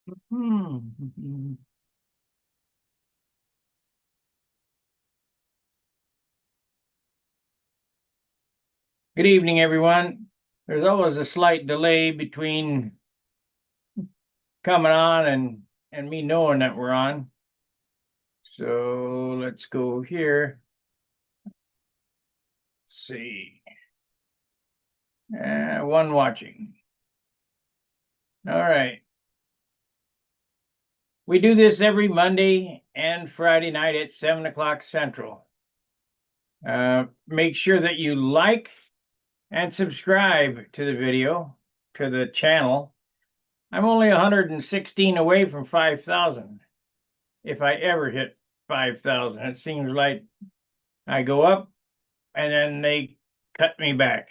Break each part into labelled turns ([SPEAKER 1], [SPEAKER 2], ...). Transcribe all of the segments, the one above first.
[SPEAKER 1] Hmm. Good evening, everyone. There's always a slight delay between coming on and me knowing that we're on. So let's go here. Let's see. One watching. All right. We do this every Monday and Friday night at 7 o'clock Central. Make sure that you like and subscribe to the video, to the channel. I'm only 116 away from 5,000. If I ever hit 5,000, it seems like I go up and then they cut me back.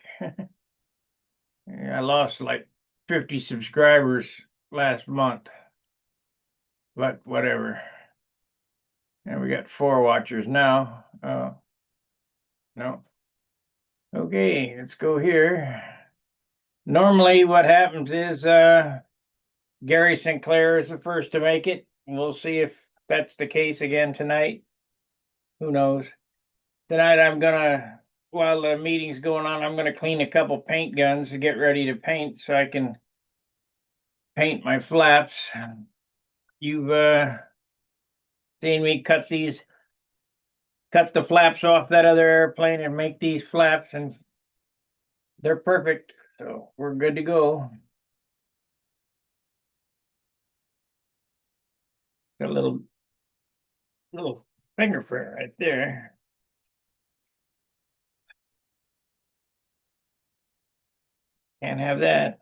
[SPEAKER 1] I lost like 50 subscribers last month, but whatever. And we got 4 watchers now. No. Okay, let's go here. Normally, what happens is Gary Sinclair is the first to make it. We'll see if that's the case again tonight. Who knows? Tonight, while the meeting's going on, I'm gonna clean a couple paint guns to get ready to paint so I can paint my flaps. You've seen me cut the flaps off that other airplane and make these flaps, and they're perfect. So we're good to go. Got a little fingerprint right there. Can't have that.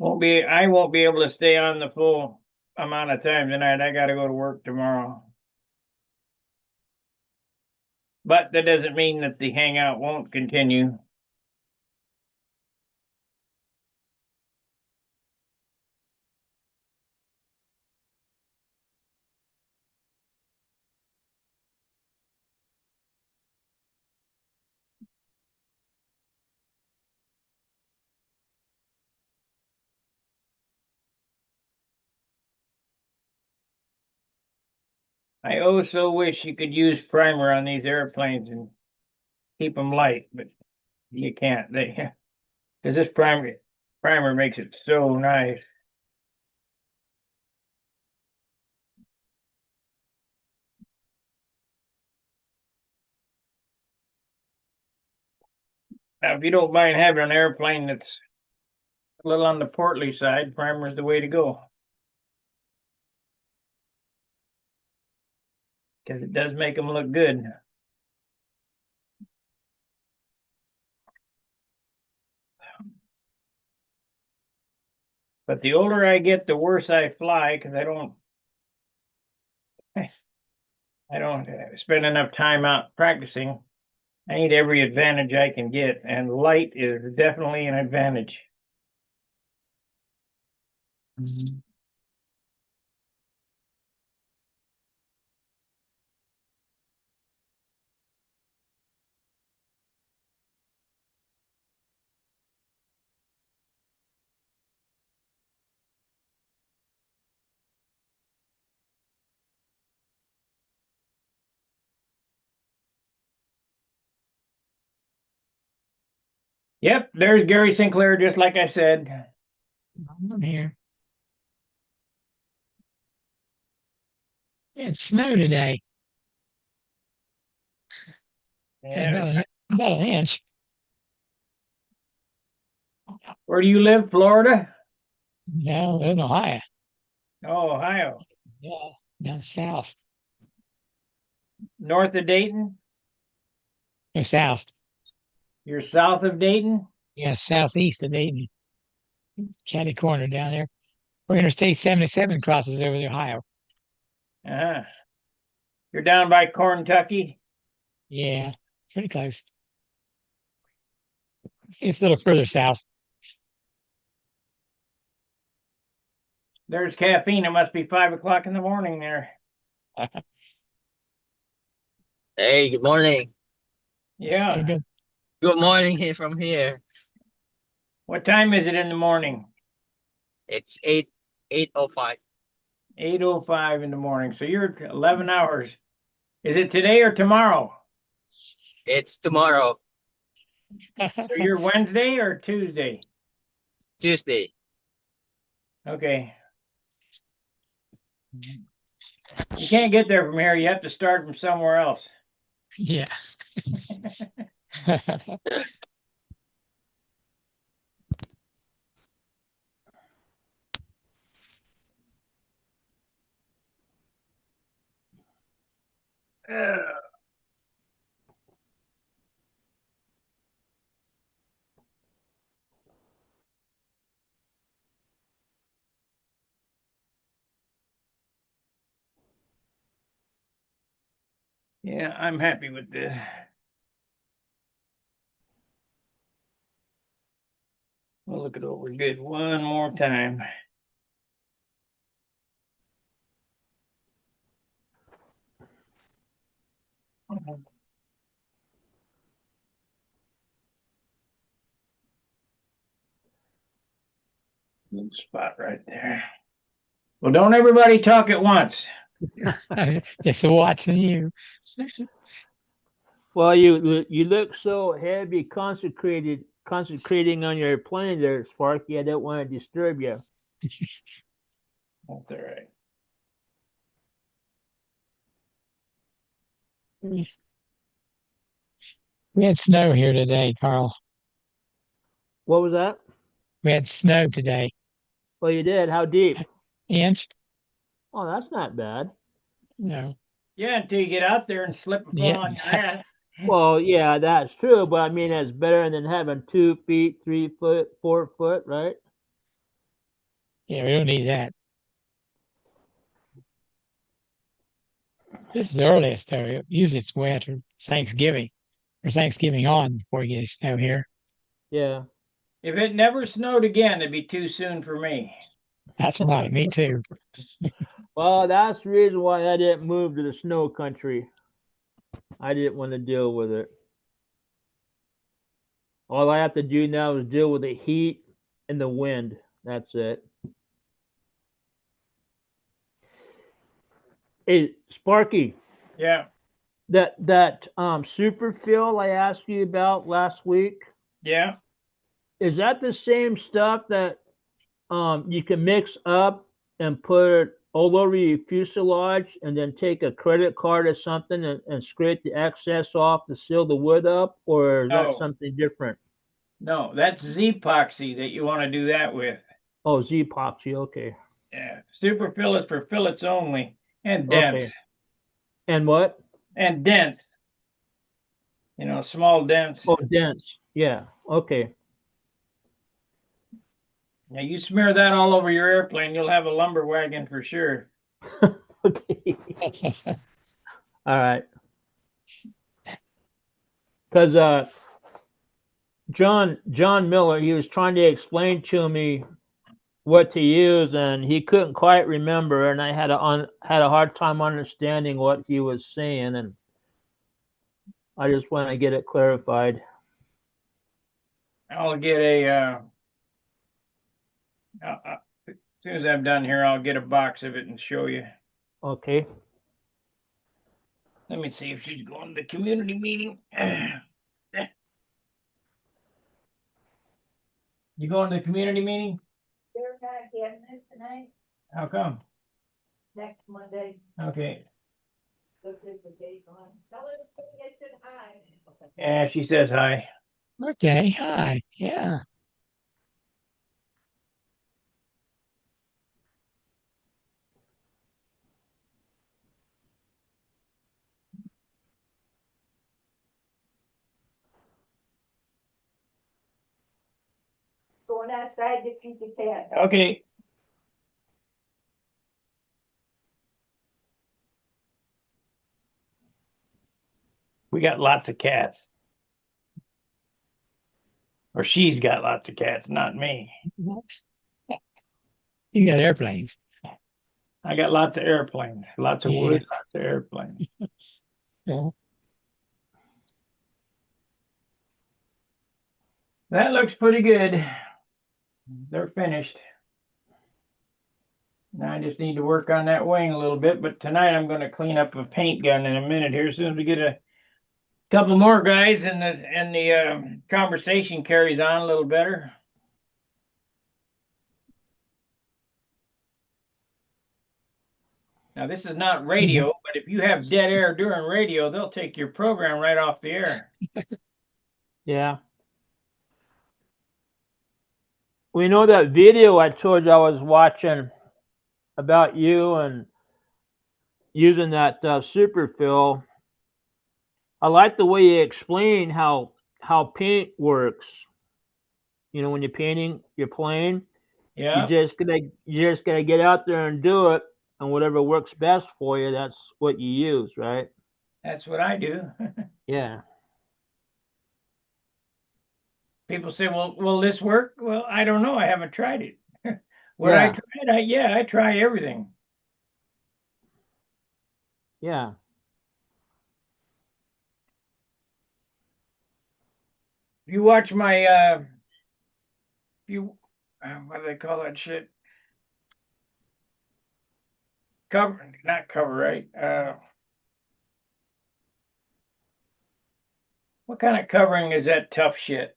[SPEAKER 1] I won't be able to stay on the full amount of time tonight. I gotta go to work tomorrow. But that doesn't mean that the hangout won't continue. I also wish you could use primer on these airplanes and keep them light, but you can't. Because this primer makes it so nice. Now, if you don't mind having an airplane that's a little on the portly side, primer is the way to go because it does make them look good. But the older I get, the worse I fly because I don't spend enough time out practicing. I need every advantage I can get, and light is definitely an advantage. Yep, there's Gary Sinclair, just like I said.
[SPEAKER 2] I'm here. It snowed today. Got
[SPEAKER 1] Yeah.
[SPEAKER 2] about an inch.
[SPEAKER 1] Where do you live, Florida?
[SPEAKER 2] No, in Ohio.
[SPEAKER 1] Oh, Ohio.
[SPEAKER 2] Yeah, down south.
[SPEAKER 1] North of Dayton?
[SPEAKER 2] No, south.
[SPEAKER 1] You're south of Dayton?
[SPEAKER 2] Yeah, southeast of Dayton. Catty corner down there. Where Interstate 77 crosses over the Ohio.
[SPEAKER 1] Uh-huh. You're down by Kentucky?
[SPEAKER 2] Yeah, pretty close. It's a little further south.
[SPEAKER 1] There's caffeine. It must be 5 o'clock in the morning there.
[SPEAKER 3] Hey, good morning.
[SPEAKER 1] Yeah.
[SPEAKER 2] Good.
[SPEAKER 3] Good morning here from here.
[SPEAKER 1] What time is it in the morning?
[SPEAKER 3] It's 8:05.
[SPEAKER 1] 8:05 in the morning. So you're 11 hours. Is it today or tomorrow?
[SPEAKER 3] It's tomorrow,
[SPEAKER 1] So you're Wednesday or Tuesday?
[SPEAKER 3] Tuesday.
[SPEAKER 1] Okay. You can't get there from here. You have to start from somewhere else.
[SPEAKER 2] Yeah.
[SPEAKER 1] Yeah, I'm happy with this. We'll look it over good one more time. Good spot right there. Well, don't everybody talk at once.
[SPEAKER 2] Just watching you.
[SPEAKER 4] Well, you look so heavy, concentrating on your plane there, Sparky. I don't want to disturb you.
[SPEAKER 1] That's all right.
[SPEAKER 2] We had snow here today, Carl.
[SPEAKER 4] What was that?
[SPEAKER 2] We had snow today.
[SPEAKER 4] Well, you did. How deep?
[SPEAKER 2] Inch?
[SPEAKER 4] Oh, that's not bad.
[SPEAKER 2] No.
[SPEAKER 1] Yeah, until you get out there and slip and fall
[SPEAKER 2] Yeah.
[SPEAKER 1] on your ass.
[SPEAKER 4] Well, yeah, that's true, but I mean, that's better than having 2 feet, 3 foot, 4 foot, right?
[SPEAKER 2] Yeah, we don't need that. This is the earliest though. Usually it's wet or Thanksgiving on before you get snow here.
[SPEAKER 4] Yeah.
[SPEAKER 1] If it never snowed again, it'd be too soon for me.
[SPEAKER 2] That's right. Me too.
[SPEAKER 4] Well, that's the reason why I didn't move to the snow country. I didn't want to deal with it. All I have to do now is deal with the heat and the wind. That's it. Hey, Sparky,
[SPEAKER 1] Yeah,
[SPEAKER 4] that super fill I asked you about last week,
[SPEAKER 1] yeah.
[SPEAKER 4] is that the same stuff that you can mix up and put it all over your fuselage and then take a credit card or something and scrape the excess off to seal the wood up, or is that
[SPEAKER 1] No,
[SPEAKER 4] something different?
[SPEAKER 1] no, that's Z-epoxy that you want to do that with.
[SPEAKER 4] Oh, Z-epoxy. Okay.
[SPEAKER 1] Yeah, super fill is for fillets only and dense.
[SPEAKER 4] Okay. And what?
[SPEAKER 1] And dense. You know, small dents.
[SPEAKER 4] Oh, dense. Yeah. Okay.
[SPEAKER 1] Now you smear that all over your airplane, you'll have a lumber wagon for sure.
[SPEAKER 4] Okay. All right. Because John Miller, he was trying to explain to me what to use, and he couldn't quite remember, and I had a hard time understanding what he was saying, and I just want to get it clarified.
[SPEAKER 1] I'll get a as soon as I'm done here, I'll get a box of it and show you.
[SPEAKER 4] Okay.
[SPEAKER 1] Let me see if she's going to the community meeting. You going to the community meeting?
[SPEAKER 5] They're not having it tonight,
[SPEAKER 1] How come?
[SPEAKER 5] next Monday,
[SPEAKER 1] Okay.
[SPEAKER 5] go to the date on. Tell her to put it in high.
[SPEAKER 1] Yeah, she says hi.
[SPEAKER 2] Okay. Hi. Yeah.
[SPEAKER 5] Going outside to feed the cat.
[SPEAKER 1] Okay. We got lots of cats. Or she's got lots of cats, not me.
[SPEAKER 2] You got airplanes.
[SPEAKER 1] I got lots of airplanes, lots of
[SPEAKER 2] Yeah.
[SPEAKER 1] wood, lots of airplanes.
[SPEAKER 2] Yeah.
[SPEAKER 1] That looks pretty good. They're finished. Now I just need to work on that wing a little bit, but tonight I'm going to clean up a paint gun in a minute here. As soon as we get a couple more guys and the conversation carries on a little better. Now this is not radio, but if you have dead air during radio, they'll take your program right off the air.
[SPEAKER 4] Yeah. We know that video I told you I was watching about you and using that superfill. I like the way you explain how paint works. You know, when you're painting your plane,
[SPEAKER 1] Yeah,
[SPEAKER 4] you just gotta get out there and do it, and whatever works best for you, that's what you use, right?
[SPEAKER 1] that's what I do.
[SPEAKER 4] Yeah.
[SPEAKER 1] People say, "Well, will this work?" Well, I don't know. I haven't tried it. Would I
[SPEAKER 4] Yeah.
[SPEAKER 1] try it? I try everything.
[SPEAKER 4] Yeah.
[SPEAKER 1] If you watch my what do they call that shit? Cover, not cover, right? What kind of covering is that tough shit?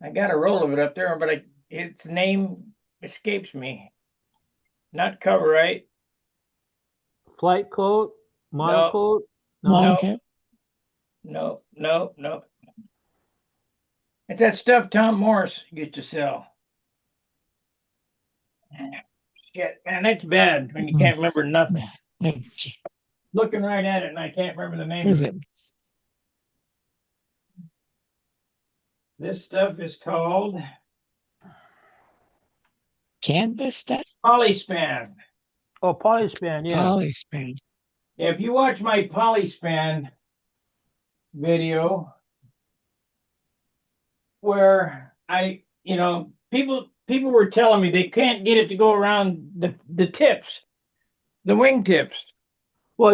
[SPEAKER 1] I got a roll of it up there, but its name escapes me. Not cover, right?
[SPEAKER 4] Flight coat,
[SPEAKER 1] No,
[SPEAKER 4] monocoat.
[SPEAKER 1] no,
[SPEAKER 2] Okay.
[SPEAKER 1] no. It's that stuff Tom Morris used to sell. Shit, man, that's bad when you can't remember nothing. Looking right at it and I can't remember the name
[SPEAKER 2] What is
[SPEAKER 1] of it.
[SPEAKER 2] it?
[SPEAKER 1] This stuff is called
[SPEAKER 2] Canvas stuff?
[SPEAKER 1] polyspan.
[SPEAKER 4] Oh, polyspan. Yeah.
[SPEAKER 2] Polyspan.
[SPEAKER 1] If you watch my polyspan video, where people were telling me they can't get it to go around the tips, the wing tips.
[SPEAKER 4] Well,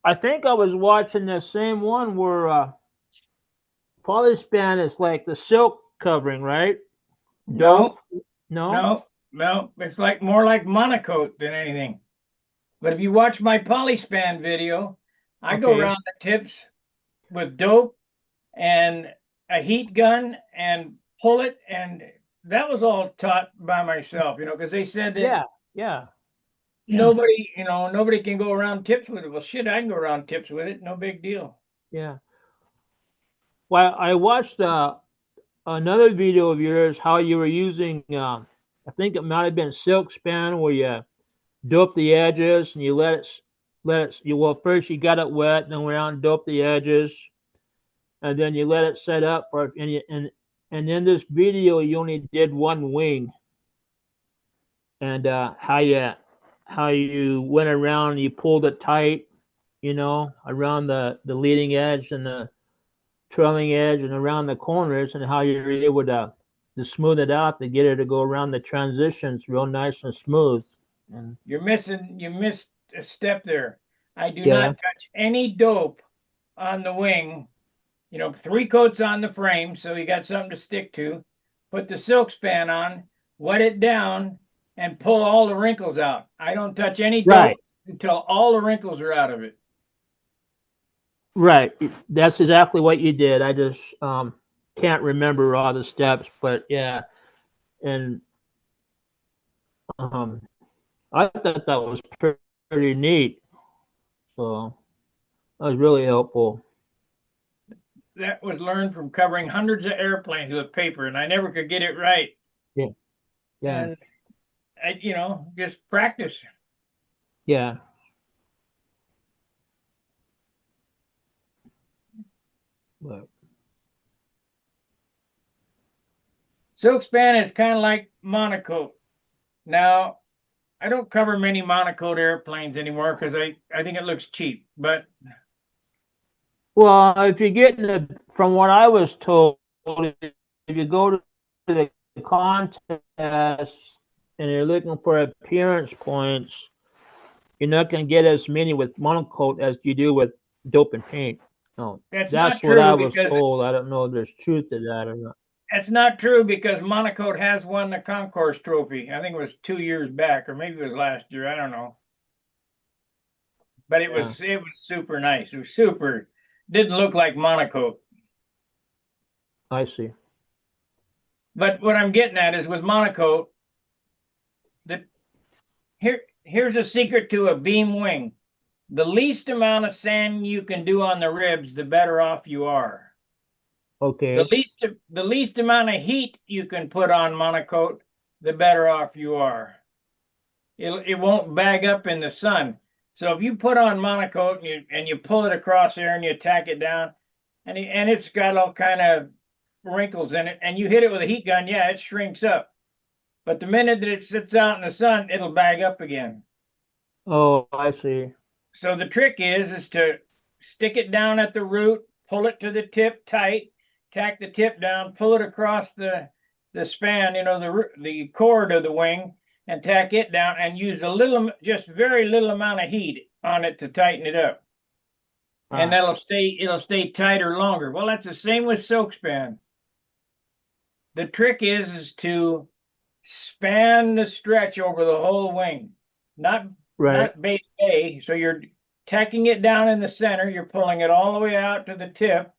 [SPEAKER 4] I think I was watching the same one where polyspan is like the silk covering, right?
[SPEAKER 1] No,
[SPEAKER 4] No.
[SPEAKER 1] no, it's like more like monocoat than anything. But if you watch my polyspan video, I go
[SPEAKER 4] Okay.
[SPEAKER 1] around the tips with dope and a heat gun and pull it, and that was all taught by myself, because they said that
[SPEAKER 4] Yeah. Yeah.
[SPEAKER 1] nobody can go around tips with it. Well, shit, I can go around tips with it, no big deal.
[SPEAKER 4] Yeah. Well, I watched another video of yours how you were using. I think it might have been silk span where you dope the edges and you well, first you got it wet, then went out and dope the edges, and then you let it set up and in this video you only did one wing, and how you went around and you pulled it tight, around the leading edge and the trailing edge and around the corners, and how you're able to smooth it out to get it to go around the transitions real nice and smooth. And
[SPEAKER 1] You missed a step there. I do
[SPEAKER 4] Yeah.
[SPEAKER 1] not touch any dope on the wing. 3 coats on the frame, so you got something to stick to. Put the silk span on, wet it down, and pull all the wrinkles out. I don't touch any dope
[SPEAKER 4] Right.
[SPEAKER 1] until all the wrinkles are out of it.
[SPEAKER 4] Right, that's exactly what you did. I just can't remember all the steps, but yeah, and I thought that was pretty neat. So that was really helpful.
[SPEAKER 1] That was learned from covering hundreds of airplanes with paper, and I never could get it right.
[SPEAKER 4] Yeah.
[SPEAKER 1] And just practice.
[SPEAKER 4] Yeah. But
[SPEAKER 1] Silk span is kind of like monocoat. Now, I don't cover many monocoat airplanes anymore because I think it looks cheap. But
[SPEAKER 4] well, if you're getting it from what I was told, if you go to the contest and you're looking for appearance points, you're not going to get as many with monocoat as you do with dope and paint. No,
[SPEAKER 1] That's
[SPEAKER 4] that's
[SPEAKER 1] not
[SPEAKER 4] what
[SPEAKER 1] true
[SPEAKER 4] I was
[SPEAKER 1] because
[SPEAKER 4] told. I don't know if there's truth to that or not.
[SPEAKER 1] that's not true because Monocoat has won the concourse trophy. I think it was 2 years back, or maybe it was last year. I don't know. But it was super nice. It was super. Didn't look like Monocoat.
[SPEAKER 4] I see.
[SPEAKER 1] But what I'm getting at is with Monocoat, here's a secret to a beam wing. The least amount of sand you can do on the ribs, the better off you are.
[SPEAKER 4] Okay.
[SPEAKER 1] The least amount of heat you can put on Monocoat, the better off you are. It won't bag up in the sun. So if you put on Monocoat and you pull it across there and you tack it down, and it's got all kind of wrinkles in it, and you hit it with a heat gun, yeah, it shrinks up. But the minute that it sits out in the sun, it'll bag up again.
[SPEAKER 4] Oh, I see.
[SPEAKER 1] So the trick is to stick it down at the root, pull it to the tip tight, tack the tip down, pull it across the span, the cord of the wing, and tack it down and use just very little amount of heat on it to tighten it up. And it'll stay tighter longer. Well, that's the same with silk span. The trick is to span the stretch over the whole wing, not bay to bay. So you're tacking it down in the center, you're pulling it all the way out to the tip,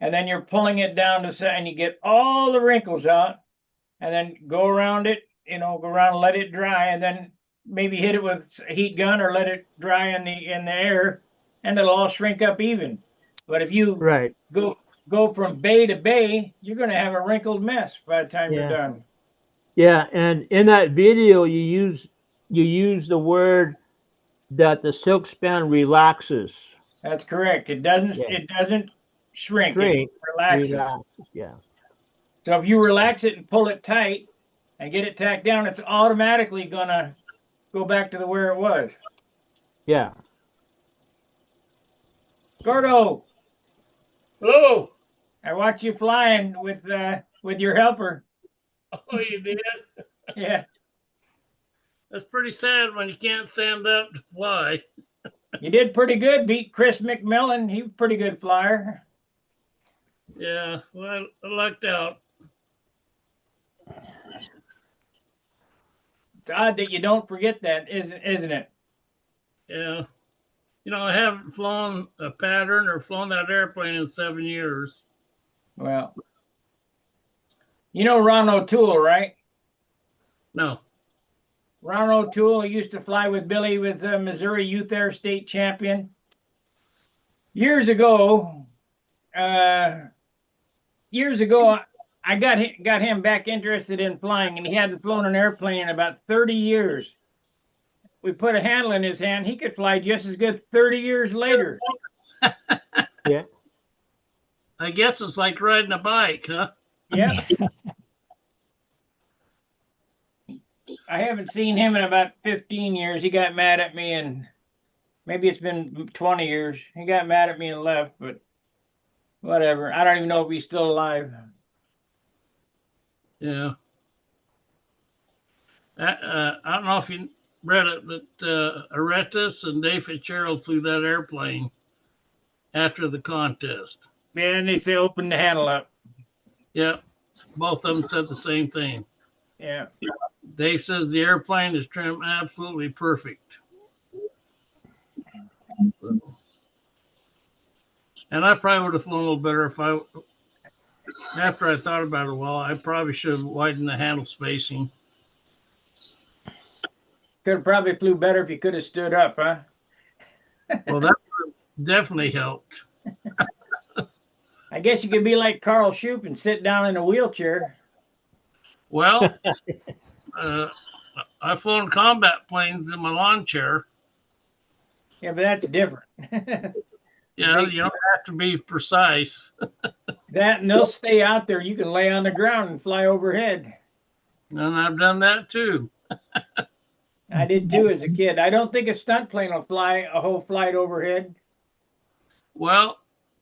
[SPEAKER 1] and then you're pulling it down and you get all the wrinkles out, and then go around it, go around, let it dry, and then maybe hit it with a heat gun or let it dry in the air, and it'll all shrink up even. But if you go from bay to bay, you're going to have a wrinkled mess by the time you're done.
[SPEAKER 4] Yeah, and in that video, you use the word that the silk span relaxes.
[SPEAKER 1] That's correct. It doesn't shrink. It relaxes.
[SPEAKER 4] Yeah.
[SPEAKER 1] So if you relax it and pull it tight and get it tacked down, it's automatically gonna go back to where it was.
[SPEAKER 4] Yeah.
[SPEAKER 1] Gordo.
[SPEAKER 6] Hello.
[SPEAKER 1] I watched you flying with your helper.
[SPEAKER 6] Oh, you did?
[SPEAKER 1] Yeah.
[SPEAKER 6] That's pretty sad when you can't stand up to fly.
[SPEAKER 1] You did pretty good. Beat Chris McMillan. He was a pretty good flyer.
[SPEAKER 6] Yeah, well, I lucked out.
[SPEAKER 1] It's odd that you don't forget that, isn't it?
[SPEAKER 6] Yeah. I haven't flown a pattern or flown that airplane in 7 years.
[SPEAKER 1] Well, you know Ron O'Toole, right?
[SPEAKER 6] No.
[SPEAKER 1] Ron O'Toole used to fly with Billy with the Missouri Youth Air State Champion. Years ago, I got him back interested in flying, and he hadn't flown an airplane in about 30 years. We put a handle in his hand. He could fly just as good 30 years later.
[SPEAKER 4] Yeah.
[SPEAKER 6] I guess it's like riding a bike, huh?
[SPEAKER 1] Yeah. I haven't seen him in about 15 years. He got mad at me, and maybe it's been 20 years. He got mad at me and left, but whatever. I don't even know if he's still alive.
[SPEAKER 6] Yeah. I don't know if you read it, but Aretas and Dave Fitzgerald flew that airplane after the contest.
[SPEAKER 1] Yeah, and they say open the handle up.
[SPEAKER 6] Yeah. Both of them said the same thing.
[SPEAKER 1] Yeah.
[SPEAKER 6] Dave says the airplane is trimmed absolutely perfect. And I probably would have flown a little better after I thought about it a while, I probably should have widened the handle spacing.
[SPEAKER 1] Could have probably flew better if you could have stood up, huh?
[SPEAKER 6] Well, that definitely helped.
[SPEAKER 1] I guess you could be like Carl Shoup and sit down in a wheelchair.
[SPEAKER 6] Well, I've flown combat planes in my lawn chair.
[SPEAKER 1] Yeah, but that's different.
[SPEAKER 6] Yeah, you don't have to be precise.
[SPEAKER 1] That, and they'll stay out there. You can lay on the ground and fly overhead.
[SPEAKER 6] And I've done that too.
[SPEAKER 1] I did too as a kid. I don't think a stunt plane will fly a whole flight overhead.
[SPEAKER 6] Well,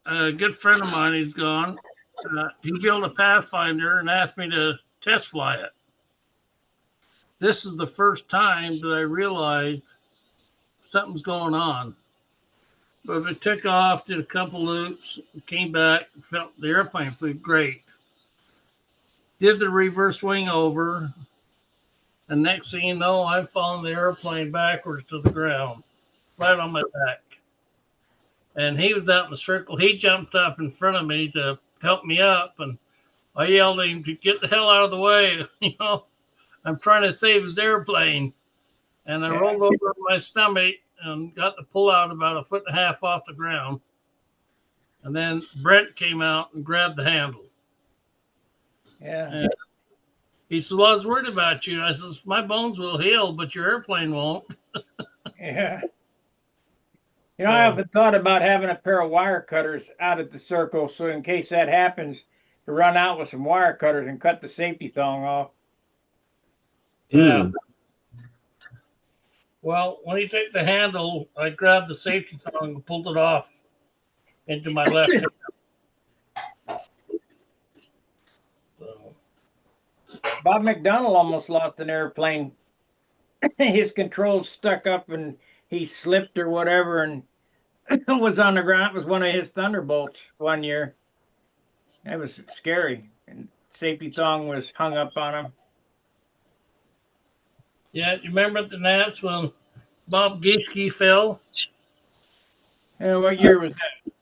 [SPEAKER 6] a good friend of mine, he's gone. He built a Pathfinder and asked me to test fly it. This is the first time that I realized something's going on. But I took off, did a couple loops, came back, felt the airplane flew great. Did the reverse wing over, and next thing you know, I'm falling the airplane backwards to the ground, flat on my back. And he was out in the circle. He jumped up in front of me to help me up, and I yelled at him to get the hell out of the way. You know, I'm trying to save his airplane. And I rolled over on my stomach and got the pull out about 1.5 feet off the ground. And then Brent came out and grabbed the handle.
[SPEAKER 1] Yeah.
[SPEAKER 6] And he said, well, I was worried about you. I says, my bones will heal, but your airplane won't.
[SPEAKER 1] Yeah. You know, I often thought about having a pair of wire cutters out at the circle, so in case that happens, to run out with some wire cutters and cut the safety thong off.
[SPEAKER 6] Yeah. Well, when he took the handle, I grabbed the safety thong and pulled it off into my left hand. So,
[SPEAKER 1] Bob McDonnell almost lost an airplane. His controls stuck up and he slipped or whatever and was on the ground. It was one of his Thunderbolts one year. That was scary. And safety thong was hung up on him.
[SPEAKER 6] yeah, you remember at the Nats when Bob Giesky fell?
[SPEAKER 1] What year was that?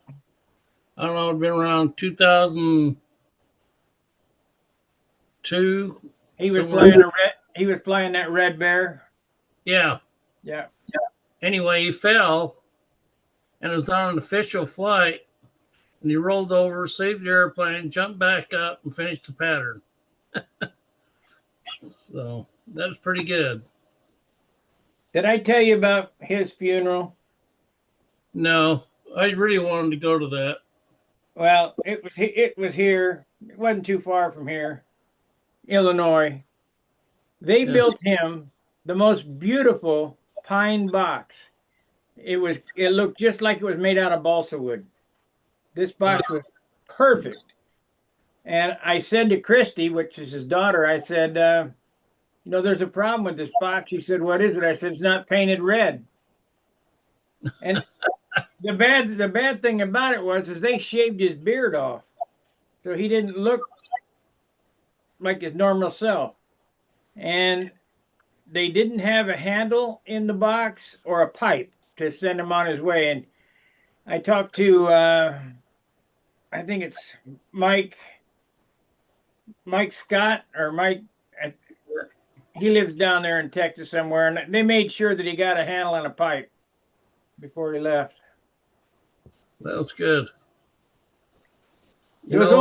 [SPEAKER 6] I don't know, it'd been around 2002.
[SPEAKER 1] He was
[SPEAKER 6] somewhere.
[SPEAKER 1] flying he was flying that Red Bear.
[SPEAKER 6] Yeah.
[SPEAKER 1] Yeah.
[SPEAKER 6] Anyway, he fell and was on an official flight, and he rolled over, saved the airplane, jumped back up, and finished the pattern. So that was pretty good.
[SPEAKER 1] Did I tell you about his funeral?
[SPEAKER 6] No, I really wanted to go to that.
[SPEAKER 1] Well, it was here. It wasn't too far from here, Illinois. They built him the most beautiful pine box. It looked just like it was made out of balsa wood. This box was perfect. And I said to Christy, which is his daughter, I said, you know, there's a problem with this box. She said, what is it? I said, it's not painted red. And the bad thing about it was they shaved his beard off. So he didn't look like his normal self. And they didn't have a handle in the box or a pipe to send him on his way. And I talked to, I think it's Mike Scott or Mike. He lives down there in Texas somewhere, and they made sure that he got a handle and a pipe before he left.
[SPEAKER 6] That was good.
[SPEAKER 1] There was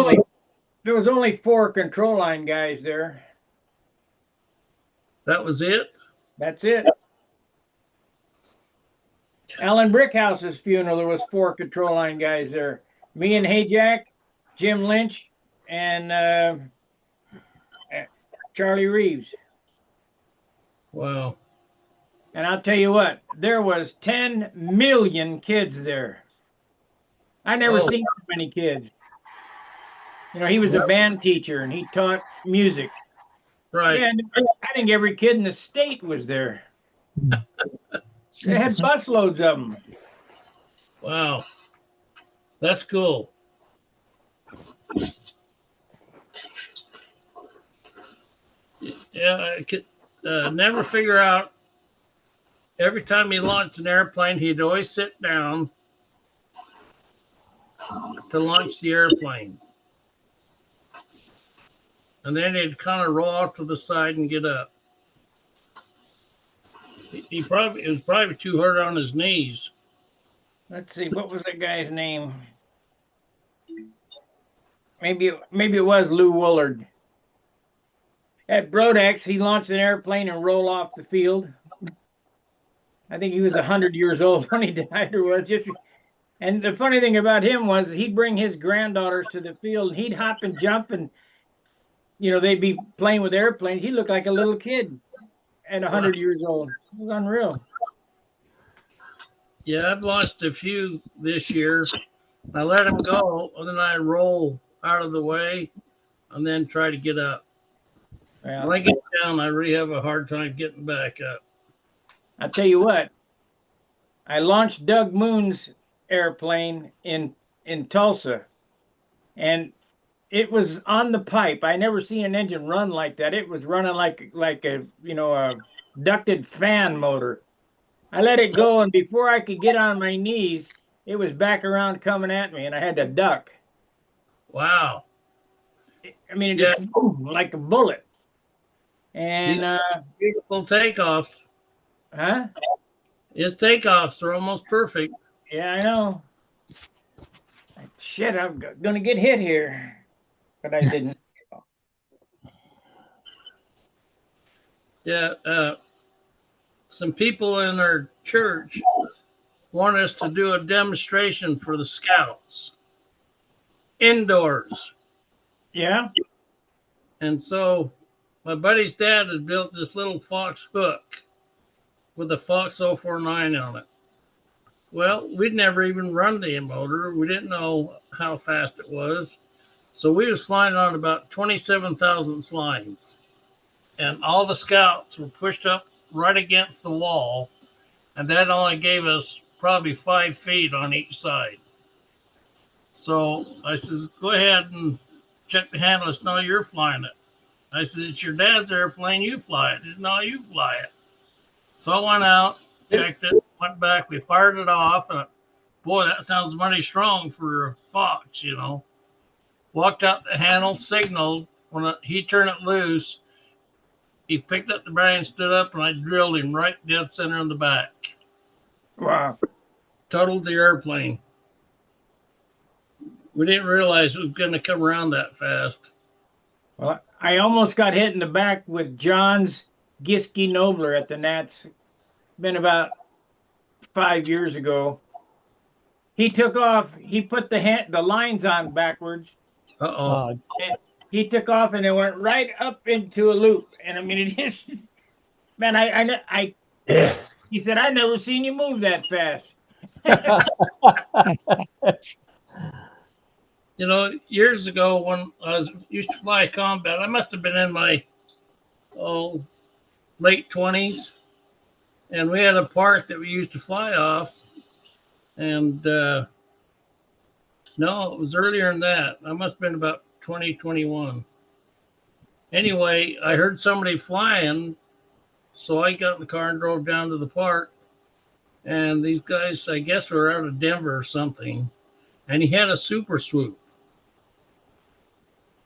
[SPEAKER 1] only 4 control line guys there.
[SPEAKER 6] That was it?
[SPEAKER 1] That's it. Alan Brickhouse's funeral, there was 4 control line guys there. Me and Hayjack, Jim Lynch, and Charlie Reeves.
[SPEAKER 6] Wow.
[SPEAKER 1] And I'll tell you what, there was 10 million kids there. I never seen so many kids. You know, he was a band teacher and he taught music.
[SPEAKER 6] Right.
[SPEAKER 1] Yeah, I think every kid in the state was there. They had busloads of them.
[SPEAKER 6] Wow. That's cool. Yeah, I could never figure out. Every time he launched an airplane, he'd always sit down to launch the airplane. And then he'd kind of roll off to the side and get up. It was probably too hard on his knees.
[SPEAKER 1] Let's see, what was that guy's name? Maybe it was Lou Woolard. At Brodex, he launched an airplane and rolled off the field. I think he was 100 years old when he died or was. And the funny thing about him was he'd bring his granddaughters to the field. And he'd hop and jump and, you know, they'd be playing with airplanes. He looked like a little kid at 100 years old. It was unreal.
[SPEAKER 6] Yeah, I've launched a few this year. I let him go, and then I roll out of the way and then try to get up.
[SPEAKER 1] Well,
[SPEAKER 6] When I get down, I really have a hard time getting back up.
[SPEAKER 1] I'll tell you what, I launched Doug Moon's airplane in Tulsa, and it was on the pipe. I never seen an engine run like that. It was running like a a ducted fan motor. I let it go, and before I could get on my knees, it was back around coming at me, and I had to duck.
[SPEAKER 6] Wow.
[SPEAKER 1] I mean, it
[SPEAKER 6] Yeah.
[SPEAKER 1] just boom, like a bullet. And
[SPEAKER 6] Beautiful takeoffs.
[SPEAKER 1] huh?
[SPEAKER 6] His takeoffs are almost perfect.
[SPEAKER 1] Yeah, I know. Shit, I'm gonna get hit here, but I didn't.
[SPEAKER 6] Yeah. Some people in our church want us to do a demonstration for the scouts indoors.
[SPEAKER 1] Yeah.
[SPEAKER 6] And so my buddy's dad had built this little Fox hook with a Fox 049 on it. Well, we'd never even run the motor. We didn't know how fast it was. So we was flying on about 27,000 lines. And all the scouts were pushed up right against the wall. And that only gave us probably 5 feet on each side. So I says, go ahead and check the handlers. No, you're flying it. I said, it's your dad's airplane. You fly it. He said, no, you fly it. So I went out, checked it, went back. We fired it off. And boy, that sounds mighty strong for a Fox, you know. Walked out the handle, signaled. When he turned it loose, he picked up the bearing, stood up, and I drilled him right dead center in the back.
[SPEAKER 1] Wow.
[SPEAKER 6] Totaled the airplane. We didn't realize it was going to come around that fast.
[SPEAKER 1] Well, I almost got hit in the back with John's Giske Nobler at the Nats. Been about 5 years ago. He took off. He put the lines on backwards.
[SPEAKER 6] Uh-oh.
[SPEAKER 1] He took off and it went right up into a loop. And I mean, it just, man, I he said, I never seen you move that fast.
[SPEAKER 6] You know, years ago when I used to fly combat, I must have been in my late 20s, and we had a park that we used to fly off. And no, it was earlier than that. I must have been about 2021. Anyway, I heard somebody flying, so I got in the car and drove down to the park. And these guys, I guess, were out of Denver or something. And he had a super swoop.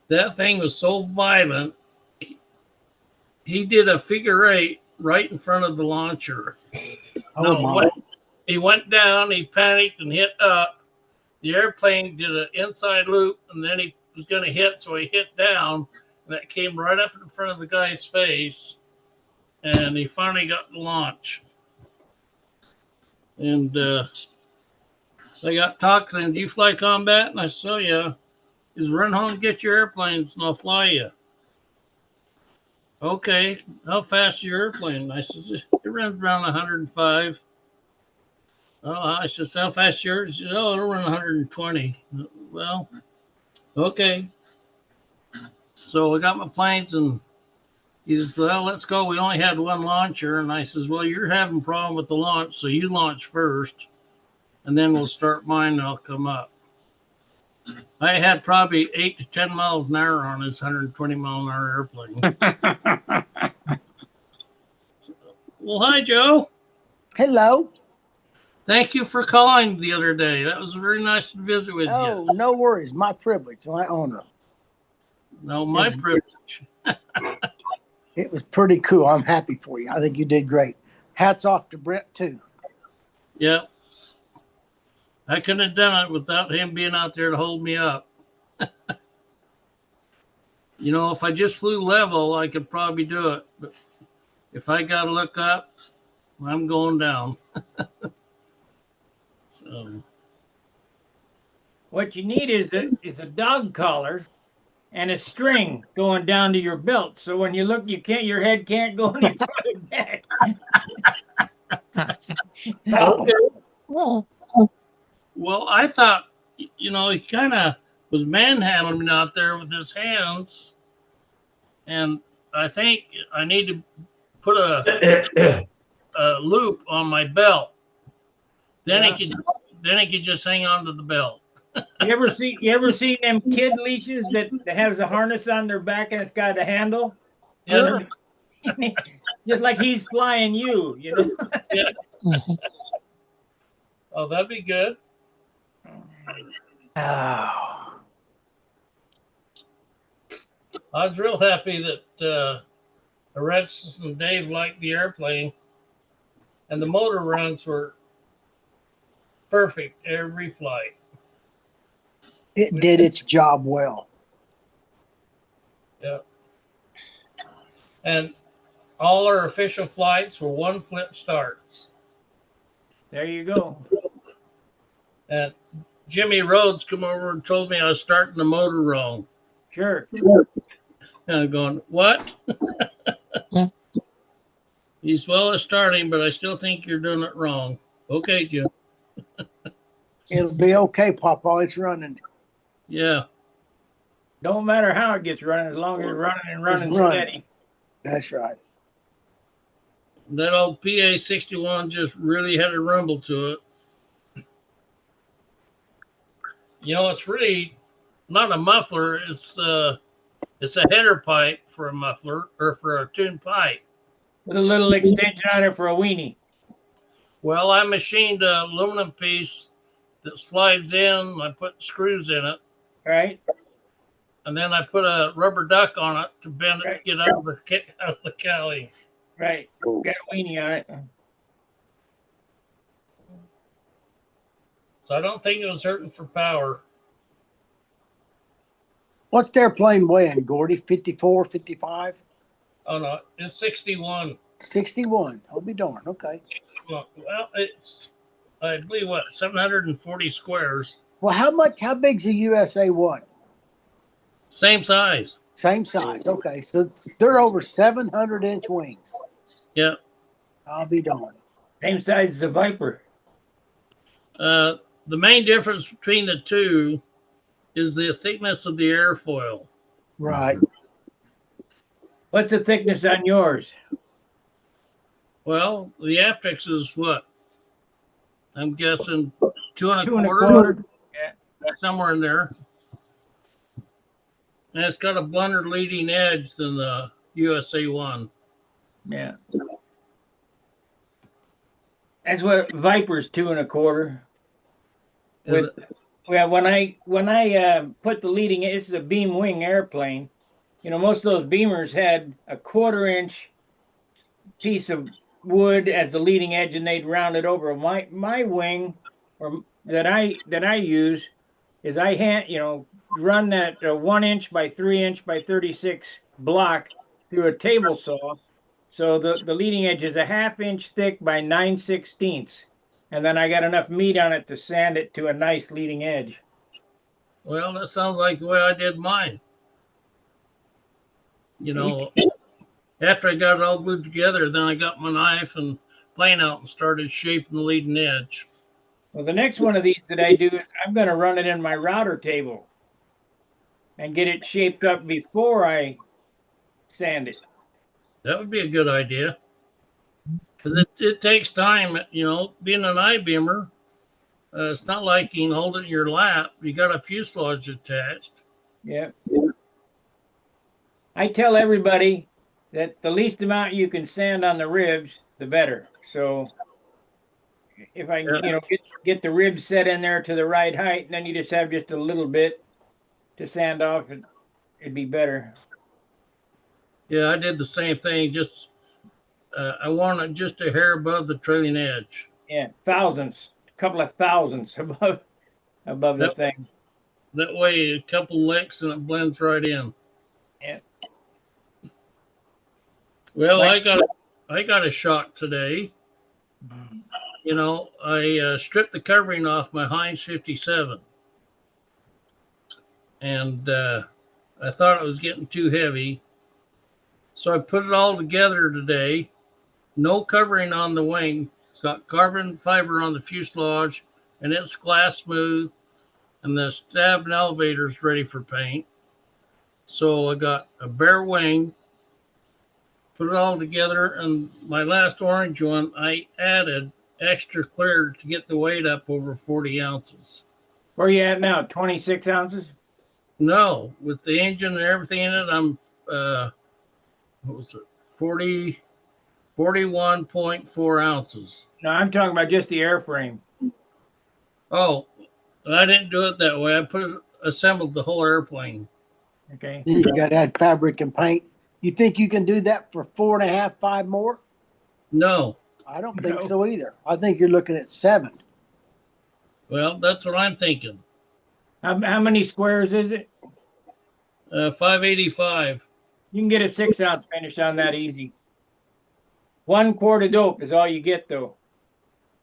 [SPEAKER 6] That thing was so violent, he did a figure eight right in front of the launcher. He went down, he panicked and hit up. The airplane did an inside loop, and then he was going to hit, so he hit down, and that came right up in front of the guy's face, and he finally got the launch. And I got talking to him, do you fly combat? And I said, oh, yeah. Is run home, get your airplanes, and I'll fly you. Okay, how fast is your airplane? I says, it runs around 105. Oh, I says, how fast is yours? He says, oh, it'll run 120. Well, okay. So I got my planes, and he says, well, let's go. We only had one launcher. And I says, well, you're having a problem with the launch, so you launch first, and then we'll start mine, and I'll come up. I had probably 8 to 10 miles an hour on this 120 mile an hour airplane. Well, hi, Joe.
[SPEAKER 7] Hello.
[SPEAKER 6] Thank you for calling the other day. That was very nice to visit with
[SPEAKER 7] Oh,
[SPEAKER 6] you.
[SPEAKER 7] no worries. My privilege, my honor.
[SPEAKER 6] No, my privilege.
[SPEAKER 7] It was pretty cool. I'm happy for you. I think you did great. Hats off to Brent, too.
[SPEAKER 6] Yeah. I couldn't have done it without him being out there to hold me up. You know, if I just flew level, I could probably do it. But if I got to look up, I'm going down. So
[SPEAKER 1] What you need is a dog collar and a string going down to your belt. So when you look, your head can't go any farther back.
[SPEAKER 6] okay.
[SPEAKER 2] Well,
[SPEAKER 6] Well, I thought, you know, he kind of was manhandling me out there with his hands. And I think I need to put a loop on my belt. Then
[SPEAKER 1] Yeah.
[SPEAKER 6] it can just hang on to the belt.
[SPEAKER 1] You ever seen them kid leashes that has a harness on their back and it's got a handle?
[SPEAKER 6] Yeah,
[SPEAKER 1] Just like he's flying you, you know.
[SPEAKER 6] yeah.
[SPEAKER 2] Mhm.
[SPEAKER 6] Oh, that'd be good.
[SPEAKER 7] Oh,
[SPEAKER 6] I was real happy that Augustus and Dave liked the airplane, and the motor runs were perfect every flight.
[SPEAKER 7] it did its job well.
[SPEAKER 6] Yeah. And all our official flights were one flip starts.
[SPEAKER 1] There you go.
[SPEAKER 6] And Jimmy Rhodes come over and told me I was starting the motor wrong.
[SPEAKER 1] Sure.
[SPEAKER 6] And I'm going, what?
[SPEAKER 2] Yeah.
[SPEAKER 6] He's well as starting, but I still think you're doing it wrong. Okay, Jim.
[SPEAKER 7] It'll be okay, Papa. It's running.
[SPEAKER 6] Yeah.
[SPEAKER 1] Don't matter how it gets running, as long as it's running and running
[SPEAKER 7] running.
[SPEAKER 1] steady.
[SPEAKER 7] That's right.
[SPEAKER 6] That old PA 61 just really had a rumble to it. You know, it's really not a muffler. It's a header pipe for a muffler or for a tuned pipe.
[SPEAKER 1] With a little extension on it for a weenie.
[SPEAKER 6] Well, I machined an aluminum piece that slides in. I put screws in it,
[SPEAKER 1] Right?
[SPEAKER 6] and then I put a rubber duck on it to bend it to
[SPEAKER 1] Right.
[SPEAKER 6] get out of the cali.
[SPEAKER 1] Right. Got a weenie on it.
[SPEAKER 6] So I don't think it was hurting for power.
[SPEAKER 7] What's their plane weighing, Gordy? 54, 55?
[SPEAKER 6] Oh no, it's 61.
[SPEAKER 7] 61. I'll be darned. Okay.
[SPEAKER 6] Well, it's I believe what 740 squares,
[SPEAKER 7] Well, how big's the USA one?
[SPEAKER 6] same size.
[SPEAKER 7] Same size. Okay. So they're over 700-inch wings.
[SPEAKER 6] Yeah.
[SPEAKER 7] I'll be darned.
[SPEAKER 1] Same size as a Viper.
[SPEAKER 6] The main difference between the two is the thickness of the airfoil.
[SPEAKER 7] Right.
[SPEAKER 1] What's the thickness on yours?
[SPEAKER 6] Well, the Aptex is what? I'm guessing 2
[SPEAKER 1] 2
[SPEAKER 6] 1/4,
[SPEAKER 1] 1/4.
[SPEAKER 6] somewhere in there. And it's got a blunter leading edge than the USA one.
[SPEAKER 1] Yeah. That's what Viper's 2 1/4.
[SPEAKER 6] Is
[SPEAKER 1] With
[SPEAKER 6] it?
[SPEAKER 1] well, when I put the leading, this is a beam wing airplane. You know, most of those Beamers had a 1/4 inch piece of wood as the leading edge, and they'd round it over. My wing, or that I use, is run that 1 inch by 3 inch by 36 block through a table saw. So the leading edge is a 1/2 inch thick by 9/16, and then I got enough meat on it to sand it to a nice leading edge.
[SPEAKER 6] Well, that sounds like the way I did mine. You know, after I got it all glued together, then I got my knife and plane out and started shaping the leading edge.
[SPEAKER 1] Well, the next one of these that I do is I'm going to run it in my router table and get it shaped up before I sand it.
[SPEAKER 6] That would be a good idea. Because it takes time, you know, being an I-beamer. It's not like you can hold it in your lap. You got a fuselage attached.
[SPEAKER 1] Yeah. I tell everybody that the least amount you can sand on the ribs, the better. So if I can, get the ribs set in there to the right height, and then you just have just a little bit to sand off, it'd be better.
[SPEAKER 6] Yeah, I did the same thing. Just I want it just a hair above the trailing edge.
[SPEAKER 1] Yeah, a couple of thousandths above the
[SPEAKER 6] Yep.
[SPEAKER 1] thing.
[SPEAKER 6] That way, a couple licks and it blends right in.
[SPEAKER 1] Yeah.
[SPEAKER 6] Well,
[SPEAKER 1] Like-
[SPEAKER 6] I got a shock today. You know, I stripped the covering off my Heinz 57, and I thought it was getting too heavy, so I put it all together today. No covering on the wing. It's got carbon fiber on the fuselage, and it's glass smooth, and the stab and elevator is ready for paint. So I got a bare wing, put it all together. And my last orange one, I added extra clear to get the weight up over 40 ounces.
[SPEAKER 1] Where you at now? 26 ounces?
[SPEAKER 6] No, with the engine and everything in it, I'm, what was it? 41.4 ounces.
[SPEAKER 1] No, I'm talking about just the airframe.
[SPEAKER 6] Oh, I didn't do it that way. Assembled the whole airplane.
[SPEAKER 1] Okay.
[SPEAKER 7] You got to add fabric and paint. You think you can do that for 4.5, 5 more?
[SPEAKER 6] No.
[SPEAKER 7] I don't think
[SPEAKER 1] No.
[SPEAKER 7] so either. I think you're looking at 7.
[SPEAKER 6] Well, that's what I'm thinking.
[SPEAKER 1] How many squares is it?
[SPEAKER 6] 585.
[SPEAKER 1] You can get a 6-ounce finish on that easy. 1 quart of dope is all you get, though.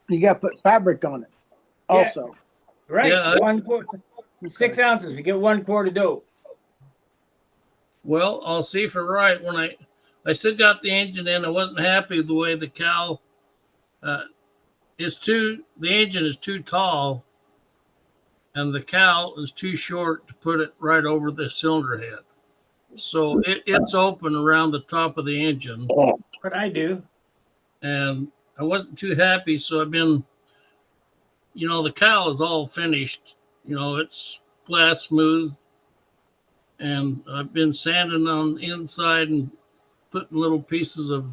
[SPEAKER 7] You got to put fabric on it
[SPEAKER 1] Yeah.
[SPEAKER 7] also.
[SPEAKER 1] Right.
[SPEAKER 6] Yeah,
[SPEAKER 1] 1 quart. 6 ounces. You get 1 quart of dope.
[SPEAKER 6] Well, I'll see if you're right. When I still got the engine in, I wasn't happy with the way the cowl the engine is too tall and the cowl is too short to put it right over the cylinder head. So it's open around the top of the engine.
[SPEAKER 1] What I do.
[SPEAKER 6] And I wasn't too happy, so I've been, the cowl is all finished. It's glass smooth. And I've been sanding on the inside and putting little pieces of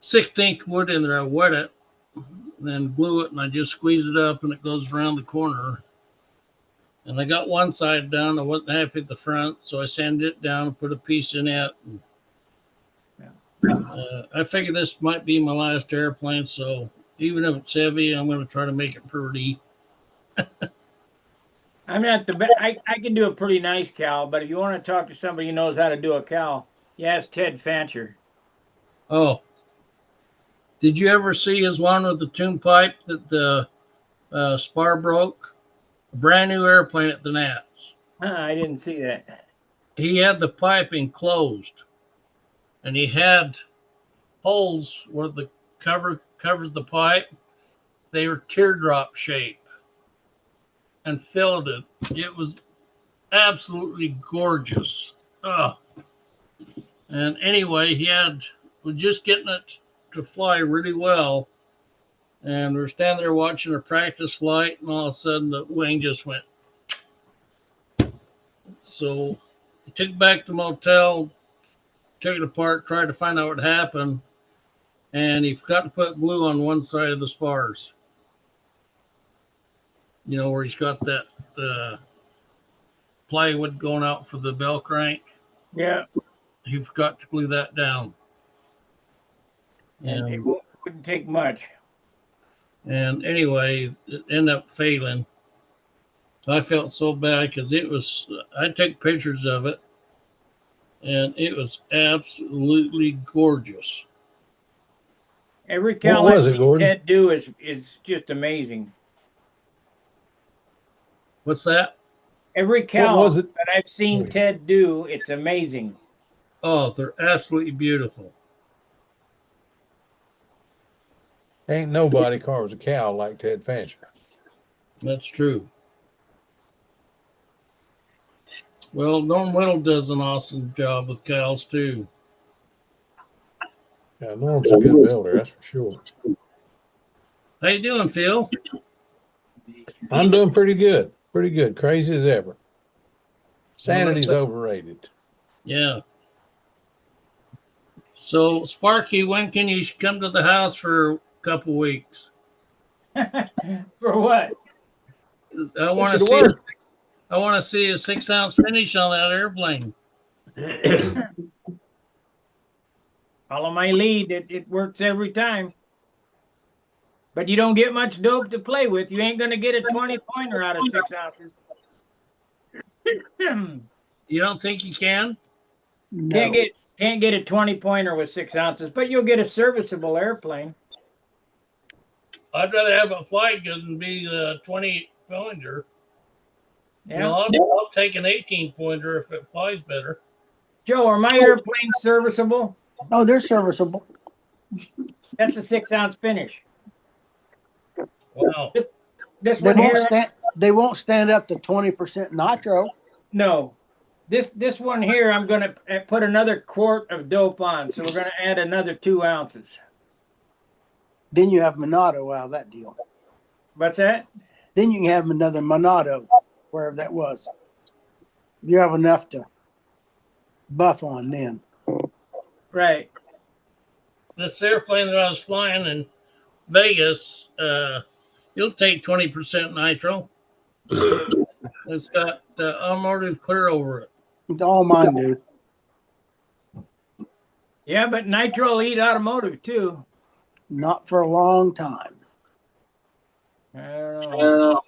[SPEAKER 6] 6th wood in there. I wet it, then glue it, and I just squeeze it up, and it goes around the corner. And I got one side done. I wasn't happy with the front, so I sanded it down and put a piece in it. I figured this might be my last airplane, so even if it's heavy, I'm going to try to make it pretty.
[SPEAKER 1] I'm not the best. I can do a pretty nice cowl, but if you want to talk to somebody who knows how to do a cowl, you ask Ted Fancher.
[SPEAKER 6] Oh, did you ever see his one with the tune pipe that the spar broke? A brand new airplane at the Nats.
[SPEAKER 1] I didn't see that.
[SPEAKER 6] He had the pipe enclosed, and he had holes where the cover covers the pipe. They were teardrop shape and filled it. It was absolutely gorgeous. Oh. And anyway, was just getting it to fly really well. And we're standing there watching a practice flight, and all of a sudden the wing just went. So he took it back to the motel, took it apart, tried to find out what happened, and he forgot to put glue on one side of the spars. Where he's got that plywood going out for the bell crank.
[SPEAKER 1] Yeah.
[SPEAKER 6] He forgot to glue that down.
[SPEAKER 1] And it wouldn't take much.
[SPEAKER 6] And anyway, it ended up failing. I felt so bad because I took pictures of it, and it was absolutely gorgeous.
[SPEAKER 1] Every cowl
[SPEAKER 8] was
[SPEAKER 1] I've
[SPEAKER 8] it,
[SPEAKER 1] seen
[SPEAKER 8] Gordon?
[SPEAKER 1] Ted do is just amazing.
[SPEAKER 6] What's that?
[SPEAKER 1] Every
[SPEAKER 8] What
[SPEAKER 1] cowl
[SPEAKER 8] was it?
[SPEAKER 1] that I've seen Ted do, it's amazing.
[SPEAKER 6] Oh, they're absolutely beautiful.
[SPEAKER 8] Ain't nobody carves a cow like Ted Fancher.
[SPEAKER 6] That's true. Well, Norm Whittle does an awesome job with cows too.
[SPEAKER 8] Yeah, Norm's a good builder, that's for sure.
[SPEAKER 6] How you doing, Phil?
[SPEAKER 8] I'm doing pretty good. Pretty good. Crazy as ever. Sanity's overrated.
[SPEAKER 6] Yeah. So, Sparky, when can you come to the house for a couple weeks?
[SPEAKER 1] For what?
[SPEAKER 6] I want to
[SPEAKER 8] What's it
[SPEAKER 6] see.
[SPEAKER 8] worth?
[SPEAKER 6] I want to see a 6-ounce finish on that airplane.
[SPEAKER 1] Follow my lead. It works every time. But you don't get much dope to play with. You ain't going to get a 20-pointer out of 6 ounces.
[SPEAKER 6] You don't think you can?
[SPEAKER 7] No.
[SPEAKER 1] Can't get a 20-pointer with 6 ounces, but you'll get a serviceable airplane.
[SPEAKER 6] I'd rather have it fly good than be the 20-pointer.
[SPEAKER 1] Yeah.
[SPEAKER 6] I'll take an 18-pointer if it flies better.
[SPEAKER 1] Joe, are my airplanes serviceable?
[SPEAKER 7] Oh, they're serviceable.
[SPEAKER 1] That's a 6-ounce finish.
[SPEAKER 6] Wow.
[SPEAKER 1] This
[SPEAKER 7] They
[SPEAKER 1] one
[SPEAKER 7] won't
[SPEAKER 1] here,
[SPEAKER 7] stand. They won't stand up to 20% nitro.
[SPEAKER 1] no. This one here, I'm gonna put another quart of dope on, so we're gonna add another 2 ounces.
[SPEAKER 7] Then you have Monado out of that deal.
[SPEAKER 1] What's that?
[SPEAKER 7] Then you can have another Monado, wherever that was. You have enough to buff on then.
[SPEAKER 1] Right.
[SPEAKER 6] This airplane that I was flying in Vegas, you'll take 20% nitro. It's got automotive clear over it.
[SPEAKER 7] All mine do.
[SPEAKER 1] Yeah, but nitro will eat automotive too.
[SPEAKER 7] Not for a long time.
[SPEAKER 1] I don't know.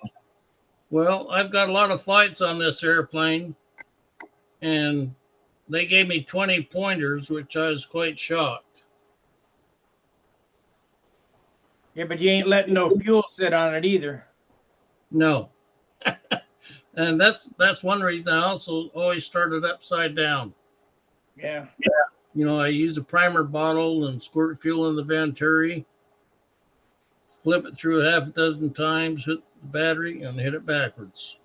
[SPEAKER 6] Well, I've got a lot of flights on this airplane, and they gave me 20 pointers, which I was quite shocked.
[SPEAKER 1] Yeah, but you ain't letting no fuel sit on it either.
[SPEAKER 6] No. And that's one reason I also always started upside down.
[SPEAKER 1] Yeah.
[SPEAKER 6] You know, I use a primer bottle and squirt fuel in the Venturi, flip it through half a dozen times, hit the battery, and hit it backwards.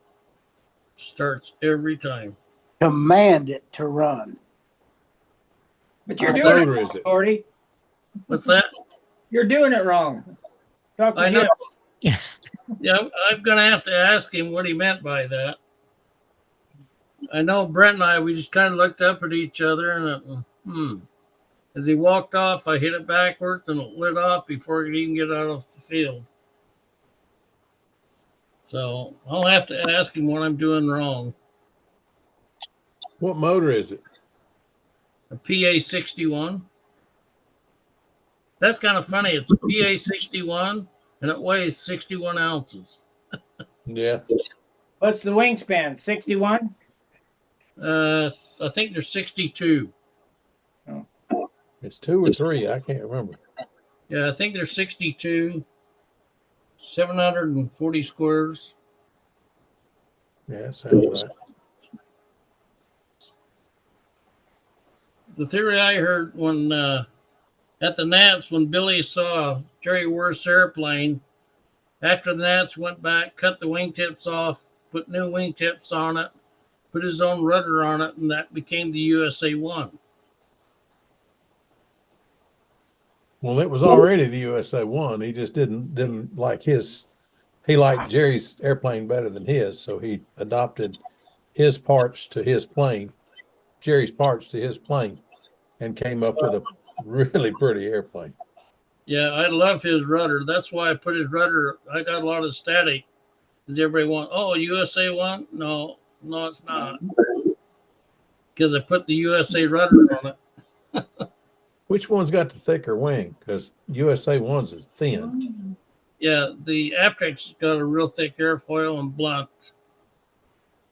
[SPEAKER 6] Starts every time.
[SPEAKER 7] Command it to run.
[SPEAKER 1] But you're
[SPEAKER 8] What
[SPEAKER 1] doing
[SPEAKER 8] motor
[SPEAKER 1] it,
[SPEAKER 8] is it?
[SPEAKER 1] Gordy.
[SPEAKER 6] What's that?
[SPEAKER 1] You're doing it wrong. Talk to
[SPEAKER 6] I know.
[SPEAKER 1] Jim.
[SPEAKER 6] Yeah, I'm going to have to ask him what he meant by that. I know Brent and I, we just kind of looked up at each other and, As he walked off, I hit it backwards and it lit off before he could even get out of the field. So I'll have to ask him what I'm doing wrong.
[SPEAKER 8] What motor is it?
[SPEAKER 6] A PA61. That's kind of funny. It's a PA61 and it weighs 61 ounces.
[SPEAKER 8] Yeah.
[SPEAKER 1] What's the wingspan? 61?
[SPEAKER 6] I think they're 62.
[SPEAKER 8] It's 2 or 3. I can't remember.
[SPEAKER 6] Yeah, I think they're 62, 740 squares.
[SPEAKER 8] Yeah, that sounds right.
[SPEAKER 6] The theory I heard when at the Nats, when Billy saw Jerry Worth's airplane, after the Nats went back, cut the wingtips off, put new wingtips on it, put his own rudder on it, and that became the USA 1.
[SPEAKER 8] Well, it was already the USA 1. He just didn't like his. He liked Jerry's airplane better than his, so he adopted his parts to his plane, Jerry's parts to his plane, and came up with a really pretty airplane.
[SPEAKER 6] Yeah, I love his rudder. That's why I put his rudder. I got a lot of static. Does everybody want, USA 1? No, it's not. Because I put the USA rudder on it.
[SPEAKER 8] Which one's got the thicker wing? Because USA 1's is thin.
[SPEAKER 6] Yeah, the Aptex's got a real thick airfoil and blunt.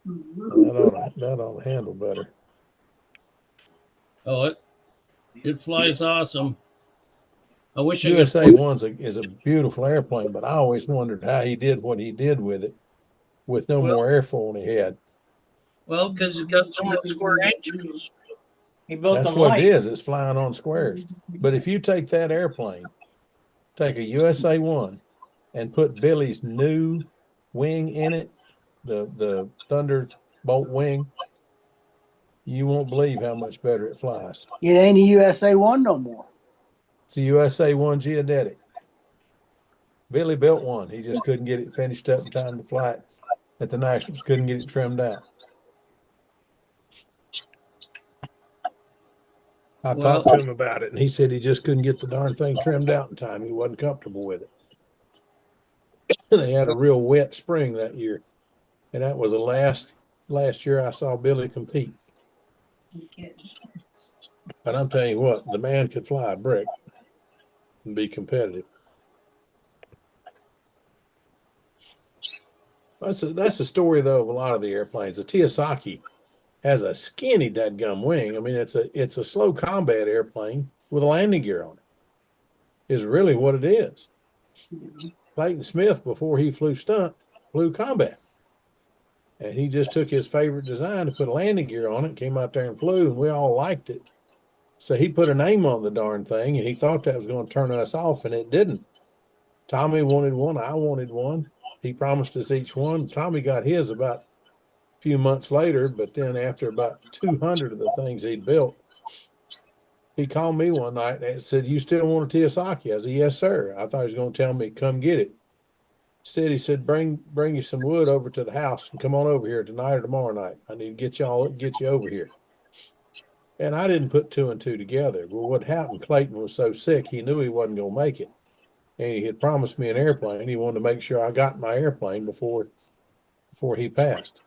[SPEAKER 8] That ought to handle better.
[SPEAKER 6] Oh, it flies awesome. I wish
[SPEAKER 8] USA 1's is a beautiful airplane, but I always wondered how he did what he did with it, with no more airfoil than he had.
[SPEAKER 6] Well, because he's got so many square inches.
[SPEAKER 1] He built
[SPEAKER 8] That's
[SPEAKER 1] them
[SPEAKER 8] what
[SPEAKER 1] light.
[SPEAKER 8] it is. It's flying on squares. But if you take that airplane, take a USA 1, and put Billy's new wing in it, the Thunderbolt wing, you won't believe how much better it flies.
[SPEAKER 7] It ain't a USA 1 no more.
[SPEAKER 8] It's a USA 1 geodetic. Billy built one. He just couldn't get it finished up in time to fly it at the Nationals. Couldn't get it trimmed out. I talked to him about it, and he said he just couldn't get the darn thing trimmed out in time. He wasn't comfortable with it. They had a real wet spring that year, and that was the last year I saw Billy compete. But I'm telling you what, the man could fly a brick and be competitive. That's the story, though, of a lot of the airplanes. The Teosaki has a skinny dadgum wing. I mean, it's a slow combat airplane with a landing gear on it, is really what it is. Clayton Smith, before he flew stunt, flew combat. And he just took his favorite design to put a landing gear on it, came out there and flew, and we all liked it. So he put a name on the darn thing, and he thought that was going to turn us off, and it didn't. Tommy wanted one. I wanted one. He promised us each one. Tommy got his about a few months later, but then after about 200 of the things he'd built, he called me one night and said, "You still want a Teosaki?" I said, "Yes, sir." I thought he was going to tell me, "Come get it." He said, bring you some wood over to the house and come on over here tonight or tomorrow night. I need to get you over here. And I didn't put two and two together. Well, what happened, Clayton was so sick, he knew he wasn't going to make it. And he had promised me an airplane. He wanted to make sure I got my airplane before he passed.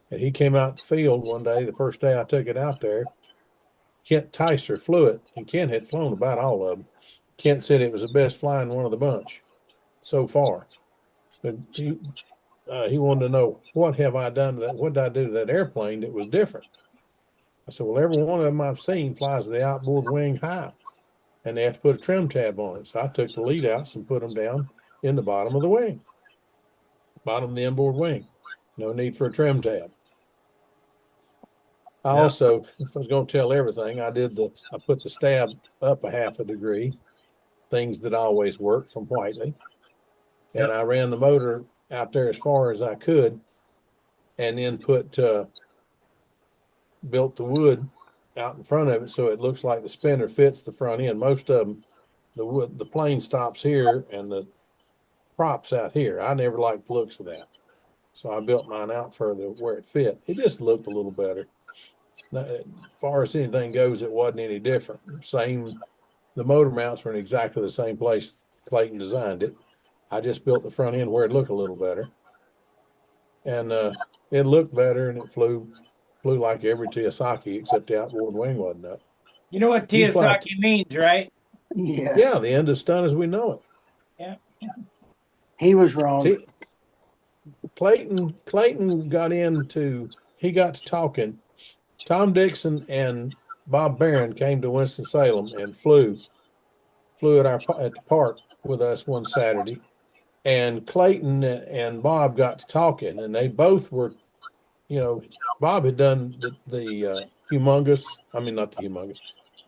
[SPEAKER 8] And he came out the field one day, the first day I took it out there. Kent Ticer flew it, and Kent had flown about all of them. Kent said it was the best flying one of the bunch so far. But he wanted to know, what have I done to that? What did I do to that airplane that was different? I said, well, every one of them I've seen flies the outboard wing high, and they have to put a trim tab on it. So I took the lead outs and put them down in the bottom of the wing, bottom of the inboard wing. No need for a trim tab. I also, if I was going to tell everything, I put the stab up a half a degree, things that always work from Whiteley. And I ran the motor out there as far as I could, and then built the wood out in front of it so it looks like the spinner fits the front end. Most of them, the plane stops here and the props out here. I never liked the looks of that. So I built mine out further where it fit. It just looked a little better. Now, as far as anything goes, it wasn't any different. The motor mounts were in exactly the same place Clayton designed it. I just built the front end where it looked a little better. And it looked better, and it flew like every Teosaki, except the outboard wing wasn't up.
[SPEAKER 1] You know what
[SPEAKER 8] You fly
[SPEAKER 1] Teosaki means, right?
[SPEAKER 7] Yes.
[SPEAKER 8] Yeah, the end of Stunt as we know it.
[SPEAKER 1] Yeah.
[SPEAKER 7] He was wrong.
[SPEAKER 8] Clayton got to talking. Tom Dixon and Bob Barron came to Winston-Salem and flew at the park with us one Saturday. And Clayton and Bob got to talking, and they both were, Bob had done the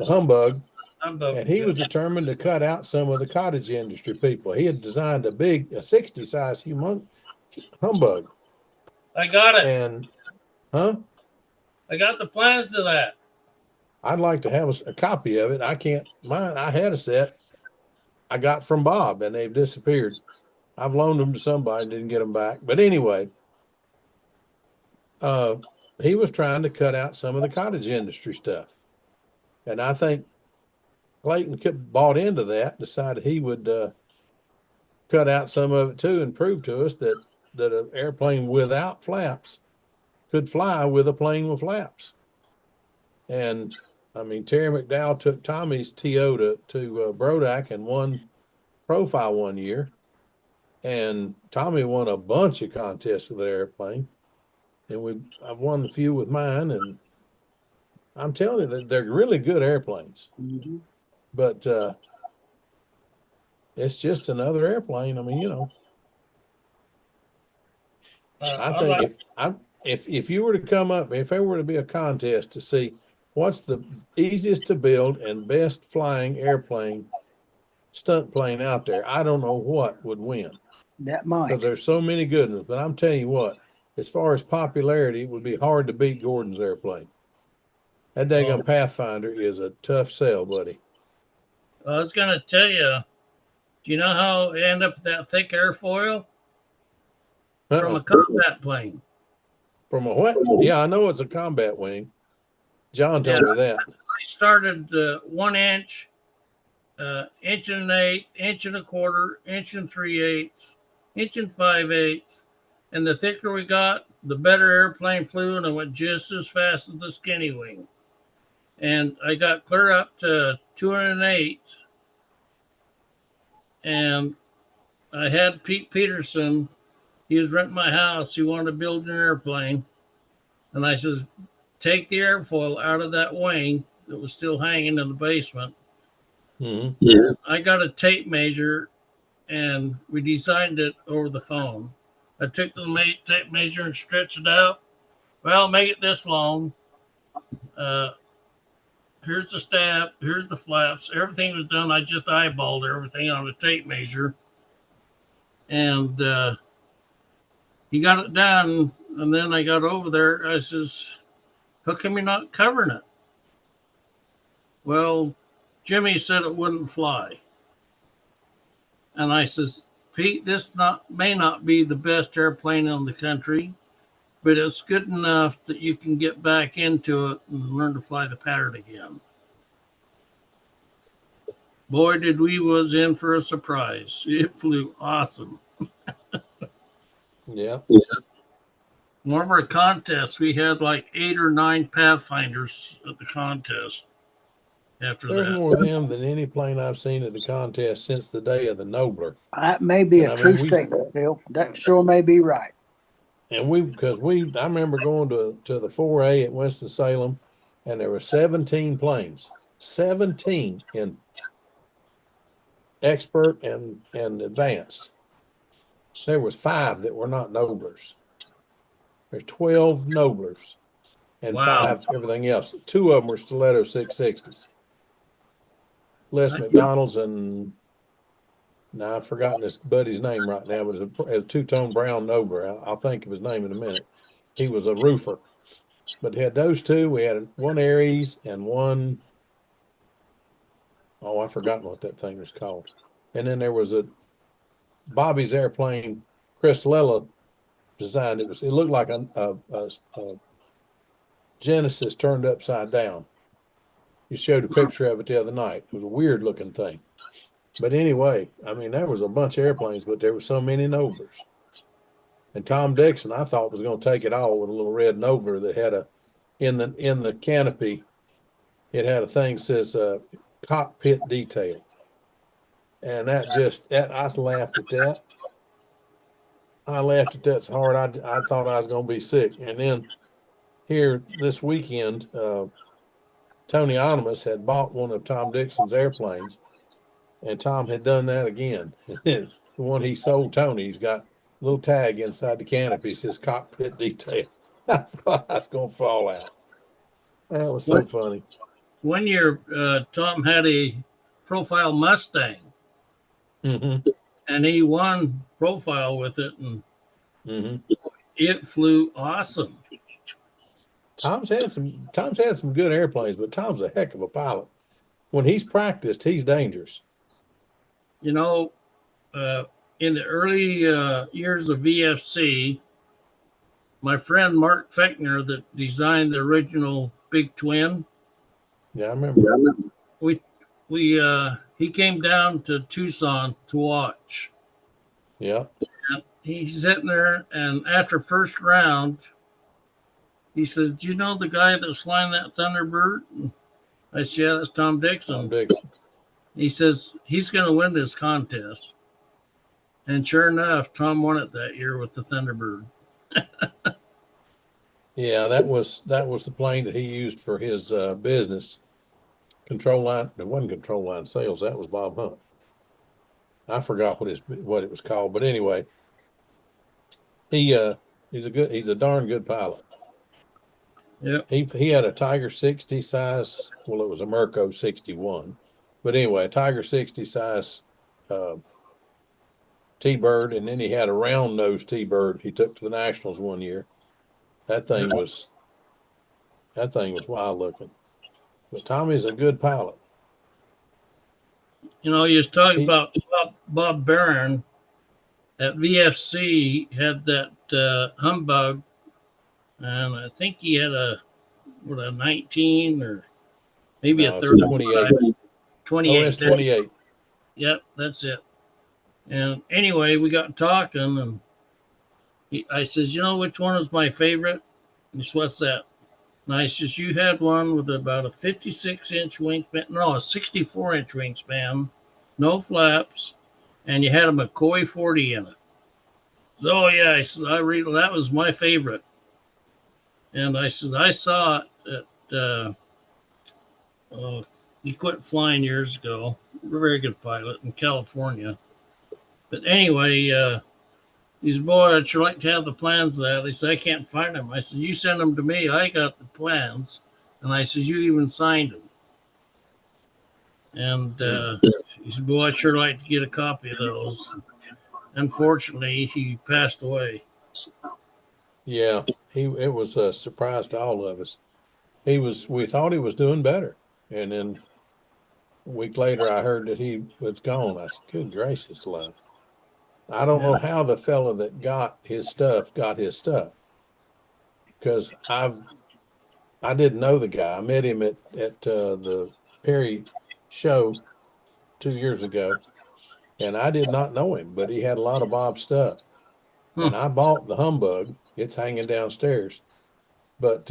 [SPEAKER 8] humbug, and he was determined to cut out some of the cottage industry people. He had designed a 60 size humbug.
[SPEAKER 6] I got it.
[SPEAKER 8] And,
[SPEAKER 6] I got the plans to that.
[SPEAKER 8] I'd like to have a copy of it. I had a set I got from Bob, and they've disappeared. I've loaned them to somebody and didn't get them back. But anyway, he was trying to cut out some of the cottage industry stuff. And I think Clayton bought into that, decided he would cut out some of it too, and prove to us that an airplane without flaps could fly with a plane with flaps. And I mean, Terry McDowell took Tommy's TO to Brodak and won profile one year. And Tommy won a bunch of contests with the airplane. And I've won a few with mine. And I'm telling you that they're really good airplanes.
[SPEAKER 7] Mm-hmm.
[SPEAKER 8] But it's just another airplane. I mean, I think if you were to come up, if there were to be a contest to see what's the easiest to build and best flying airplane, stunt plane out there, I don't know what would win.
[SPEAKER 7] That might.
[SPEAKER 8] Because there's so many good ones. But I'm telling you what, as far as popularity, it would be hard to beat Gordon's airplane. That daggone Pathfinder is a tough sell, buddy.
[SPEAKER 6] I was going to tell you, do you know how it ended up with that thick airfoil? From a combat plane.
[SPEAKER 8] From a what? Yeah, I know it's a combat wing. John told me that.
[SPEAKER 6] I started 1 inch, inch and an eighth, inch and a quarter, inch and 3/8, inch and 5/8. And the thicker we got, the better airplane flew, and it went just as fast as the skinny wing. And I got clear up to 2 1/8. And I had Pete Peterson. He was renting my house. He wanted to build an airplane. And I says, take the airfoil out of that wing that was still hanging in the basement.
[SPEAKER 8] Mm-hmm.
[SPEAKER 6] Yeah. I got a tape measure, and we designed it over the phone. I took the tape measure and stretched it out. Well, make it this long. Here's the stab. Here's the flaps. Everything was done. I just eyeballed everything on the tape measure. And he got it done And then I got over there. I says, how come you're not covering it? Well, Jimmy said it wouldn't fly. And I says, Pete, may not be the best airplane in the country, but it's good enough that you can get back into it and learn to fly the pattern again. Boy, did we was in for a surprise. It flew awesome.
[SPEAKER 8] Yeah.
[SPEAKER 6] One of our contests, we had like 8 or 9 Pathfinders at the contest after
[SPEAKER 8] There's
[SPEAKER 6] that.
[SPEAKER 8] more of them than any plane I've seen at the contest since the day of the Nobler.
[SPEAKER 7] That may be
[SPEAKER 8] And
[SPEAKER 7] a
[SPEAKER 8] I mean,
[SPEAKER 7] true
[SPEAKER 8] we-
[SPEAKER 7] statement, Bill. That sure may be right.
[SPEAKER 8] And I remember going to the 4A at Winston-Salem, and there were 17 planes, 17 in expert and advanced. There was 5 that were not Noblers. There's 12 Noblers and
[SPEAKER 6] Wow.
[SPEAKER 8] 5 everything else. 2 of them were Stiletto 660s. Les
[SPEAKER 6] Nice.
[SPEAKER 8] McDonald's and now I've forgotten this buddy's name right now, but it was a two-tone brown Nobler. I'll think of his name in a minute. He was a roofer. But he had those 2. We had one Aries and one, oh, I've forgotten what that thing was called. And then there was a Bobby's airplane, Chris Lella designed. It looked like a Genesis turned upside down. You showed a picture of it the other night. It was a weird looking thing. But anyway, I mean, there was a bunch of airplanes, but there were so many Noblers. And Tom Dixon, I thought, was going to take it all with a little red Nobler that had in the canopy, it had a thing that says cockpit detail. And I laughed at that. I laughed at that so hard I thought I was going to be sick. And then here this weekend, Tony Onimus had bought one of Tom Dixon's airplanes, and Tom had done that again. The one he sold Tony, he's got a little tag inside the canopy that says cockpit detail. I thought I was going to fall out. That was so funny.
[SPEAKER 6] One year, Tom had a profile Mustang,
[SPEAKER 8] Mm-hmm.
[SPEAKER 6] and he won profile with it, and it flew awesome.
[SPEAKER 8] Tom's had some good airplanes, but Tom's a heck of a pilot. When he's practiced, he's dangerous.
[SPEAKER 6] You know, in the early years of VFC, my friend Mark Fechner, that designed the original Big Twin,
[SPEAKER 8] Yeah, I remember.
[SPEAKER 6] he came down to Tucson to watch.
[SPEAKER 8] Yeah.
[SPEAKER 6] And he's sitting there, and after first round, he says, "Do you know the guy that's flying that Thunderbird?" I said, "Yeah, that's Tom Dixon."
[SPEAKER 8] Tom Dixon.
[SPEAKER 6] He says he's going to win this contest. And sure enough, Tom won it that year with the Thunderbird.
[SPEAKER 8] Yeah, that was the plane that he used for his business. Control line. It wasn't control line sales. That was Bob Hunt. I forgot what it was called, but anyway, he's a darn good pilot.
[SPEAKER 6] Yeah.
[SPEAKER 8] He had a Tiger 60 size. Well, it was a Merco 61, but anyway, a Tiger 60 size T-Bird, and then he had a round nose T-Bird he took to the Nationals one year. That thing was wild looking. But Tommy's a good pilot.
[SPEAKER 6] You know, he was talking about Bob Barron at VFC, had that humbug, and I think he had a 19 or maybe
[SPEAKER 8] No,
[SPEAKER 6] a
[SPEAKER 8] it's
[SPEAKER 6] 30.
[SPEAKER 8] 28.
[SPEAKER 6] 28.
[SPEAKER 8] OS 28.
[SPEAKER 6] Yep, that's it. And anyway, we got talking, and I says, "You know which one is my favorite?" He says, "What's that?" And I says, "You had one with about a 56-inch wingspan, no, a 64-inch wingspan, no flaps, and you had a McCoy 40 in it." So, "Oh yeah," I says, that was my favorite. And I says, "I saw it at he quit flying years ago. Very good pilot in California. But anyway, he said, 'Boy, I'd sure like to have the plans of that.' He said, 'I can't find them.' I said, 'You send them to me. I got the plans.' And I said, 'You even signed them.' And he said, 'Boy, I'd sure like to get a copy of those.' Unfortunately, he passed away.
[SPEAKER 8] Yeah, it was a surprise to all of us. We thought he was doing better. And then a week later, I heard that he was gone. I said, good gracious, love. I don't know how the fella that got his stuff, because I didn't know the guy. I met him at the Perry show 2 years ago, and I did not know him, but he had a lot of Bob's stuff. And I bought the Humbug. It's hanging downstairs. But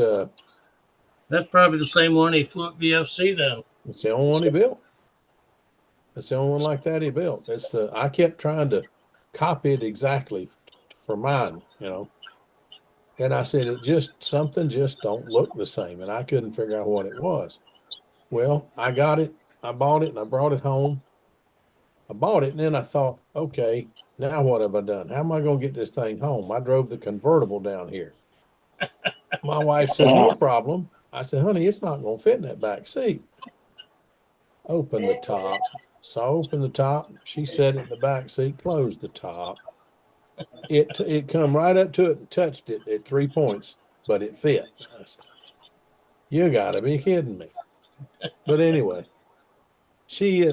[SPEAKER 6] That's probably the same one he flew at VFC then.
[SPEAKER 8] it's the only one he built. It's the only one like that he built. It's I kept trying to copy it exactly for mine, And I said, something just don't look the same. And I couldn't figure out what it was. Well, I got it. I bought it and I brought it home. I bought it and then I thought, okay, now what have I done? How am I going to get this thing home? I drove the convertible down here. My wife says, no problem. I said, honey, it's not going to fit in that back seat. Open the top. So I opened the top. She set it in the back seat, closed the top. It come right up to it and touched it at 3 points, but it fit. I said, you gotta be kidding me. But anyway,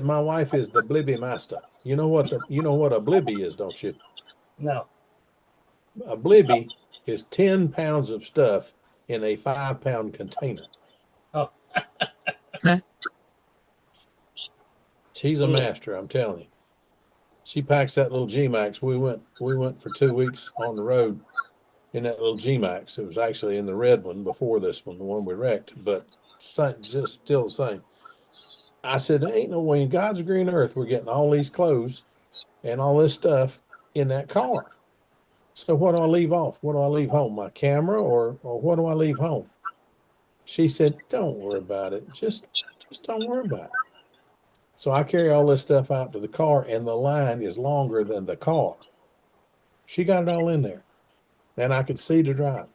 [SPEAKER 8] my wife is the blibby master. You know what a blibby is, don't you?
[SPEAKER 6] No.
[SPEAKER 8] A blibby is 10 pounds of stuff in a 5-pound container.
[SPEAKER 6] Oh.
[SPEAKER 8] She's a master, I'm telling you. She packs that little G-Max. We went for 2 weeks on the road in that little G-Max. It was actually in the red one before this one, the one we wrecked, but just still the same. I said, there ain't no way in God's green earth we're getting all these clothes and all this stuff in that car. So what do I leave off? What do I leave home? My camera or what do I leave home? She said, don't worry about it. Just don't worry about it. So I carry all this stuff out to the car and the line is longer than the car. She got it all in there. And I could see to drive.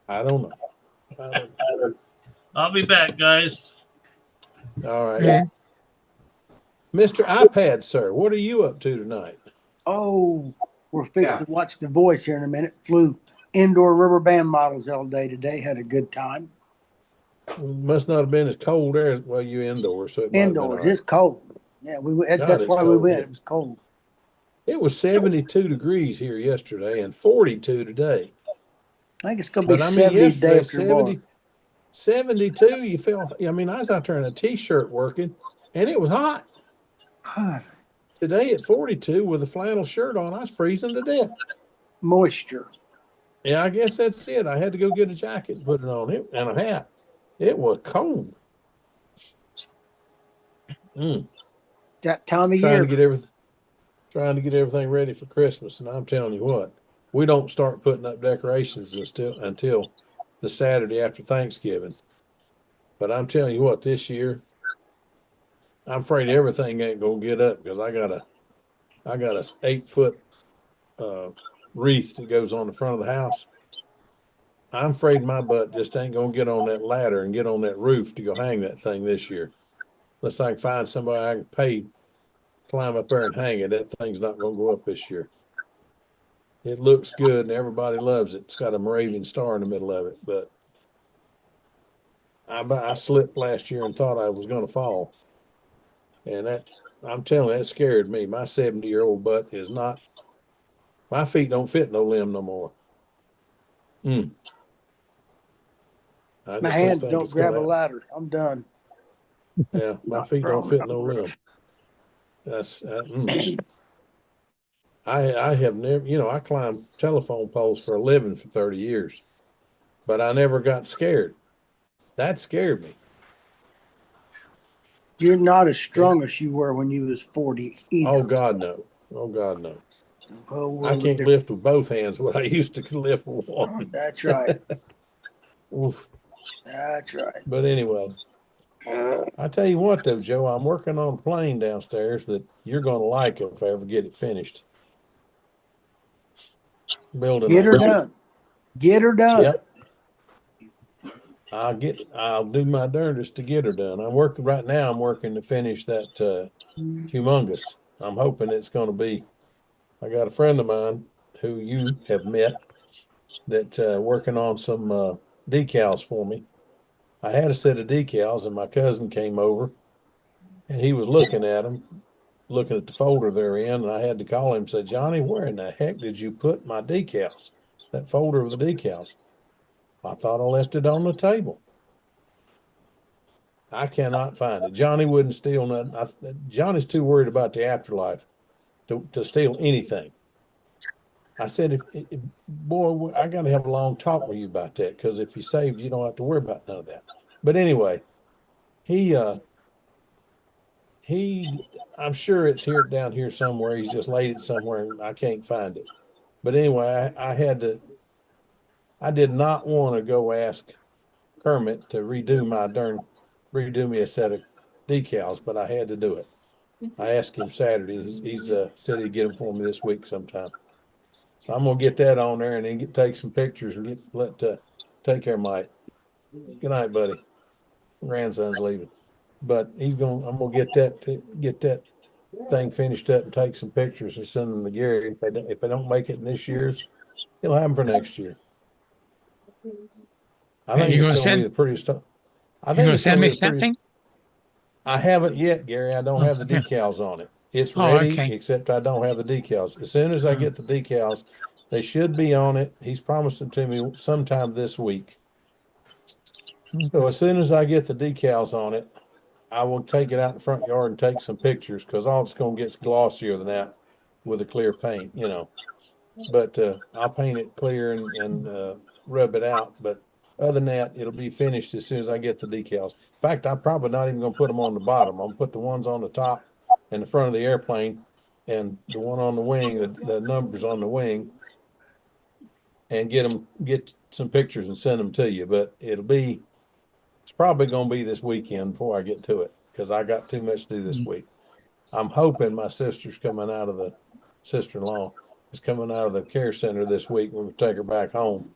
[SPEAKER 8] I don't know.
[SPEAKER 6] I'll be back, guys.
[SPEAKER 8] All right.
[SPEAKER 2] Yeah.
[SPEAKER 8] Mr. iPad, sir, what are you up to tonight?
[SPEAKER 7] Oh, we're fixing to watch The Voice here in a minute. Flew indoor rubber band models all day today. Had a good time.
[SPEAKER 8] Must not have been as cold there as you indoors. So it might have been all
[SPEAKER 7] Indoors,
[SPEAKER 8] right.
[SPEAKER 7] it's cold. Yeah, that's
[SPEAKER 8] it's
[SPEAKER 7] why we
[SPEAKER 8] cold
[SPEAKER 7] went.
[SPEAKER 8] here.
[SPEAKER 7] It was cold.
[SPEAKER 8] It was 72 degrees here yesterday and 42 today.
[SPEAKER 7] I think it's going to be
[SPEAKER 8] But I mean,
[SPEAKER 7] 70 day
[SPEAKER 8] yesterday,
[SPEAKER 7] after tomorrow.
[SPEAKER 8] 72, you felt, I was out there in a t-shirt working and it was hot. Today at 42 with a flannel shirt on, I was freezing to death.
[SPEAKER 7] Moisture.
[SPEAKER 8] Yeah, I guess that's it. I had to go get a jacket and put it on it and a hat. It was cold.
[SPEAKER 7] That time of
[SPEAKER 8] Trying
[SPEAKER 7] year.
[SPEAKER 8] to get everything ready for Christmas. And I'm telling you what, we don't start putting up decorations until the Saturday after Thanksgiving. But I'm telling you what, this year, I'm afraid everything ain't gonna get up because I got a 8-foot wreath that goes on the front of the house. I'm afraid my butt just ain't gonna get on that ladder and get on that roof to go hang that thing this year. Unless I can find somebody I can pay, climb up there and hang it. That thing's not gonna go up this year. It looks good and everybody loves it. It's got a Moravian star in the middle of it, but I slipped last year and thought I was gonna fall. And I'm telling you, that scared me. My 70-year-old butt is not, my feet don't fit no limb no more.
[SPEAKER 7] My hands don't grab a ladder. I'm done.
[SPEAKER 8] Yeah, my feet don't fit no limb. That's I have never, I climbed telephone poles for a living for 30 years, but I never got scared. That scared me.
[SPEAKER 7] You're not as strong as you were when you was 40 either.
[SPEAKER 8] Oh God, no. Oh God, no.
[SPEAKER 7] Oh,
[SPEAKER 8] I can't lift with both hands what I used to lift with one.
[SPEAKER 7] That's right.
[SPEAKER 8] Oof.
[SPEAKER 7] That's right.
[SPEAKER 8] But anyway, I tell you what though, Joe, I'm working on a plane downstairs that you're going to like if I ever get it finished. Building.
[SPEAKER 7] Get her done. Get her done.
[SPEAKER 8] Yep. I'll do my darndest to get her done. I'm working to finish that humongous. I'm hoping it's going to be, I got a friend of mine who you have met that working on some decals for me. I had a set of decals, and my cousin came over, and he was looking at them, looking at the folder they're in, and I had to call him and say, Johnny, where in the heck did you put my decals? That folder of the decals. I thought I left it on the table. I cannot find it. Johnny wouldn't steal nothing. Johnny's too worried about the afterlife to steal anything. I said, boy, I got to have a long talk with you about that, because if you're saved, you don't have to worry about none of that. But anyway, I'm sure it's here down here somewhere. He's just laid it somewhere and I can't find it. But anyway, I did not want to go ask Kermit to redo me a set of decals, but I had to do it. I asked him Saturday. He's said he'd get them for me this week sometime. So I'm gonna get that on there and then take some pictures and take care of Mike. Good night, buddy. Grandson's leaving, but I'm gonna get that thing finished up and take some pictures and send them to Gary. If I don't make it in this year's, he'll have them for next year. I think it's gonna be the prettiest stuff. I think it's gonna be the prettiest. I haven't yet, Gary. I don't have the decals on it. It's ready, except I don't have the decals. As soon as I get the decals, they should be on it. He's promised them to me sometime this week. So as soon as I get the decals on it, I will take it out in the front yard and take some pictures, because all it's going to get glossier than that with a clear paint, But I'll paint it clear and rub it out. But other than that, it'll be finished as soon as I get the decals. In fact, I'm probably not even going to put them on the bottom. I'm going to put the ones on the top and the front of the airplane, and the one on the wing, the numbers on the wing, and get some pictures and send them to you. But it's probably going to be this weekend before I get to it, because I got too much to do this week. I'm hoping my sister-in-law is coming out of the care center this week. We'll take her back home.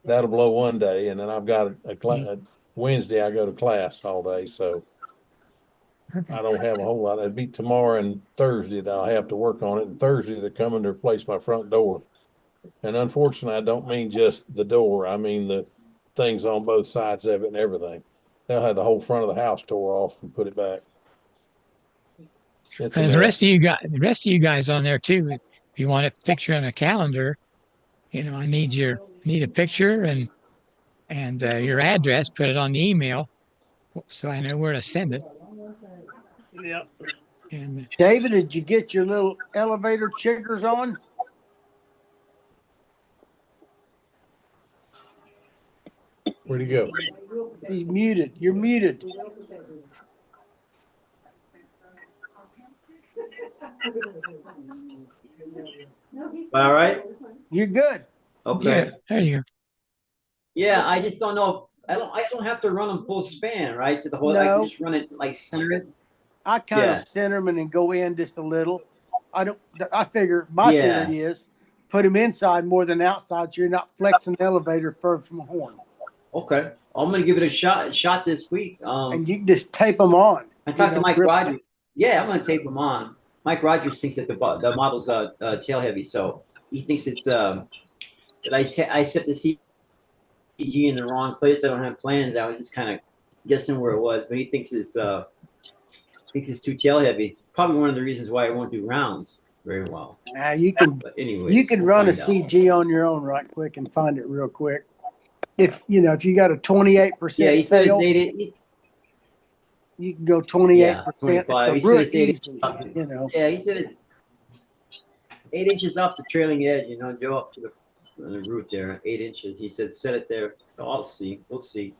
[SPEAKER 8] That'll blow one day, and then I've got a Wednesday I go to class all day, so I don't have a whole lot. It'd be tomorrow and Thursday that I'll have to work on it. And Thursday they're coming to replace my front door. And unfortunately, I don't mean just the door. I mean the things on both sides of it and everything. They'll have the whole front of the house tore off and put it back.
[SPEAKER 2] And the rest of you guys on there too. If you want a picture on a calendar, I need a picture and your address. Put it on the email, so I know where to send it.
[SPEAKER 8] Yep.
[SPEAKER 2] And
[SPEAKER 7] David, did you get your little elevator chiggers on?
[SPEAKER 8] Where'd he go?
[SPEAKER 7] He's muted. You're muted.
[SPEAKER 9] All right.
[SPEAKER 7] You're good.
[SPEAKER 9] Okay.
[SPEAKER 2] yeah, there you go.
[SPEAKER 9] Yeah, I just don't know. I don't have to run them full span, right? To the whole. I
[SPEAKER 7] No.
[SPEAKER 9] can just run it like center it.
[SPEAKER 7] I kind
[SPEAKER 9] Yeah.
[SPEAKER 7] of center them and then go in just a little. I figure my
[SPEAKER 9] Yeah.
[SPEAKER 7] theory is put them inside more than outside, so you're not flexing the elevator further from the horn.
[SPEAKER 9] Okay. I'm gonna give it a shot this week.
[SPEAKER 7] And you can just tape them on.
[SPEAKER 9] I talked to Mike
[SPEAKER 7] real-
[SPEAKER 9] Rogers. Yeah, I'm gonna tape them on. Mike Rogers thinks that the model's tail heavy, so he thinks it's that I set the CG in the wrong place. I don't have plans. I was just kind of guessing where it was, but he thinks it's too tail heavy. Probably one of the reasons why I won't do rounds very well.
[SPEAKER 7] You can
[SPEAKER 9] But anyway,
[SPEAKER 7] you can run a CG on your own right quick and find it real quick. If you got a 28%
[SPEAKER 9] Yeah, he said
[SPEAKER 7] tail,
[SPEAKER 9] it's
[SPEAKER 7] you can go 28%.
[SPEAKER 9] 25.
[SPEAKER 7] It's
[SPEAKER 9] He
[SPEAKER 7] a real
[SPEAKER 9] said it's
[SPEAKER 7] easy,
[SPEAKER 9] 8. Yeah, he said it's 8 inches off the trailing edge. Go up to the roof there, 8 inches. He said set it there. So I'll see. We'll see.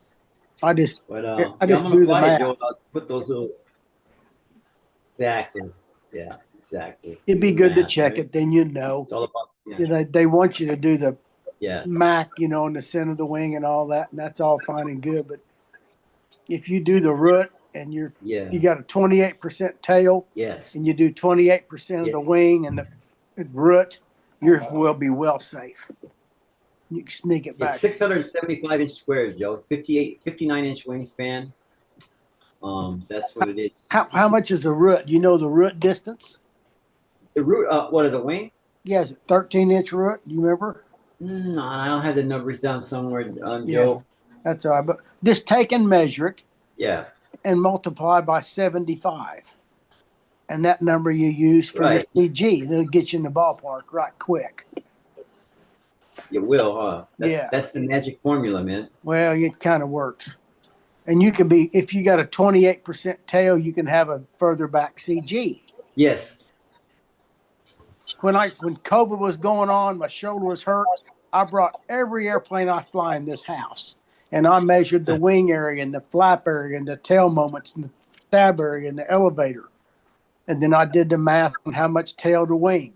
[SPEAKER 7] I just
[SPEAKER 9] But
[SPEAKER 7] I just
[SPEAKER 9] I'm
[SPEAKER 7] do the
[SPEAKER 9] gonna apply it,
[SPEAKER 7] math.
[SPEAKER 9] Joe. I'll put those little. Exactly. Yeah. Exactly.
[SPEAKER 7] It'd be good to
[SPEAKER 9] Math,
[SPEAKER 7] check
[SPEAKER 9] right?
[SPEAKER 7] it, then
[SPEAKER 9] It's all about.
[SPEAKER 7] they want you to do the
[SPEAKER 9] Yeah.
[SPEAKER 7] Mac, in the center of the wing and all that, and that's all fine and good. But if you do the root and you got a 28% tail,
[SPEAKER 9] Yes.
[SPEAKER 7] and you do 28% of the wing and the root, yours will be well safe. You can sneak it back.
[SPEAKER 9] It's 675 inch squares, Joe. 59-inch wingspan. That's what it is.
[SPEAKER 7] How much is the root? You know the root distance?
[SPEAKER 9] The root? What are the wing?
[SPEAKER 7] Yeah, is it 13-inch root? Do you remember?
[SPEAKER 9] No, I don't have the numbers down somewhere,
[SPEAKER 7] Yeah.
[SPEAKER 9] Joe.
[SPEAKER 7] That's all right. But just take and measure it
[SPEAKER 9] Yeah,
[SPEAKER 7] and multiply by 75. And that number you use for
[SPEAKER 9] right.
[SPEAKER 7] your CG, it'll get you in the ballpark right quick.
[SPEAKER 9] You will, huh?
[SPEAKER 7] Yeah.
[SPEAKER 9] That's the magic formula, man.
[SPEAKER 7] Well, it kind of works. And you can be, if you got a 28% tail, you can have a further back CG.
[SPEAKER 9] Yes.
[SPEAKER 7] When COVID was going on, my shoulder was hurt. I brought every airplane I fly in this house, and I measured the wing area and the flap area and the tail moments and the stab area and the elevator. And then I did the math on how much tail to wing.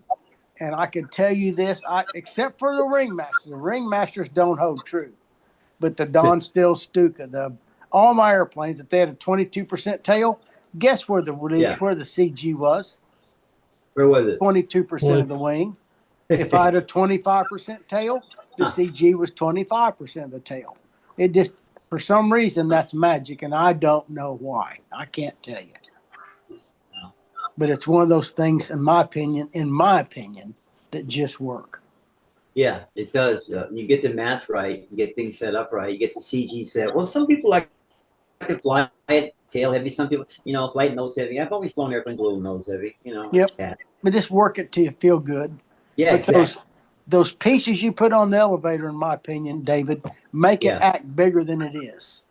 [SPEAKER 7] And I can tell you this, except for the ringmasters don't hold true. But the Don Still Stuka, all my airplanes, if they had a 22% tail, guess where the CG was?
[SPEAKER 9] Where was it?
[SPEAKER 7] 22% of the wing. If I had a 25% tail, the CG was 25% of the tail. It just, for some reason, that's magic, and I don't know why. I can't tell you. But it's one of those things, in my opinion, that just work.
[SPEAKER 9] Yeah, it does. You get the math right, you get things set up right, you get the CG set. Well, some people like to fly it tail heavy. Some people, flight nose heavy. I've always flown airplanes a little nose heavy.
[SPEAKER 7] Yep. But just work it till you feel good.
[SPEAKER 9] Yeah,
[SPEAKER 7] but
[SPEAKER 9] exactly.
[SPEAKER 7] Those pieces you put on the elevator, in my opinion, David, make it act bigger than it is.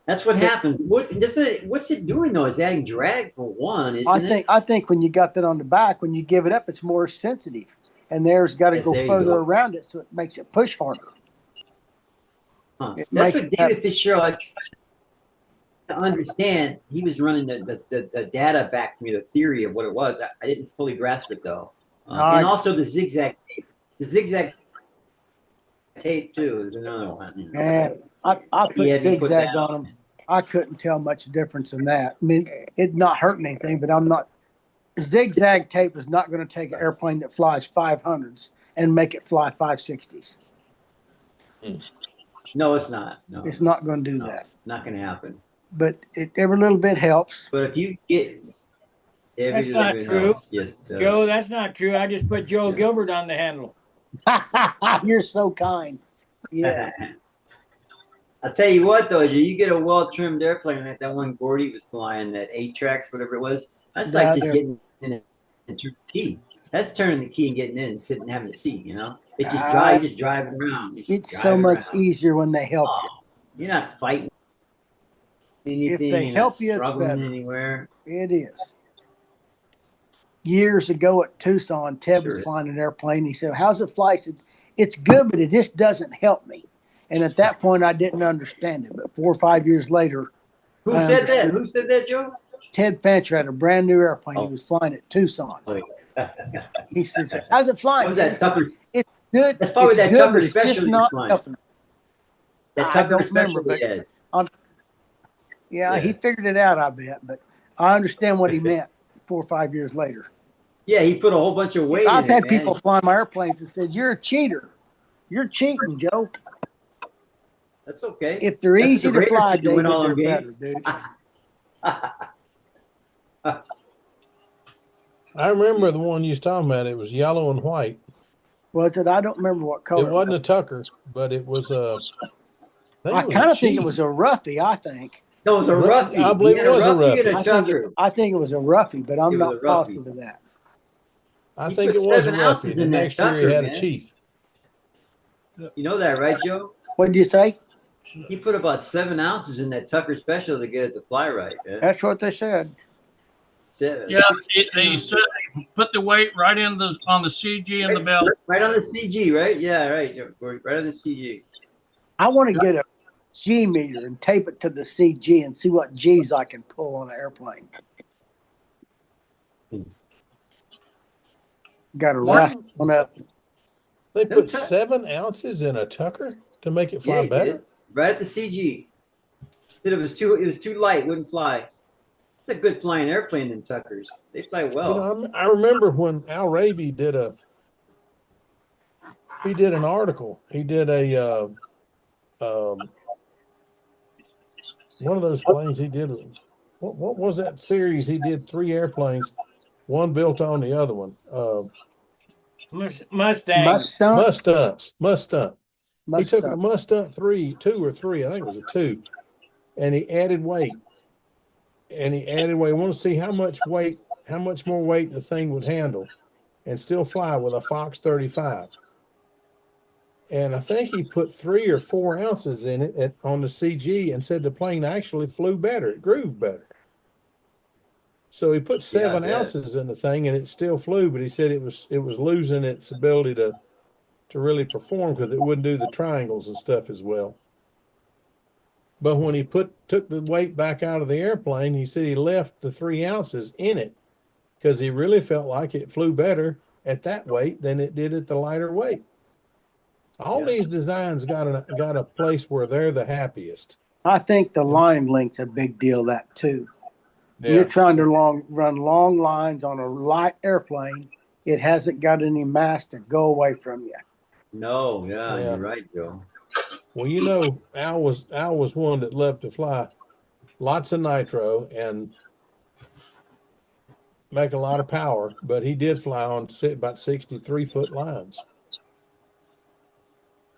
[SPEAKER 9] That's what happens. What's it doing though? It's adding drag for one, isn't it?
[SPEAKER 7] I think when you got that on the back, when you give it up, it's more sensitive, and there's got to go further around it, so it makes it push harder.
[SPEAKER 9] Huh. That's what David Fitzgerald, I tried to understand. He was running the data back to me, the theory of what it was. I didn't fully grasp it though. And also the zigzag tape. The zigzag tape too is another one.
[SPEAKER 7] Yeah, I put zigzag on them. I couldn't tell much difference in that. I mean, it not hurting anything, but zigzag tape is not going to take an airplane that flies 500s and make it fly 560s.
[SPEAKER 9] No, it's not. No,
[SPEAKER 7] it's not going to do that.
[SPEAKER 9] Not going to happen.
[SPEAKER 7] But every little bit helps.
[SPEAKER 9] But if you get
[SPEAKER 1] that's not true.
[SPEAKER 9] Yes,
[SPEAKER 1] Joe, that's not true. I just put Joe Gilbert on the handle.
[SPEAKER 7] You're so kind. Yeah.
[SPEAKER 9] I'll tell you what, though, you get a well-trimmed airplane like that one Gordy was flying, that 8-tracks, whatever it was. That's like just getting in and turning the key. That's turning the key and getting in and sitting and having a seat, It just drive around.
[SPEAKER 7] It's so much easier when they help you.
[SPEAKER 9] You're not fighting anything.
[SPEAKER 7] If they help you, it's better.
[SPEAKER 9] Anywhere.
[SPEAKER 7] It is. Years ago at Tucson, Ted was flying an airplane. He said, "How's it fly?" I said, "It's good, but it just doesn't help me." And at that point, I didn't understand it. But 4 or 5 years later,
[SPEAKER 9] who said that? Who said that, Joe?
[SPEAKER 7] Ted Fancher had a brand new airplane. He was flying at Tucson. He said, "How's it flying?"
[SPEAKER 9] What was that Tucker?
[SPEAKER 7] It's good.
[SPEAKER 9] That's probably that Tucker
[SPEAKER 7] it's
[SPEAKER 9] special
[SPEAKER 7] just not
[SPEAKER 9] flying.
[SPEAKER 7] helping.
[SPEAKER 9] That Tucker
[SPEAKER 7] I don't remember, but yeah, he figured it out, I bet. But I understand what he meant 4 or 5 years later.
[SPEAKER 9] Yeah, he put a whole bunch of weight.
[SPEAKER 7] I've had people fly my airplanes and said, "You're a cheater. You're cheating, Joe."
[SPEAKER 9] That's okay.
[SPEAKER 7] If they're easy to fly, David, they're better, dude.
[SPEAKER 8] I remember the one you was talking about. It was yellow and white.
[SPEAKER 7] Was it? I don't remember what color.
[SPEAKER 8] It wasn't a Tucker, but it was a.
[SPEAKER 7] I kind of think it was a Roughie. I think.
[SPEAKER 9] No, it was a Roughie.
[SPEAKER 8] I believe it was a Roughie.
[SPEAKER 7] I think it was a Roughie, but I'm not positive of that.
[SPEAKER 8] I think it was a Roughie. The next year he had a Chief.
[SPEAKER 9] You know that, right, Joe?
[SPEAKER 7] What did you say?
[SPEAKER 9] He put about 7 ounces in that Tucker special to get it to fly right. Man.
[SPEAKER 7] That's what they said.
[SPEAKER 9] 7.
[SPEAKER 6] Yeah, they said put the weight right on the CG and the belt.
[SPEAKER 9] Right on the CG, right? Yeah, right. Right on the CG.
[SPEAKER 7] I want to get a G meter and tape it to the CG and see what G's I can pull on an airplane. Got to rest one up.
[SPEAKER 8] They put 7 ounces in a Tucker to make it fly better.
[SPEAKER 9] Right at the CG. Said it was too light, wouldn't fly. It's a good flying airplane in Tuckers. They fly well.
[SPEAKER 8] I remember when Al Raby did an article. He did a one of those planes he did. What was that series? He did 3 airplanes, one built on the other one.
[SPEAKER 1] Mustang.
[SPEAKER 7] Mustang.
[SPEAKER 8] He took a Mustang 2 or 3, I think it was a 2, and he added weight. We want to see how much more weight the thing would handle and still fly with a Fox 35. And I think he put 3 or 4 ounces in it on the CG and said the plane actually flew better. It grooved better. So he put 7 ounces in the thing and it still flew, but he said it was losing its ability to really perform because it wouldn't do the triangles and stuff as well. But when he took the weight back out of the airplane, he said he left the 3 ounces in it because he really felt like it flew better at that weight than it did at the lighter weight. All these designs got a place where they're the happiest.
[SPEAKER 7] I think the line length's a big deal, that too.
[SPEAKER 8] Yeah.
[SPEAKER 7] You're trying to run long lines on a light airplane. It hasn't got any mass to go away from you.
[SPEAKER 9] No, you're right, Joe.
[SPEAKER 8] Well, you know, Al was one that loved to fly lots of nitro and make a lot of power, but he did fly on about 63-foot lines.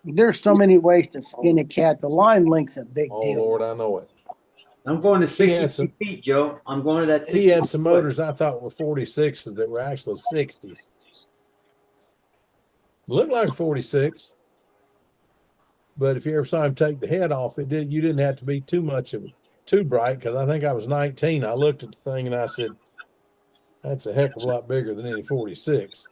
[SPEAKER 7] There's so many ways to skin a cat. The line length's a big
[SPEAKER 8] Oh,
[SPEAKER 7] deal.
[SPEAKER 8] Lord, I know it.
[SPEAKER 9] I'm going to 60 feet, Joe. I'm going to that 60
[SPEAKER 8] He had some motors I thought were 46s that were actually 60s. Looked like 46. But if you ever saw him take the head off, you didn't have to be too bright, because I think I was 19. I looked at the thing and I said, that's a heck of a lot bigger than any 46.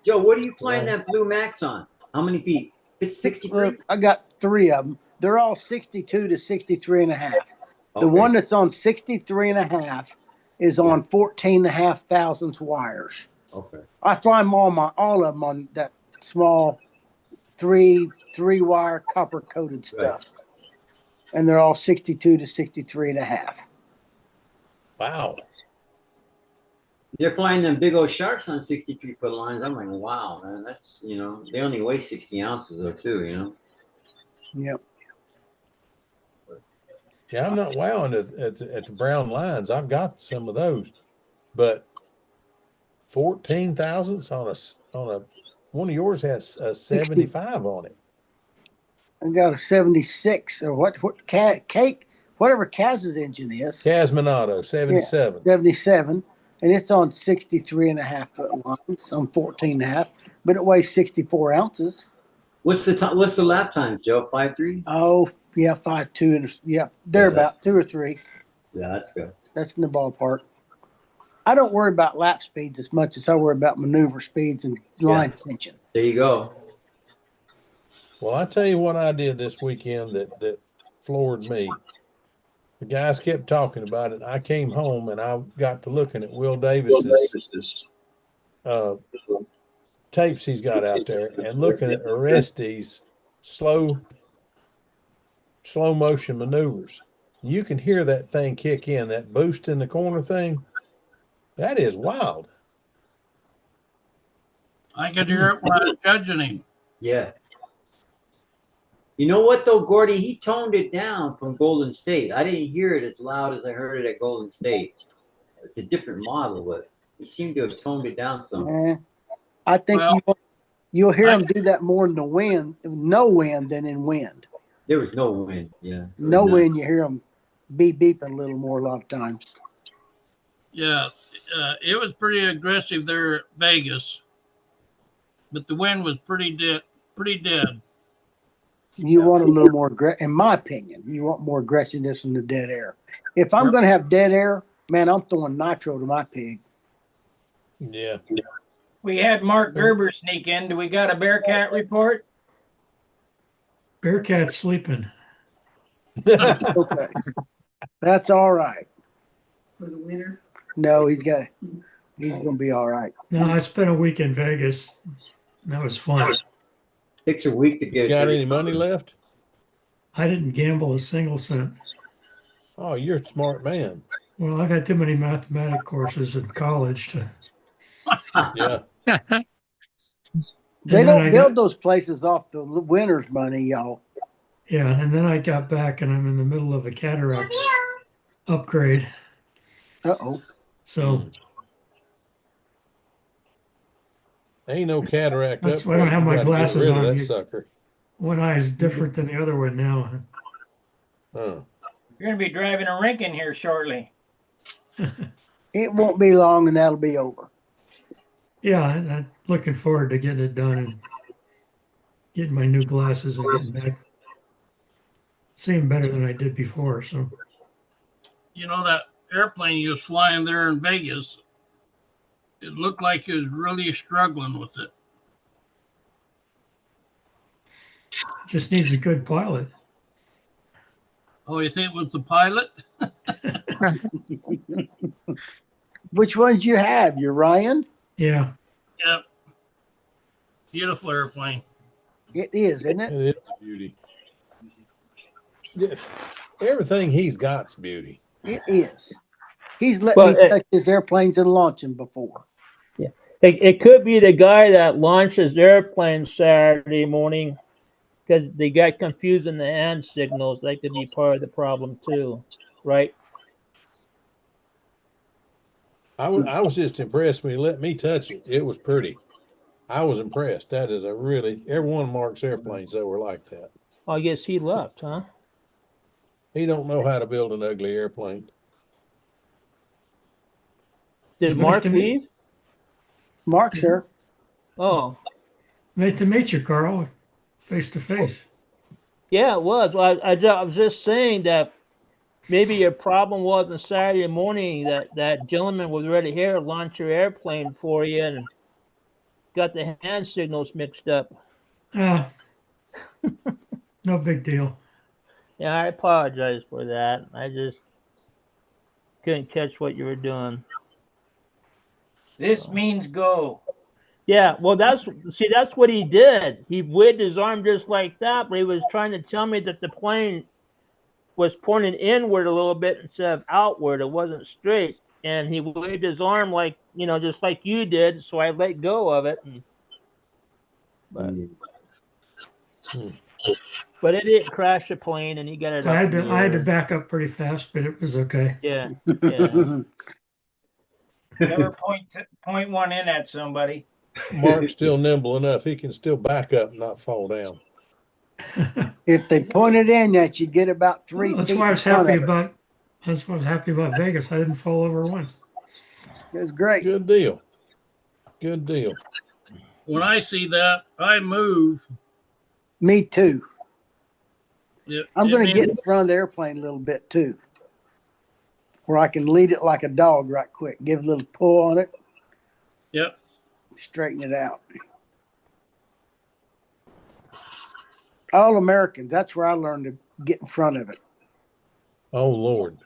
[SPEAKER 9] Joe, what are you flying that Blue Max on? How many feet? It's 63.
[SPEAKER 7] I got 3 of them. They're all 62 to 63 and a half. The one that's on 63 and a half is on 14 and a half thousandths wires.
[SPEAKER 9] Okay.
[SPEAKER 7] I fly them all of them on that small three wire copper coated stuff. And they're all 62 to 63 and a half.
[SPEAKER 8] Wow.
[SPEAKER 9] They're flying them big old sharks on 63-foot lines. I'm like, wow, man, that's, they only weigh 60 ounces though too,
[SPEAKER 7] Yep.
[SPEAKER 8] Yeah, I'm not wowing at the brown lines. I've got some of those, but 14 thousandths on a one of yours has a 75 on it.
[SPEAKER 7] I got a 76 or whatever Kaz's engine is.
[SPEAKER 8] Casminato 77.
[SPEAKER 7] Yeah, 77. And it's on 63 and a half foot lines on 14 and a half, but it weighs 64 ounces.
[SPEAKER 9] What's the lap times, Joe? 5.3?
[SPEAKER 7] Oh, yeah, 5.2 and they're about 2 or 3.
[SPEAKER 9] Yeah, that's good.
[SPEAKER 7] That's in the ballpark. I don't worry about lap speeds as much as I worry about maneuver speeds and line tension.
[SPEAKER 9] There you go.
[SPEAKER 8] Well, I tell you what I did this weekend that floored me. The guys kept talking about it. I came home and I got to looking at Will Davis's tapes he's got out there and looking at Oresti's slow motion maneuvers. You can hear that thing kick in, that boost in the corner thing. That is wild.
[SPEAKER 6] I could hear it when I was judging him.
[SPEAKER 9] Yeah. You know what though, Gordy? He toned it down from Golden State. I didn't hear it as loud as I heard it at Golden State. It's a different model, but he seemed to have toned it down some.
[SPEAKER 7] I think you'll hear him do that more in the wind, no wind, than in wind.
[SPEAKER 9] There was no wind. Yeah.
[SPEAKER 7] No wind, you hear them beeping a little more a lot of times.
[SPEAKER 6] Yeah, it was pretty aggressive there at Vegas, but the wind was pretty dead.
[SPEAKER 7] You want a little more, in my opinion, you want more aggressiveness in the dead air. If I'm going to have dead air, man, I'm throwing nitro to my pig.
[SPEAKER 8] Yeah.
[SPEAKER 1] We had Mark Gerber sneak in. Do we got a Bearcat report?
[SPEAKER 10] Bearcat's sleeping.
[SPEAKER 7] Okay. That's all right.
[SPEAKER 5] For the winter?
[SPEAKER 7] No, he's going to be all right.
[SPEAKER 10] No, I spent a week in Vegas. That was fun.
[SPEAKER 9] Takes a week to get.
[SPEAKER 8] Got any money left?
[SPEAKER 10] I didn't gamble a single cent.
[SPEAKER 8] Oh, you're a smart man.
[SPEAKER 10] Well, I've had too many mathematic courses in college to.
[SPEAKER 8] Yeah.
[SPEAKER 7] They don't build those places off the winner's money, y'all.
[SPEAKER 10] Yeah, and then I got back and I'm in the middle of a cataract upgrade.
[SPEAKER 7] Uh-oh.
[SPEAKER 10] So
[SPEAKER 8] Ain't no cataract
[SPEAKER 10] That's why I don't
[SPEAKER 8] upgrade.
[SPEAKER 10] have
[SPEAKER 8] You
[SPEAKER 10] my
[SPEAKER 8] got to get
[SPEAKER 10] glasses
[SPEAKER 8] rid of
[SPEAKER 10] on.
[SPEAKER 8] that
[SPEAKER 10] You-
[SPEAKER 8] sucker.
[SPEAKER 10] One eye is different than the other one now.
[SPEAKER 8] Huh.
[SPEAKER 1] You're gonna be driving a rink in here shortly.
[SPEAKER 7] It won't be long and that'll be over.
[SPEAKER 10] Yeah, I'm looking forward to getting it done and getting my new glasses and getting back seeing better than I did before. So
[SPEAKER 6] You know, that airplane you was flying there in Vegas, it looked like you was really struggling with it.
[SPEAKER 10] just needs a good pilot.
[SPEAKER 6] Oh, you think it was the pilot?
[SPEAKER 7] Which ones you have? Your Ryan?
[SPEAKER 10] Yeah.
[SPEAKER 6] Yep. Beautiful airplane.
[SPEAKER 7] It is, isn't it?
[SPEAKER 8] It is a beauty. Yeah. Everything he's got's beauty.
[SPEAKER 7] It is. He's let
[SPEAKER 4] Well,
[SPEAKER 7] me touch his airplanes and launch them before.
[SPEAKER 4] It could be the guy that launches airplanes Saturday morning because they got confused in the hand signals. That could be part of the problem too, right?
[SPEAKER 8] I was just impressed when he let me touch it. It was pretty. I was impressed. That is a really, every one of Mark's airplanes that were like that.
[SPEAKER 4] Oh, I guess he left, huh?
[SPEAKER 8] He don't know how to build an ugly airplane.
[SPEAKER 4] Did
[SPEAKER 10] It's nice
[SPEAKER 4] Mark
[SPEAKER 10] to meet-
[SPEAKER 4] leave?
[SPEAKER 7] Mark, sir.
[SPEAKER 4] Oh,
[SPEAKER 10] Nice to meet you, Carl, face to face.
[SPEAKER 4] yeah, it was. Well, I was just saying that maybe your problem wasn't Saturday morning that gentleman was already here to launch your airplane for you and got the hand signals mixed up.
[SPEAKER 10] Ah, no big deal.
[SPEAKER 4] Yeah, I apologize for that. I just couldn't catch what you were doing.
[SPEAKER 1] This means go.
[SPEAKER 4] Yeah, well, that's what he did. He waved his arm just like that, but he was trying to tell me that the plane was pointing inward a little bit instead of outward. It wasn't straight, and he waved his arm like just like you did. So I let go of it, but but it didn't crash the plane, and he got it
[SPEAKER 10] I
[SPEAKER 4] up
[SPEAKER 10] had
[SPEAKER 4] in
[SPEAKER 10] to
[SPEAKER 4] the
[SPEAKER 10] I had to
[SPEAKER 4] air.
[SPEAKER 10] back up pretty fast, but it was okay.
[SPEAKER 4] Yeah, yeah.
[SPEAKER 1] Never point one in at somebody.
[SPEAKER 8] Mark's still nimble enough. He can still back up and not fall down.
[SPEAKER 7] If they pointed in at you, get about 3
[SPEAKER 10] That's
[SPEAKER 7] feet
[SPEAKER 10] why I
[SPEAKER 7] in
[SPEAKER 10] was
[SPEAKER 7] front
[SPEAKER 10] happy
[SPEAKER 7] of it.
[SPEAKER 10] about that's what I was happy about Vegas. I didn't fall over once.
[SPEAKER 7] It was great.
[SPEAKER 8] Good deal. Good deal.
[SPEAKER 6] When I see that, I move.
[SPEAKER 7] Me too. I'm
[SPEAKER 6] It
[SPEAKER 7] going to
[SPEAKER 6] means-
[SPEAKER 7] get in front of the airplane a little bit too, where I can lead it like a dog right quick. Give a little pull on it,
[SPEAKER 6] Yep.
[SPEAKER 7] straighten it out. All Americans. That's where I learned to get in front of it.
[SPEAKER 8] Oh Lord.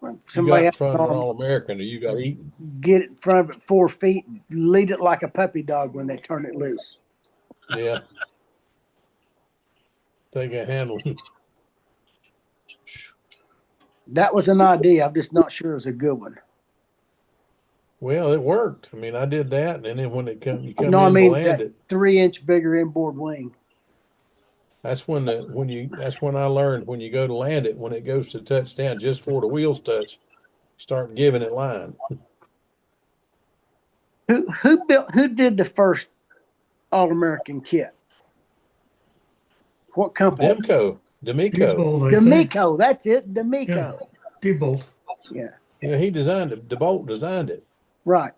[SPEAKER 8] You
[SPEAKER 7] Somebody
[SPEAKER 8] got in
[SPEAKER 7] has
[SPEAKER 8] front of an
[SPEAKER 7] to
[SPEAKER 8] All-American or you got eaten.
[SPEAKER 7] get it in front of it 4 feet, lead it like a puppy dog when they turn it loose.
[SPEAKER 8] Yeah. Take a handle.
[SPEAKER 7] That was an idea. I'm just not sure it was a good one.
[SPEAKER 8] Well, it worked. I mean, I did that, and then when you come
[SPEAKER 7] No, I
[SPEAKER 8] in
[SPEAKER 7] mean
[SPEAKER 8] to land
[SPEAKER 7] that
[SPEAKER 8] it,
[SPEAKER 7] 3-inch bigger inboard wing.
[SPEAKER 8] that's when I learned when you go to land it, when it goes to touchdown, just before the wheels touch, start giving it line.
[SPEAKER 7] Who did the first All-American kit? What company?
[SPEAKER 8] D'Amico.
[SPEAKER 10] Diebold, I think.
[SPEAKER 7] D'Amico, that's it. D'Amico.
[SPEAKER 10] Diebold.
[SPEAKER 7] Yeah,
[SPEAKER 8] Yeah, he designed it. DeBolt designed it.
[SPEAKER 7] right.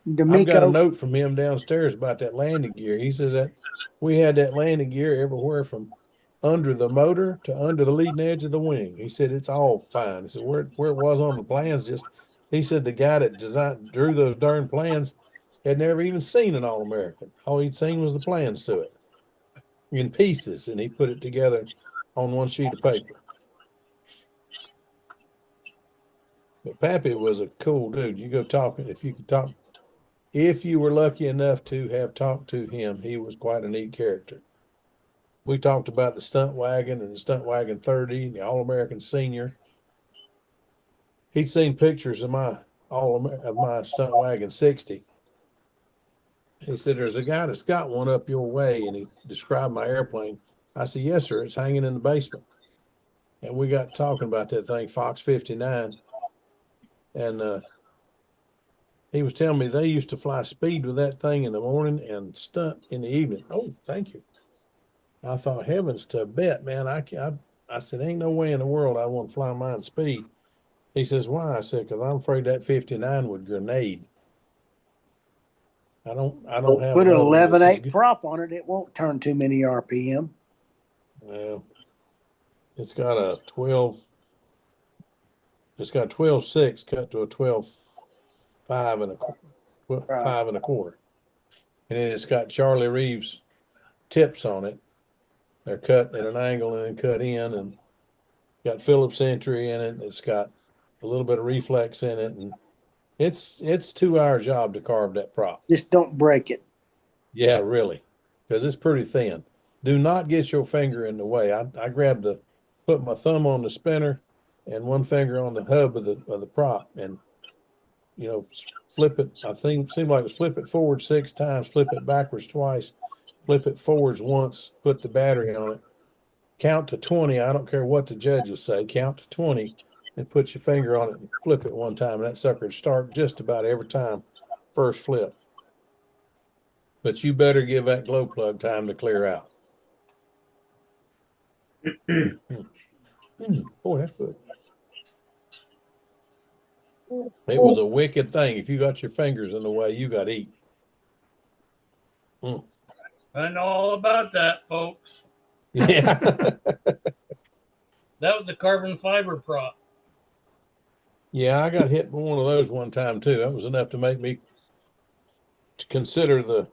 [SPEAKER 8] I've got a
[SPEAKER 7] D'Amico.
[SPEAKER 8] note from him downstairs about that landing gear. He says that we had that landing gear everywhere from under the motor to under the leading edge of the wing. He said it's all fine. He said where it was on the plans, he said the guy that drew those darn plans had never even seen an All-American. All he'd seen was the plans to it in pieces, and he put it together on one sheet of paper. But Pappy was a cool dude. You go talking, if you were lucky enough to have talked to him, he was quite a neat character. We talked about the stunt wagon and the stunt wagon 30 and the All-American Senior. He'd seen pictures of my stunt wagon 60. He said, there's a guy that's got one up your way, and he described my airplane. I said, yes, sir, it's hanging in the basement. And we got talking about that thing, Fox 59. And he was telling me they used to fly speed with that thing in the morning and stunt in the evening. Oh, thank you. I thought, heavens to bet, man. I said, ain't no way in the world I want to fly mine speed. He says, why? I said, because I'm afraid that 59 would grenade. I don't have
[SPEAKER 7] Put an
[SPEAKER 8] another one that's as
[SPEAKER 7] 11.8
[SPEAKER 8] good.
[SPEAKER 7] prop on it. It won't turn too many RPM.
[SPEAKER 8] Well, it's got a 12. It's got 12.6 cut to a 12.5 and a
[SPEAKER 7] Right.
[SPEAKER 8] 5 and a quarter, and then it's got Charlie Reeves tips on it. They're cut at an angle and then cut in, and got Phillips entry in it. It's got a little bit of reflex in it, and it's 2-hour job to carve that prop.
[SPEAKER 7] Just don't break it.
[SPEAKER 8] Yeah, really, because it's pretty thin. Do not get your finger in the way. I put my thumb on the spinner and one finger on the hub of the prop, and flip it. I think seemed like it was flip it forward 6 times, flip it backwards twice, flip it forwards once, put the battery on it, count to 20. I don't care what the judges say, count to 20 and put your finger on it and flip it one time. And that sucker would start just about every time, first flip. But you better give that glow plug time to clear out. Boy, that's good. It was a wicked thing. If you got your fingers in the way, you got to eat.
[SPEAKER 6] I know all about that, folks.
[SPEAKER 8] Yeah.
[SPEAKER 6] That was a carbon fiber prop.
[SPEAKER 8] Yeah, I got hit with one of those one time too. That was enough to make me consider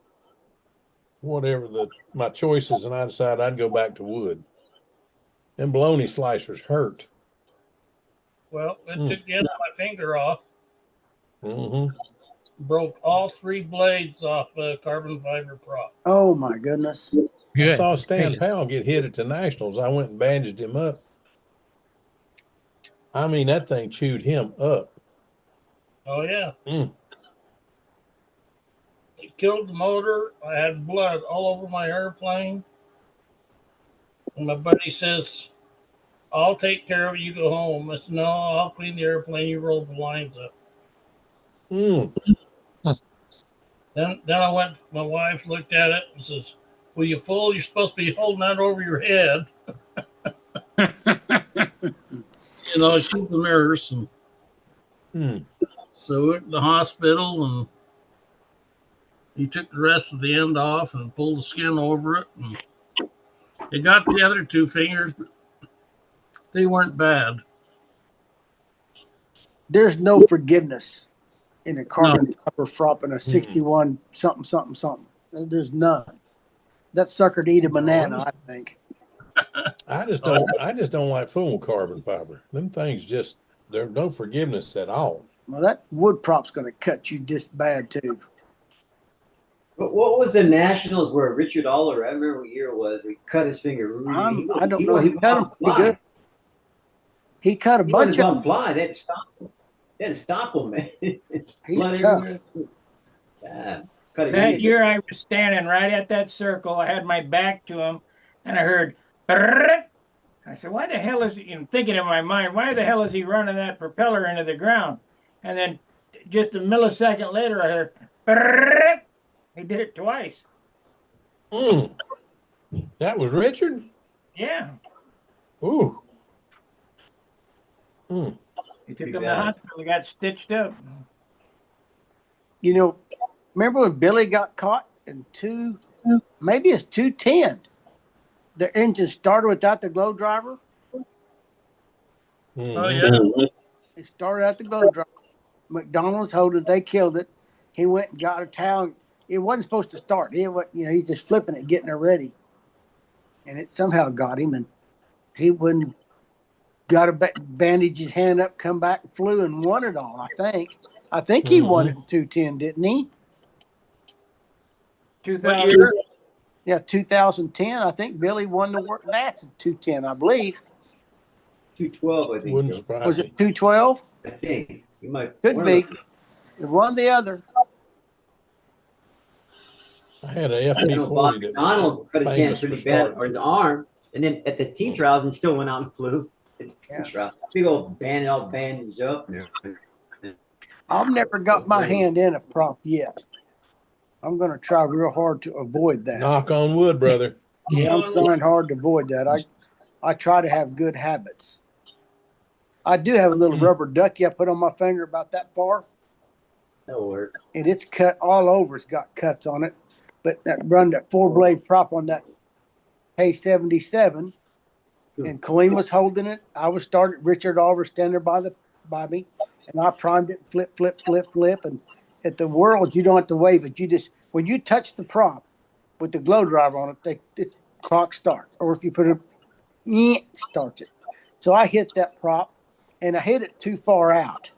[SPEAKER 8] my choices, and I decided I'd go back to wood. And bologna slicers hurt.
[SPEAKER 6] Well, it took the end of my finger off.
[SPEAKER 8] Mm-hmm.
[SPEAKER 6] Broke all 3 blades off a carbon fiber prop.
[SPEAKER 7] Oh my goodness.
[SPEAKER 8] I saw Stan Powell get hit at the Nationals. I went and bandaged him up. I mean, that thing chewed him up.
[SPEAKER 6] Oh, yeah. It killed the motor. I had blood all over my airplane. And my buddy says, I'll take care of it. You go home. I said, no, I'll clean the airplane. You roll the lines up. Then I went, my wife looked at it and says, well, you fool, you're supposed to be holding that over your head. She's a nurse. And so we went to the hospital, and he took the rest of the end off and pulled the skin over it. And it got the other 2 fingers, but they weren't bad.
[SPEAKER 7] There's no forgiveness in a carbon fiber prop in a 61 something. There's none. That sucker'd eat a banana, I think.
[SPEAKER 8] I just don't like fooling with carbon fiber. Them things there's no forgiveness at all.
[SPEAKER 7] Well, that wood prop's going to cut you just bad too.
[SPEAKER 9] But what was the Nationals where Richard Aller, I remember what year it was, we cut his finger.
[SPEAKER 7] I don't know. He cut him pretty good. He cut a bunch of them.
[SPEAKER 9] Fly. They had to stop him. They had to stop him, man.
[SPEAKER 7] He's tough.
[SPEAKER 1] That year I was standing right at that circle. I had my back to him, and I heard, brrrr. I said, why the hell is he, thinking in my mind, why the hell is he running that propeller into the ground? And then just a millisecond later, I heard, brrrr. He did it twice.
[SPEAKER 8] That was Richard?
[SPEAKER 1] Yeah.
[SPEAKER 8] Ooh.
[SPEAKER 1] He took him to the hospital. He got stitched up.
[SPEAKER 7] Remember when Billy got caught in maybe it's 210? The engine started without the glow driver.
[SPEAKER 6] Oh, yeah.
[SPEAKER 7] It started out the glow driver. McDonald's told it, they killed it. He went and got a towel. It wasn't supposed to start. He's just flipping it, getting it ready. And it somehow got him, and he wouldn't got to bandage his hand up, come back, flew, and won it all, I think he won it in 210, didn't he?
[SPEAKER 1] 2000.
[SPEAKER 7] Yeah, 2010. I think Billy won the work. That's in 210, I believe.
[SPEAKER 9] 212, I think.
[SPEAKER 8] Wouldn't surprise
[SPEAKER 7] Was
[SPEAKER 8] me.
[SPEAKER 7] it 212?
[SPEAKER 9] I think. You might.
[SPEAKER 7] Could be. One or the other.
[SPEAKER 8] I had an FP40 that
[SPEAKER 9] Donald cut his hand
[SPEAKER 8] famous for
[SPEAKER 9] pretty bad,
[SPEAKER 8] starting.
[SPEAKER 9] or his arm, and then at the team trials, he still went out and flew. It's team trial. Big old band, all bandaged up.
[SPEAKER 7] I've never got my hand in a prop yet. I'm going to try real hard to avoid that.
[SPEAKER 8] Knock on wood, brother.
[SPEAKER 7] Yeah, I'm trying hard to avoid that. I try to have good habits. I do have a little rubber ducky I put on my finger about that far.
[SPEAKER 9] That'll work.
[SPEAKER 7] And it's cut all over. It's got cuts on it. But that 4-blade prop on that K77, and Colleen was holding it. I was starting. Richard Oliver standing there by me, and I primed it. Flip, flip, flip, flip. And at the Worlds, you don't have to wave it. You just when you touch the prop with the glow driver on it, the clock starts. Or if you put it, starts it. So I hit that prop, and I hit it too far out.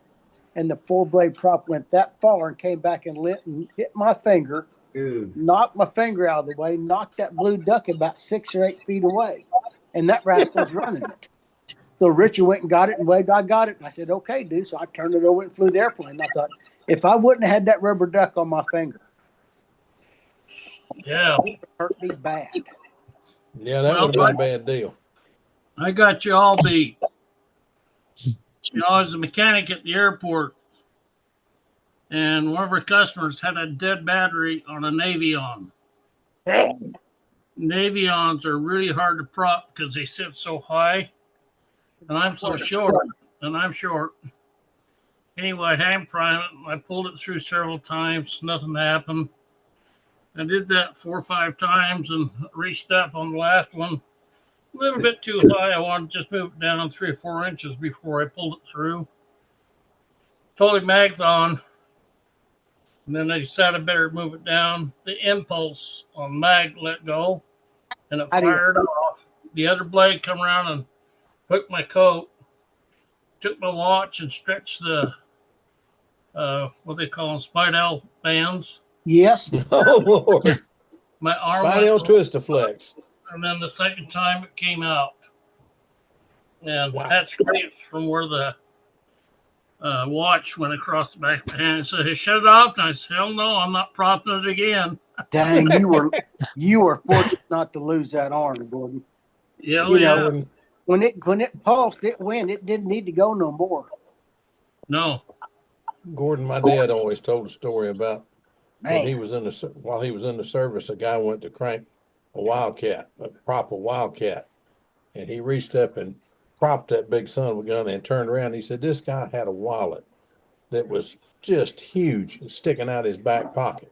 [SPEAKER 7] And the 4-blade prop went that far and came back and lit and hit my finger, knocked my finger out of the way, knocked that blue duck about 6 or 8 feet away. And that rascal's running it. So Richard went and got it and waved, I got it. And I said, okay, dude. So I turned it over and flew the airplane. I thought, if I wouldn't have had that rubber duck on my finger,
[SPEAKER 6] Yeah.
[SPEAKER 7] it would hurt me bad.
[SPEAKER 8] Yeah, that would have been a bad deal.
[SPEAKER 6] I got you all beat. You know, I was a mechanic at the airport, and one of our customers had a dead battery on a Navion. Navions are really hard to prop because they sit so high, and I'm so short, Anyway, I hand prime it. I pulled it through several times. Nothing happened. I did that 4 or 5 times and reached up on the last one. A little bit too high. I wanted to just move it down 3 or 4 inches before I pulled it through. Totally mags on. And then I decided I better move it down. The impulse on mag let go, and it fired off. The other blade come around and hooked my coat. Took my watch and stretched the what they call them, Spidell bands.
[SPEAKER 7] Yes.
[SPEAKER 8] Oh Lord.
[SPEAKER 6] My arm
[SPEAKER 8] Spidell Twist-A-Flex.
[SPEAKER 6] and then the second time it came out. And
[SPEAKER 8] Wow.
[SPEAKER 6] that scraped from where the watch went across the back of my hand. It said, hey, shut it off. And I said, hell no, I'm not propping it again.
[SPEAKER 7] Dang, you were fortunate not to lose that arm, Gordon.
[SPEAKER 6] Yeah,
[SPEAKER 7] You
[SPEAKER 6] yeah.
[SPEAKER 7] know, when it pulsed, it went. It didn't need to go no more.
[SPEAKER 6] No.
[SPEAKER 8] Gordon, my dad always told a story about
[SPEAKER 7] Man.
[SPEAKER 8] when he was while he was in the service, a guy went to crank prop a wildcat, and he reached up and propped that big son of a gun and turned around. And he said this guy had a wallet that was just huge, sticking out his back pocket.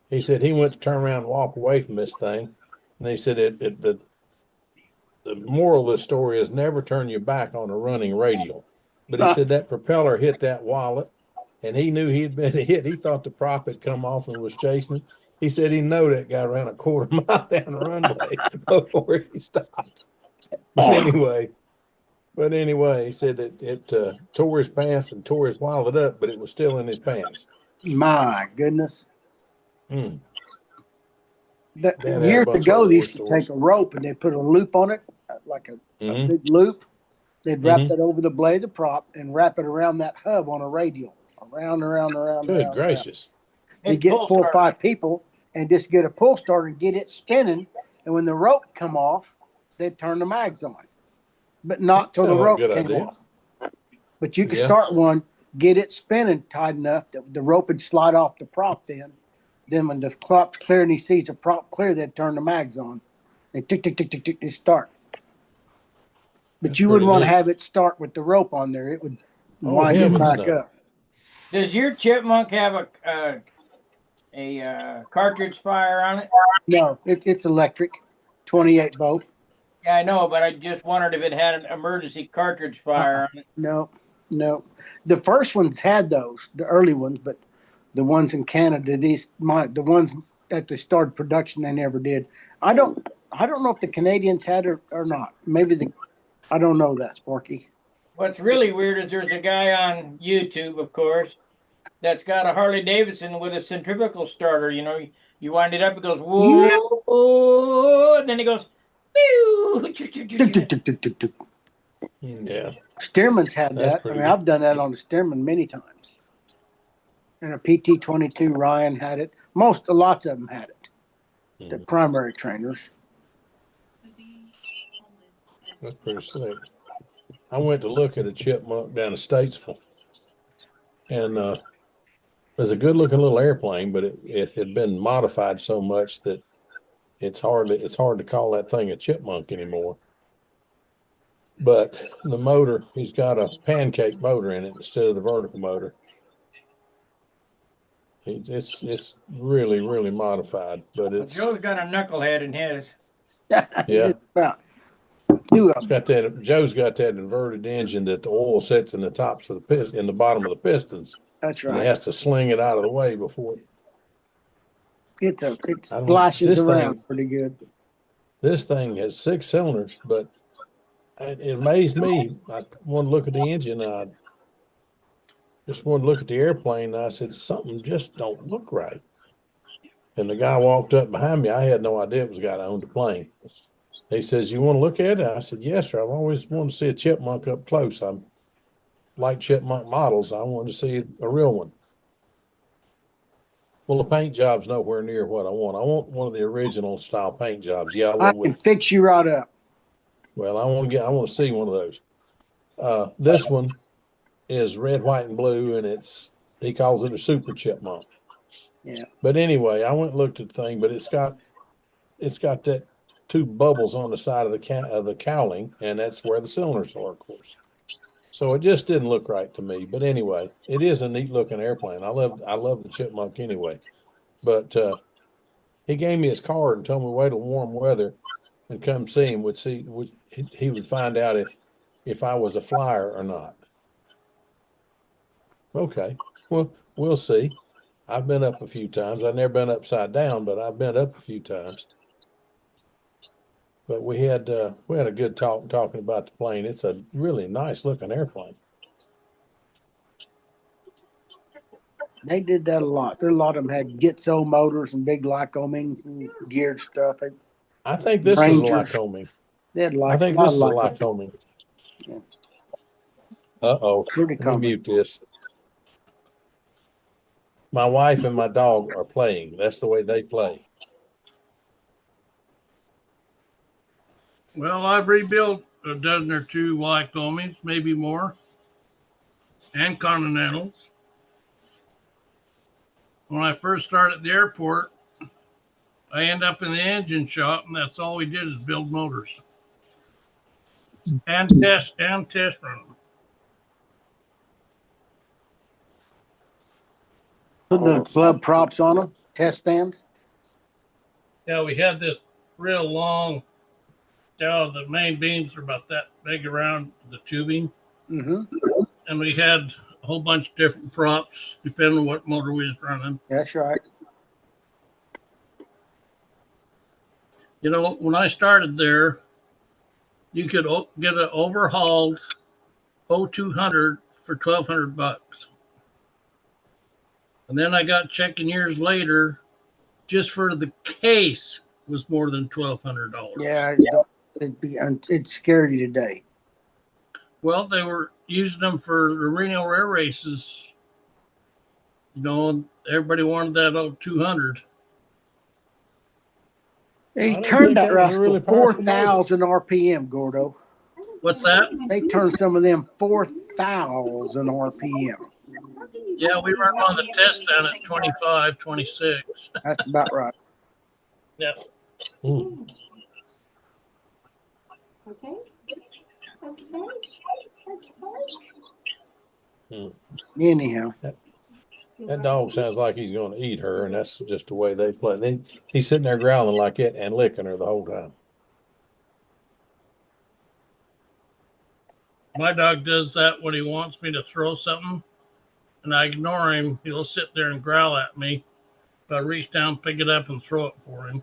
[SPEAKER 8] He said he went to turn around and walk away from this thing, and he said the moral of the story is never turn your back on a running radial. But he said that propeller hit that wallet, and he knew he'd been hit. He thought the prop had come off and was chasing him. He said he knew that guy ran a quarter mile down the runway before he stopped. But anyway, he said that it tore his pants and tore his wallet up, but it was still in his pants.
[SPEAKER 7] My goodness.
[SPEAKER 8] Mm.
[SPEAKER 7] Years ago, they used to take a rope and they put a loop on it, like a big loop. They'd wrap that over the blade of the prop and wrap it around that hub on a radial. Around.
[SPEAKER 8] Good gracious.
[SPEAKER 7] They get 4 or 5 people and just get a pull starter and get it spinning. And when the rope come off, they'd turn the mags on. But not till the rope came off. But you could start one, get it spinning tight enough that the rope would slide off the prop then. Then when the prop's clear and he sees the prop clear, they'd turn the mags on. They tick, tick, tick, tick, tick, they start. But you wouldn't want to have it start with the rope on there. It would wind it back up.
[SPEAKER 1] Does your Chipmunk have a cartridge fire on it?
[SPEAKER 7] No, it's electric, 28 volt.
[SPEAKER 1] Yeah, I know, but I just wondered if it had an emergency cartridge fire on it.
[SPEAKER 7] No. The first ones had those, the early ones, but the ones in Canada, the ones that they started production, they never did. I don't know if the Canadians had it or not. I don't know that, Sparky.
[SPEAKER 1] What's really weird is there's a guy on YouTube, of course, that's got a Harley Davidson with a centrifugal starter. You know, you wind it up, it goes whoa, and then it goes pew.
[SPEAKER 8] Yeah.
[SPEAKER 7] Stearman's had that. I mean, I've done that on the Stearman many times. And a PT-22 Ryan had it. Lots of them had it. The primary trainers.
[SPEAKER 8] That's pretty slick. I went to look at a Chipmunk down in Statesville, and was a good looking little airplane, but it had been modified so much that it's hard to call that thing a chipmunk anymore. But the motor, he's got a pancake motor in it instead of the vertical motor. It's really, really modified, but
[SPEAKER 1] Well,
[SPEAKER 8] it's
[SPEAKER 1] Joe's got a knucklehead in his.
[SPEAKER 8] Yeah.
[SPEAKER 7] Just about. Two of
[SPEAKER 8] it's
[SPEAKER 7] them.
[SPEAKER 8] got that. Joe's got that inverted engine that the oil sits in the tops of the piston, in the bottom of the pistons,
[SPEAKER 7] That's
[SPEAKER 8] and he
[SPEAKER 7] right.
[SPEAKER 8] has to sling it out of the way before
[SPEAKER 7] It
[SPEAKER 8] I don't-
[SPEAKER 7] splashes
[SPEAKER 8] this
[SPEAKER 7] around
[SPEAKER 8] thing-
[SPEAKER 7] pretty good.
[SPEAKER 8] This thing has 6 cylinders, but it amazed me. I wanted to look at the engine. I just wanted to look at the airplane. And I said, something just don't look right. And the guy walked up behind me. I had no idea it was the guy that owned the plane. He says, you want to look at it? I said, yes, sir. I've always wanted to see a chipmunk up close. I like chipmunk models. I wanted to see a real one. Well, the paint job's nowhere near what I want. I want one of the original style paint jobs, yellow
[SPEAKER 7] I can
[SPEAKER 8] with.
[SPEAKER 7] fix you right up.
[SPEAKER 8] Well, I want to see one of those. This one is red, white, and blue, and he calls it a super chipmunk.
[SPEAKER 7] Yeah.
[SPEAKER 8] But anyway, I went and looked at the thing, but it's got that 2 bubbles on the side of the cowling, and that's where the cylinders are, of course. So it just didn't look right to me. But anyway, it is a neat looking airplane. I love the chipmunk anyway. But he gave me his card and told me wait till warm weather and come see him. He would find out if I was a flyer or not. Okay, well, we'll see. I've been up a few times. I've never been upside down, but I've been up a few times. But we had a good talking about the plane. It's a really nice looking airplane.
[SPEAKER 7] They did that a lot. There a lot of them had Gitzo motors and big Lycomings and geared stuff.
[SPEAKER 8] I think this is a
[SPEAKER 7] Rangers.
[SPEAKER 8] Lycoming.
[SPEAKER 7] They had
[SPEAKER 8] I think
[SPEAKER 7] a lot
[SPEAKER 8] this is a
[SPEAKER 7] of
[SPEAKER 8] Lycoming.
[SPEAKER 7] Yeah.
[SPEAKER 8] Uh-oh.
[SPEAKER 7] Pretty
[SPEAKER 8] Let me
[SPEAKER 7] common.
[SPEAKER 8] mute this. My wife and my dog are playing. That's the way they play.
[SPEAKER 6] Well, I've rebuilt a dozen or 2 Lycomies, maybe more, and Continentals. When I first started at the airport, I end up in the engine shop, and that's all we did is build motors and test run them.
[SPEAKER 7] Put the club props on them, test stands.
[SPEAKER 6] Yeah, we had this real long. The main beams are about that big around the tubing,
[SPEAKER 7] Mm-hmm.
[SPEAKER 6] and we had a whole bunch of different props depending on what motor we was running.
[SPEAKER 7] That's right.
[SPEAKER 6] You know, when I started there, you could get an overhauled 0200 for $1,200. And then I got checking years later, just for the case was more than $1,200.
[SPEAKER 7] Yeah, it'd scare you today.
[SPEAKER 6] Well, they were using them for the Reno Air races. You know, everybody wanted that 0200.
[SPEAKER 7] They
[SPEAKER 8] I didn't
[SPEAKER 7] turned
[SPEAKER 8] think
[SPEAKER 7] that
[SPEAKER 8] that was a
[SPEAKER 7] rascal
[SPEAKER 8] really powerful
[SPEAKER 7] 4,000 RPM, Gordo.
[SPEAKER 6] What's that?
[SPEAKER 7] They turned some of them 4,000 RPM.
[SPEAKER 6] Yeah, we run one of the tests down at 25, 26.
[SPEAKER 7] That's about right.
[SPEAKER 6] Yeah.
[SPEAKER 8] Ooh.
[SPEAKER 5] Okay. Okay.
[SPEAKER 7] Anyhow,
[SPEAKER 8] That dog sounds like he's going to eat her, and that's just the way they play. He's sitting there growling like it and licking her the whole time.
[SPEAKER 6] My dog does that when he wants me to throw something, and I ignore him. He'll sit there and growl at me. If I reach down, pick it up, and throw it for him.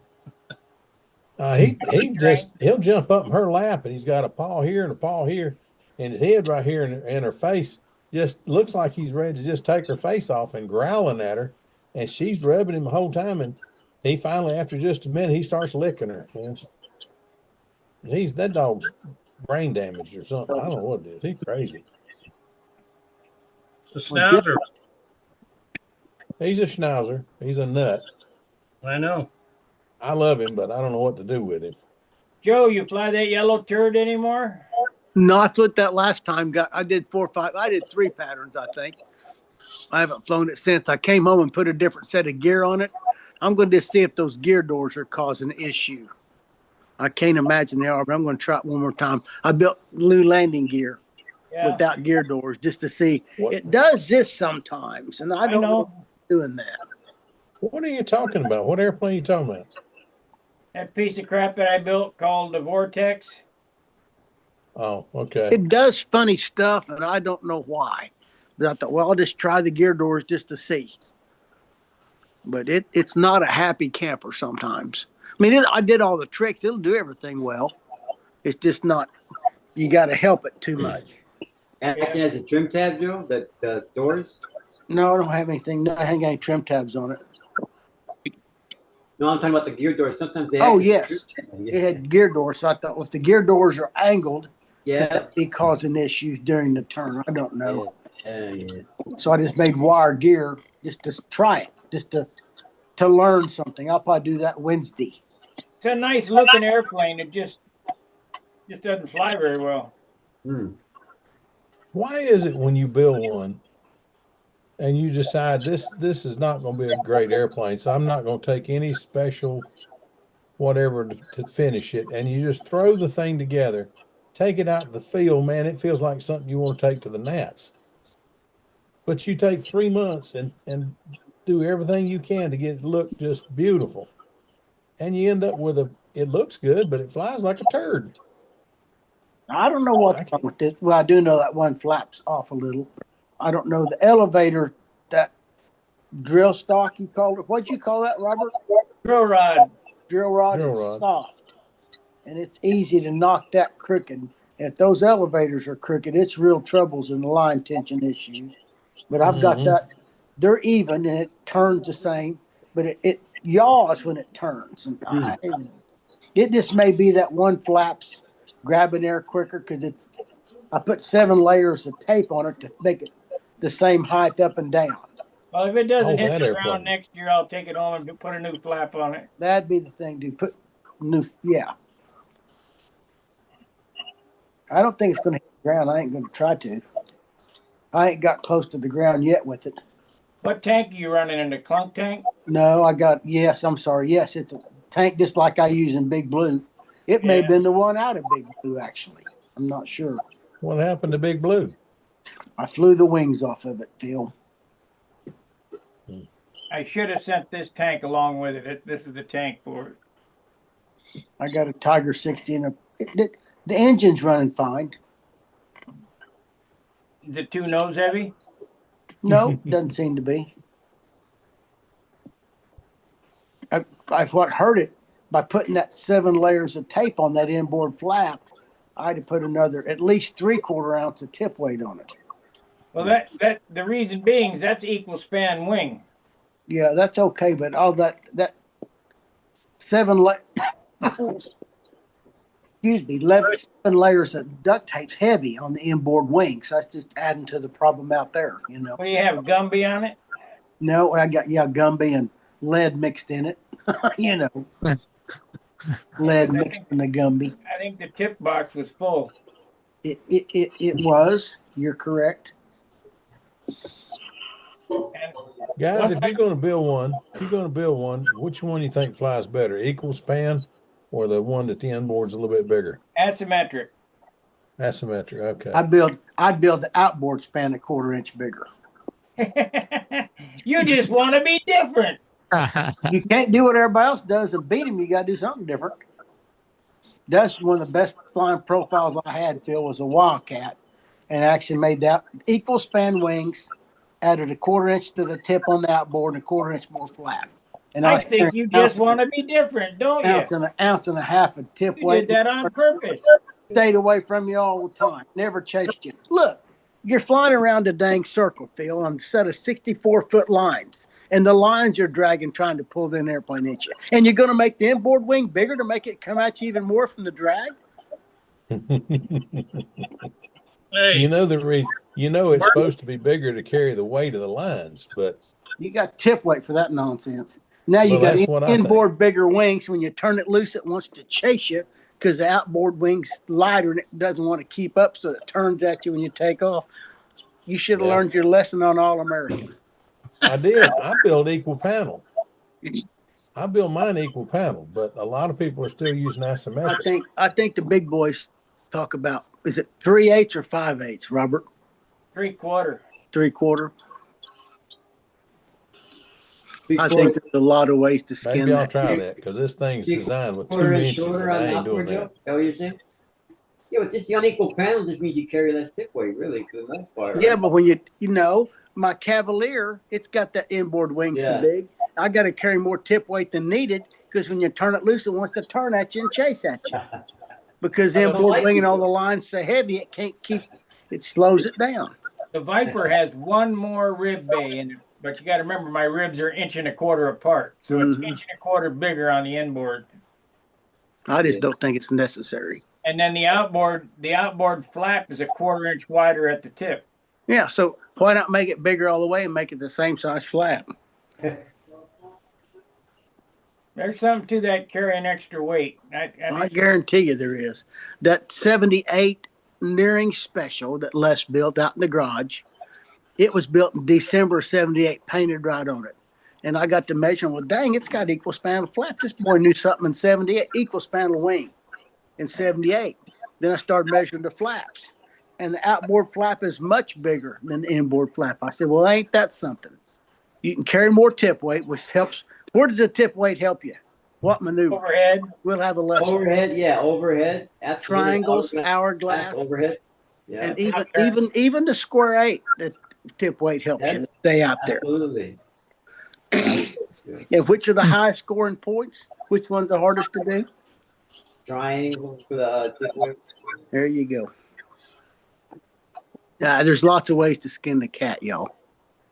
[SPEAKER 8] He'll jump up in her lap, and he's got a paw here and a paw here, and his head right here, and her face just looks like he's ready to just take her face off and growling at her, and she's rubbing him the whole time. And he finally, after just a minute, he starts licking her. That dog's brain damaged or something. I don't know what it is. He's crazy.
[SPEAKER 6] The Schnauzer.
[SPEAKER 8] He's a schnauzer. He's a nut.
[SPEAKER 6] I know.
[SPEAKER 8] I love him, but I don't know what to do with him.
[SPEAKER 1] Joe, you fly that yellow turd anymore?
[SPEAKER 7] no, I flipped that last time. I did 4 or 5. I did 3 patterns, I think. I haven't flown it since. I came home and put a different set of gear on it. I'm going to see if those gear doors are causing an issue. I can't imagine they are, but I'm going to try it one more time. I built new landing gear without gear doors just to see.
[SPEAKER 8] What?
[SPEAKER 7] It does this sometimes, and I don't know
[SPEAKER 1] know.
[SPEAKER 7] doing that.
[SPEAKER 8] What are you talking about? What airplane are you talking about?
[SPEAKER 1] That piece of crap that I built called the Vortex.
[SPEAKER 8] Oh, okay.
[SPEAKER 7] It does funny stuff, and I don't know why. But I thought, well, I'll just try the gear doors just to see. But it's not a happy camper sometimes. I mean, I did all the tricks. It'll do everything well. It's just not, you got to help it too much.
[SPEAKER 9] Acting as a trim tab, Joe, the doors?
[SPEAKER 7] No, I don't have anything. No, I ain't got any trim tabs on it.
[SPEAKER 9] No, I'm talking about the gear doors. Sometimes they
[SPEAKER 7] Oh,
[SPEAKER 9] act as a
[SPEAKER 7] yes.
[SPEAKER 9] trim tab.
[SPEAKER 7] It had gear doors. So I thought, well, if the gear doors are angled, could
[SPEAKER 9] Yeah.
[SPEAKER 7] that be causing issues during the turn? I don't know.
[SPEAKER 9] Yeah.
[SPEAKER 7] So I just made wire gear just to try it, just to learn something. I'll probably do that Wednesday.
[SPEAKER 1] It's a nice looking airplane. It just doesn't fly very well.
[SPEAKER 8] Why is it when you build one and you decide this is not going to be a great airplane, so I'm not going to take any special whatever to finish it, and you just throw the thing together, take it out to the field, man, it feels like something you want to take to the Nats. But you take 3 months and do everything you can to get it to look just beautiful. And you end up with it looks good, but it flies like a turd.
[SPEAKER 7] I don't know what's wrong with this. Well, I do know that one flaps off a little. I don't know the elevator, that drill stock you called it. What'd you call that, Robert?
[SPEAKER 1] Drill rod.
[SPEAKER 7] Drill rod is soft, and it's easy to knock that crooked. If those elevators are crooked, it's real troubles and line tension issues. But I've got that. They're even, and it turns the same, but it yaws when it turns. And it just may be that one flaps grabbing air quicker because I put 7 layers of tape on it to make it the same height up and down.
[SPEAKER 1] Well, if it doesn't hit the ground next year, I'll take it home and put a new flap on it.
[SPEAKER 7] That'd be the thing to put new, yeah. I don't think it's going to hit the ground. I ain't going to try to. I ain't got close to the ground yet with it.
[SPEAKER 1] What tank are you running in, the clunk tank?
[SPEAKER 7] No, I'm sorry. Yes, it's a tank just like I use in Big Blue. It may have been the one out of Big Blue, actually. I'm not sure.
[SPEAKER 8] What happened to Big Blue?
[SPEAKER 7] I flew the wings off of it, Phil.
[SPEAKER 1] I should have sent this tank along with it. This is the tank for it.
[SPEAKER 7] I got a Tiger 60 and the engine's running fine.
[SPEAKER 1] Is it too nose heavy?
[SPEAKER 7] No, doesn't seem to be. What hurt it by putting that 7 layers of tape on that inboard flap, I had to put another at least 3/4 ounce of tip weight on it.
[SPEAKER 1] Well, that the reason being is that's equal span wing.
[SPEAKER 7] Yeah, that's okay, but all that 7 7 layers of duct tape's heavy on the inboard wing, so that's just adding to the problem out there, you know.
[SPEAKER 1] What do you have, Gumby on it?
[SPEAKER 7] No, I got Gumby and lead mixed in it, you know. Lead mixed in the Gumby.
[SPEAKER 1] I think the tip box was full.
[SPEAKER 7] It was. You're correct.
[SPEAKER 8] Guys, if you're going to build one, which one do you think flies better, equal span or the one that the inboard's a little bit bigger?
[SPEAKER 1] Asymmetric.
[SPEAKER 8] Asymmetric, okay.
[SPEAKER 7] I'd build the outboard span 1/4 inch bigger.
[SPEAKER 1] You just want to be different.
[SPEAKER 7] You can't do what everybody else does and beat them. You got to do something different. That's one of the best flying profiles I had, Phil, was a Wildcat, and actually made that equal span wings, added 1/4 inch to the tip on the outboard and 1/4 inch more flat. And
[SPEAKER 1] I think you just want to be different, don't you?
[SPEAKER 7] An ounce and a half of tip
[SPEAKER 1] You
[SPEAKER 7] weight.
[SPEAKER 1] did that on purpose.
[SPEAKER 7] Stayed away from you all the time. Never chased you. Look, you're flying around a dang circle, Phil, on a set of 64-foot lines. And the lines you're dragging trying to pull the airplane into you. And you're going to make the inboard wing bigger to make it come at you even more from the drag?
[SPEAKER 6] Hey,
[SPEAKER 8] You know the reason. You know it's supposed to be bigger to carry the weight of the lines, but
[SPEAKER 7] You got tip weight for that nonsense. Now you
[SPEAKER 8] Well,
[SPEAKER 7] got
[SPEAKER 8] that's what I
[SPEAKER 7] inboard bigger wings. When you turn it loose, it wants to chase you because the outboard wing's lighter and it doesn't want to keep up, so it turns at you when you take off. You should have
[SPEAKER 8] Yeah.
[SPEAKER 7] learned your lesson on All American.
[SPEAKER 8] I did. I built equal panel. I built mine equal panel, but a lot of people are still using asymmetric.
[SPEAKER 7] I think the big boys talk about, is it 3/8 or 5/8, Robert?
[SPEAKER 1] 3/4.
[SPEAKER 7] 3/4.
[SPEAKER 9] Three
[SPEAKER 7] I
[SPEAKER 9] quarter,
[SPEAKER 7] think there's a lot of ways to skin
[SPEAKER 8] Maybe I'll
[SPEAKER 7] that.
[SPEAKER 8] try that because this thing's
[SPEAKER 9] three
[SPEAKER 8] designed with
[SPEAKER 9] quarter
[SPEAKER 8] 2
[SPEAKER 9] inch
[SPEAKER 8] inches,
[SPEAKER 9] shorter
[SPEAKER 8] and
[SPEAKER 9] on
[SPEAKER 8] I
[SPEAKER 9] the
[SPEAKER 8] ain't doing
[SPEAKER 9] outboard, Joe?
[SPEAKER 8] that.
[SPEAKER 9] Is that what you're saying? Yeah, with just the unequal panel just means you carry less tip weight, really, for the most part. Right?
[SPEAKER 7] Yeah, but when you know, my Cavalier, it's got that inboard wing so
[SPEAKER 9] Yeah.
[SPEAKER 7] big. I got to carry more tip weight than needed because when you turn it loose, it wants to turn at you and chase at you. Because the
[SPEAKER 9] I don't
[SPEAKER 7] inboard
[SPEAKER 9] like
[SPEAKER 7] wing
[SPEAKER 9] it,
[SPEAKER 7] and all
[SPEAKER 9] though.
[SPEAKER 7] the lines so heavy, it can't keep. It slows it down.
[SPEAKER 1] The Viper has one more rib bay in it, but you got to remember my ribs are 1.25 inches apart, so it's
[SPEAKER 7] Mhm.
[SPEAKER 1] 1.25 inches bigger on the inboard.
[SPEAKER 7] I just
[SPEAKER 9] Yeah.
[SPEAKER 7] don't think it's necessary.
[SPEAKER 1] And then the outboard flap is 1/4 inch wider at the tip.
[SPEAKER 7] Yeah, so why not make it bigger all the way and make it the same size flap?
[SPEAKER 1] There's something to that carrying extra weight. I
[SPEAKER 7] I guarantee you there is. That 78 Nearing Special that Les built out in the garage, it was built in December of 78, painted right on it. And I got to measure, well, dang, it's got equal span of flap. This boy knew something in 78, equal span of wing in 78. Then I started measuring the flaps. And the outboard flap is much bigger than the inboard flap. I said, well, ain't that something? You can carry more tip weight, which helps. Where does the tip weight help you? What maneuver?
[SPEAKER 1] overhead.
[SPEAKER 7] We'll have a lesson.
[SPEAKER 9] Overhead, yeah, overhead. Absolutely.
[SPEAKER 7] Triangles, hourglass,
[SPEAKER 9] overhead. Yeah.
[SPEAKER 7] and even the square 8, the tip weight helps you to
[SPEAKER 9] That's-
[SPEAKER 7] stay out there.
[SPEAKER 9] Absolutely.
[SPEAKER 7] And which are the high scoring points? Which one's the hardest to do?
[SPEAKER 9] Triangles for the tip weight.
[SPEAKER 7] There you go. There's lots of ways to skin the cat, y'all.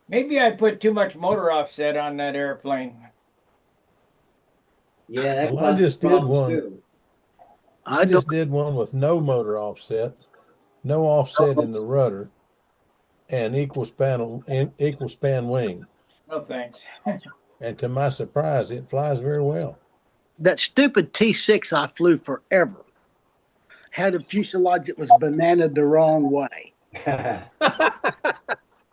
[SPEAKER 1] Maybe I put too much motor offset on that airplane.
[SPEAKER 9] Yeah, that
[SPEAKER 8] Well, I just did
[SPEAKER 9] problems
[SPEAKER 8] one.
[SPEAKER 9] too.
[SPEAKER 8] I just did one with no motor offset, no offset in the rudder, and equal span wing.
[SPEAKER 1] No thanks.
[SPEAKER 8] And to my surprise, it flies very well.
[SPEAKER 7] That stupid T6 I flew forever had a fuselage that was bananaed the wrong way.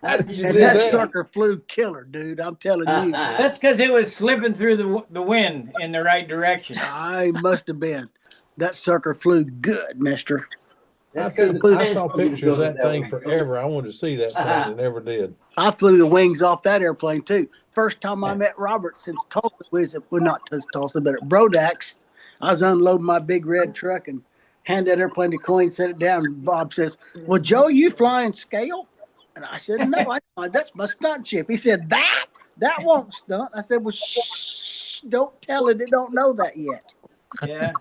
[SPEAKER 9] How did you
[SPEAKER 7] And
[SPEAKER 9] do
[SPEAKER 7] that
[SPEAKER 9] that?
[SPEAKER 7] sucker flew killer, dude. I'm telling you.
[SPEAKER 1] That's because it was slipping through the wind in the right direction.
[SPEAKER 7] I must have been. That sucker flew good, mister.
[SPEAKER 9] That's
[SPEAKER 8] I
[SPEAKER 9] 'cause the
[SPEAKER 8] I saw
[SPEAKER 9] plans
[SPEAKER 8] pictures of
[SPEAKER 9] built it
[SPEAKER 8] that thing
[SPEAKER 9] way.
[SPEAKER 8] forever. I wanted to see that plane and never did.
[SPEAKER 7] I flew the wings off that airplane too. First time I met Robert since Tulsa was not Tulsa, but at Brodax. I was unloading my big red truck and hand that airplane to Coyne, set it down. And Bob says, "Well, Joe, you flying scale?" And I said, "No, that's my stunt ship." He said, "That won't stunt." I said, "Well, shh, don't tell it. It don't know that yet."
[SPEAKER 1] Yeah,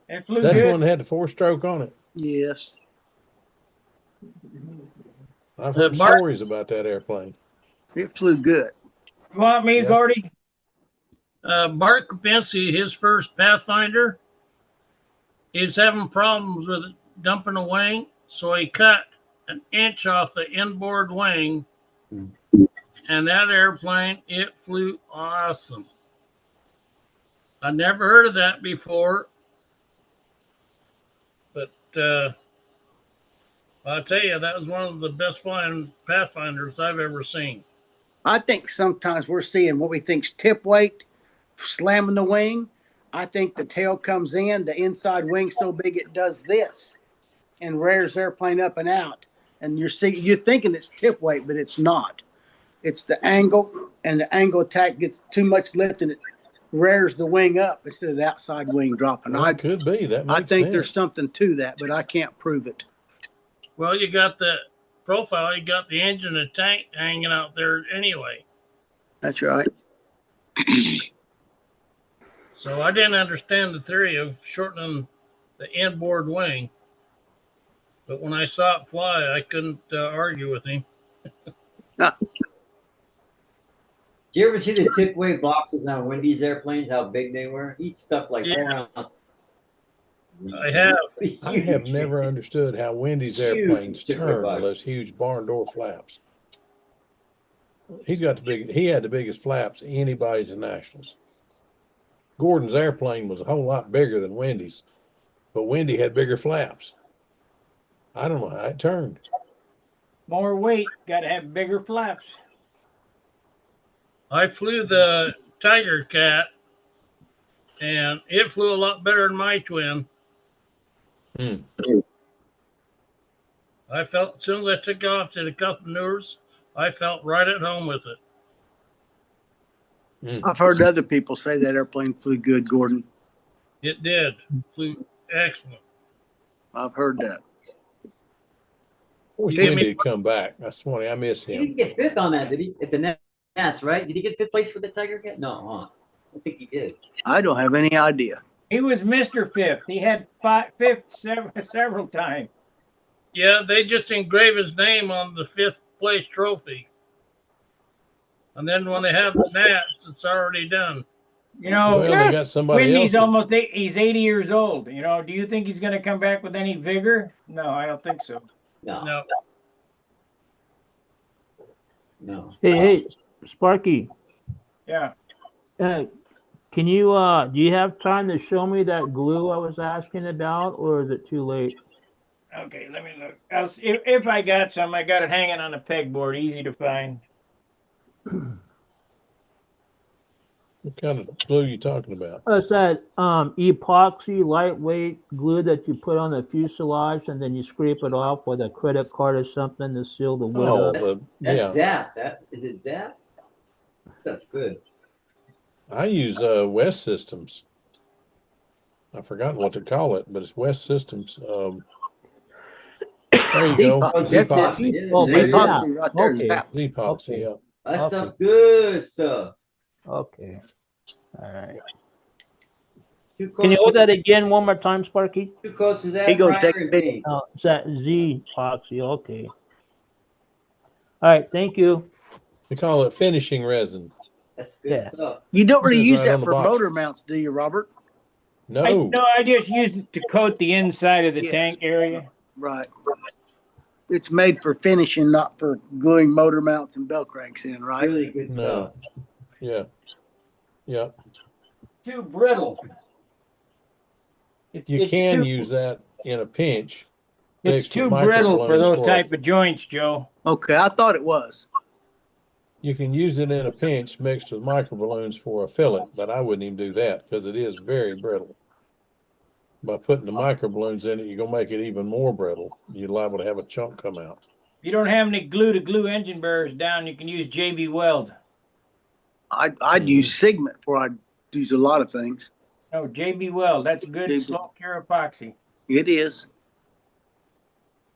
[SPEAKER 1] it flew
[SPEAKER 8] That's
[SPEAKER 1] good.
[SPEAKER 8] one that had the 4-stroke on it.
[SPEAKER 7] Yes.
[SPEAKER 8] I've heard
[SPEAKER 6] Mark-
[SPEAKER 8] stories about that airplane.
[SPEAKER 7] It flew good.
[SPEAKER 1] You want me,
[SPEAKER 8] Yeah.
[SPEAKER 1] Gordy?
[SPEAKER 6] Bart Kopinski, his first Pathfinder, is having problems with it dumping a wing, so he cut an inch off the inboard wing, and that airplane, it flew awesome. I never heard of that before, but I'll tell you, that was one of the best flying Pathfinders I've ever seen.
[SPEAKER 7] I think sometimes we're seeing what we think's tip weight slamming the wing. I think the tail comes in, the inside wing so big it does this and rears the airplane up and out. And you're thinking it's tip weight, but it's not. It's the angle, and the angle attack gets too much lift and it rears the wing up instead of the outside wing dropping.
[SPEAKER 8] Well, it could be. That makes
[SPEAKER 7] I think
[SPEAKER 8] sense.
[SPEAKER 7] there's something to that, but I can't prove it.
[SPEAKER 6] Well, you got the profile, you got the engine and tank hanging out there anyway.
[SPEAKER 7] That's right.
[SPEAKER 6] So I didn't understand the theory of shortening the inboard wing. But when I saw it fly, I couldn't argue with him.
[SPEAKER 9] Do you ever see the tip weight boxes on Wendy's airplanes? How big they were? Each stuff like
[SPEAKER 6] Yeah.
[SPEAKER 9] 4 ounces.
[SPEAKER 6] I have.
[SPEAKER 8] I have never understood how Wendy's
[SPEAKER 9] Huge
[SPEAKER 8] airplanes
[SPEAKER 9] tip weight
[SPEAKER 8] turn
[SPEAKER 9] box.
[SPEAKER 8] those huge barn door flaps. He had the biggest flaps of anybody's in nationals. Gordon's airplane was a whole lot bigger than Wendy's, but Wendy had bigger flaps. I don't know how it turned.
[SPEAKER 1] More weight, got to have bigger flaps.
[SPEAKER 6] I flew the Tiger Cat, and it flew a lot better than my twin.
[SPEAKER 8] Hmm.
[SPEAKER 6] I felt as soon as I took off, did a couple maneuvers, I felt right at home with it.
[SPEAKER 7] I've heard other people say that airplane flew good, Gordon.
[SPEAKER 6] It did. Flew excellent.
[SPEAKER 7] I've heard that.
[SPEAKER 8] I wish
[SPEAKER 6] Give
[SPEAKER 8] Wendy
[SPEAKER 6] me-
[SPEAKER 8] had come back. I swear, I miss
[SPEAKER 9] He
[SPEAKER 8] him.
[SPEAKER 9] didn't get fifth on that, did he? At the Nats, right? Did he get fifth place with the Tiger Cat? No, huh? I don't think he did.
[SPEAKER 7] I don't have any idea.
[SPEAKER 1] He was Mr. Fifth. He had fifth several times.
[SPEAKER 6] Yeah, they just engrave his name on the fifth place trophy. And then when they have the Nats, it's already done.
[SPEAKER 1] You know,
[SPEAKER 8] Well, they got somebody
[SPEAKER 1] Wendy's
[SPEAKER 8] else.
[SPEAKER 1] almost he's 80 years old. You know, do you think he's going to come back with any vigor? No, I don't think so.
[SPEAKER 9] No,
[SPEAKER 6] No.
[SPEAKER 9] no.
[SPEAKER 4] Hey, Sparky,
[SPEAKER 1] Yeah.
[SPEAKER 4] can you do you have time to show me that glue I was asking about, or is it too late?
[SPEAKER 1] Okay, let me look. If I got some, I got it hanging on a pegboard, easy to find.
[SPEAKER 8] What kind of glue you talking about?
[SPEAKER 4] It's that epoxy lightweight glue that you put on the fuselage and then you scrape it off with a credit card or something to seal the wood
[SPEAKER 8] Oh,
[SPEAKER 4] up.
[SPEAKER 9] That's
[SPEAKER 8] yeah.
[SPEAKER 9] Zap. That is it. Zap. That's good.
[SPEAKER 8] I use West Systems. I've forgotten what to call it, but it's West Systems. There you go.
[SPEAKER 7] Epoxy.
[SPEAKER 8] Z-Epoxy.
[SPEAKER 9] Yeah,
[SPEAKER 4] Oh,
[SPEAKER 9] there it is.
[SPEAKER 7] Z-Epoxy right there.
[SPEAKER 4] Okay.
[SPEAKER 7] Zap.
[SPEAKER 8] Z-Epoxy,
[SPEAKER 4] Okay.
[SPEAKER 8] yeah.
[SPEAKER 9] That
[SPEAKER 4] Okay.
[SPEAKER 9] stuff's good stuff.
[SPEAKER 4] Okay. All right.
[SPEAKER 9] Two
[SPEAKER 4] Can you
[SPEAKER 9] coats
[SPEAKER 4] hold
[SPEAKER 9] of-
[SPEAKER 4] that again one more time, Sparky?
[SPEAKER 9] 2 coats of that.
[SPEAKER 7] He gonna
[SPEAKER 9] primer
[SPEAKER 7] take a
[SPEAKER 9] and
[SPEAKER 7] big-
[SPEAKER 9] paint.
[SPEAKER 4] Oh, is that Z epoxy? Okay. All right. Thank you.
[SPEAKER 8] We call it finishing resin.
[SPEAKER 9] That's good
[SPEAKER 4] Yeah.
[SPEAKER 9] stuff.
[SPEAKER 7] You don't really
[SPEAKER 8] Says
[SPEAKER 7] use
[SPEAKER 8] right
[SPEAKER 7] that
[SPEAKER 8] on the
[SPEAKER 7] for
[SPEAKER 8] box.
[SPEAKER 7] motor mounts, do you, Robert?
[SPEAKER 8] No.
[SPEAKER 1] I just used it to coat the inside of the
[SPEAKER 7] Yes.
[SPEAKER 1] tank area.
[SPEAKER 7] Right. It's made for finishing, not for gluing motor mounts and bell cranks in, right?
[SPEAKER 9] Really good
[SPEAKER 8] No.
[SPEAKER 9] stuff.
[SPEAKER 8] Yeah. Yeah.
[SPEAKER 1] Too brittle.
[SPEAKER 8] You
[SPEAKER 1] It's
[SPEAKER 8] can
[SPEAKER 1] too-
[SPEAKER 8] use that in a pinch.
[SPEAKER 1] It's
[SPEAKER 8] mixed with
[SPEAKER 1] too brittle for
[SPEAKER 8] microballoons
[SPEAKER 1] those
[SPEAKER 8] for a-
[SPEAKER 1] type of joints, Joe.
[SPEAKER 7] Okay, I thought it was.
[SPEAKER 8] You can use it in a pinch mixed with microballoons for a fillet, but I wouldn't even do that because it is very brittle. By putting the microballoons in it, you're gonna make it even more brittle. You're liable to have a chunk come out.
[SPEAKER 1] If you don't have any glue to glue engine bearers down, you can use JB Weld.
[SPEAKER 7] I'd use Sigma before I'd use a lot of things.
[SPEAKER 1] No, JB Weld. That's good
[SPEAKER 7] JB.
[SPEAKER 1] slow cure epoxy.
[SPEAKER 7] It is.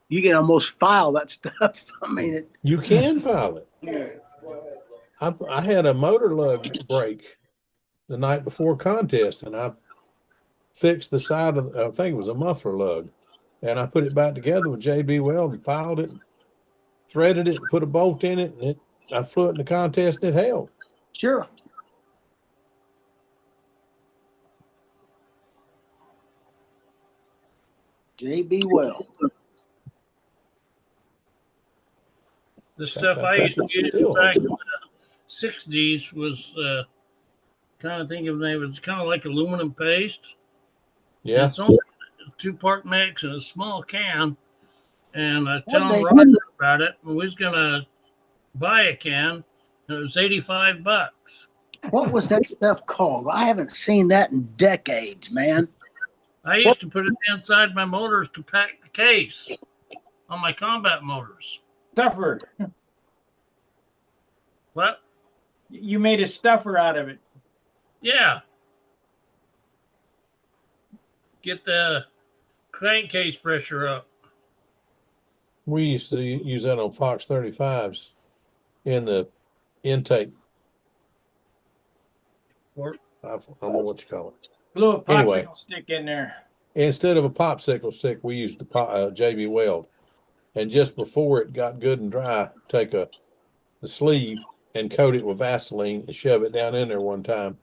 [SPEAKER 7] You can almost file that stuff. I mean,
[SPEAKER 8] You can file it. I had a motor lug break the night before contest, and I fixed the side of I think it was a muffler lug, and I put it back together with JB Weld and filed it, threaded it, and put a bolt in it, and I flew it in the contest and it held.
[SPEAKER 7] sure. JB Weld.
[SPEAKER 6] The stuff I used to use back in the 60s was kind of think of the name. It's kind of like aluminum paste.
[SPEAKER 8] Yeah.
[SPEAKER 6] It's only a 2-part mix in a small can. And I was
[SPEAKER 7] What
[SPEAKER 6] telling
[SPEAKER 7] they-
[SPEAKER 6] Roger about it, and we was gonna buy a can. And it was $85.
[SPEAKER 7] What was that stuff called? I haven't seen that in decades, man.
[SPEAKER 6] I used to put it inside my motors to pack the case on my combat motors.
[SPEAKER 1] Stuffer.
[SPEAKER 6] What?
[SPEAKER 1] You made a stuffer out of it.
[SPEAKER 6] Yeah. Get the crankcase pressure up.
[SPEAKER 8] We used to use that on Fox 35s in the intake.
[SPEAKER 6] Or
[SPEAKER 8] I don't know what you call it.
[SPEAKER 1] Glue a popsicle
[SPEAKER 8] Anyway.
[SPEAKER 1] stick in there.
[SPEAKER 8] Instead of a popsicle stick, we used the JB Weld. And just before it got good and dry, take the sleeve and coat it with Vaseline and shove it down in there one time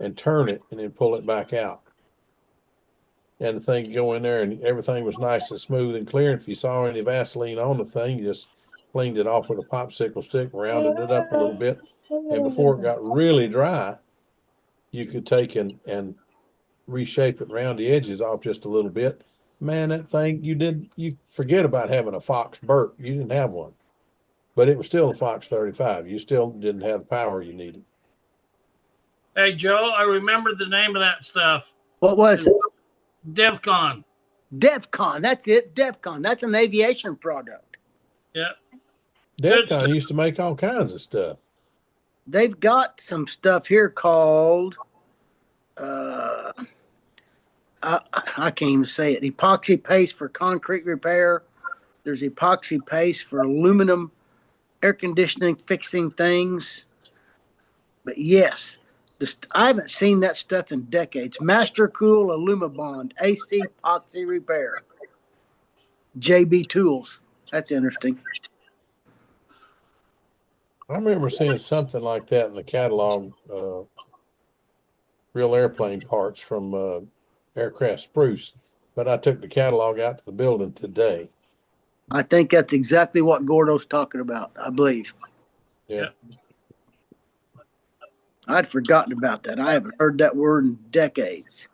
[SPEAKER 8] and turn it and then pull it back out. And the thing go in there and everything was nice and smooth and clear. And if you saw any Vaseline on the thing, you just cleaned it off with a popsicle stick, rounded it up a little bit. And before it got really dry, you could take and reshape it, round the edges off just a little bit. Man, that thing, you forget about having a Fox Burt. You didn't have one, but it was still a Fox 35. You still didn't have the power you needed.
[SPEAKER 6] Hey, Joe, I remember the name of that stuff.
[SPEAKER 7] What was it?
[SPEAKER 6] DevCon.
[SPEAKER 7] DEFCON. That's it. DEFCON. That's an aviation product.
[SPEAKER 6] Yeah. Good
[SPEAKER 8] DEFCON used to make all kinds of stuff.
[SPEAKER 7] They've got some stuff here called I can't even say it. Epoxy paste for concrete repair. There's epoxy paste for aluminum air conditioning fixing things. But yes, I haven't seen that stuff in decades. Master Cool Alumabond AC epoxy repair. JB Tools. That's interesting.
[SPEAKER 8] I remember seeing something like that in the catalog, real airplane parts from Aircraft Spruce, but I took the catalog out to the building today.
[SPEAKER 7] I think that's exactly what Gordo's talking about, I believe.
[SPEAKER 8] Yeah.
[SPEAKER 7] I'd forgotten about that. I haven't heard that word in decades.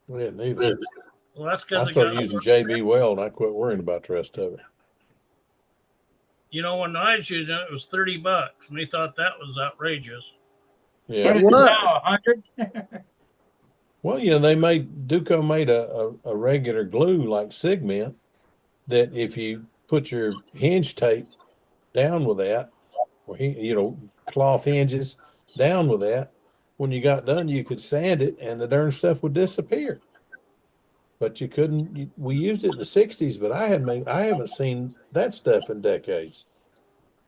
[SPEAKER 8] We didn't either.
[SPEAKER 6] Well, that's
[SPEAKER 8] I
[SPEAKER 6] because
[SPEAKER 8] started using JB Weld and I quit worrying about the rest of it.
[SPEAKER 6] You know, when I was using it, it was $30, and we thought that was outrageous.
[SPEAKER 8] Yeah.
[SPEAKER 1] What is it now, 100?
[SPEAKER 8] Well, you know, Duco made a regular glue like Cement that if you put your hinge tape down with that, or cloth hinges down with that, when you got done, you could sand it and the darn stuff would disappear. But you couldn't. We used it in the '60s, but I haven't seen that stuff in decades.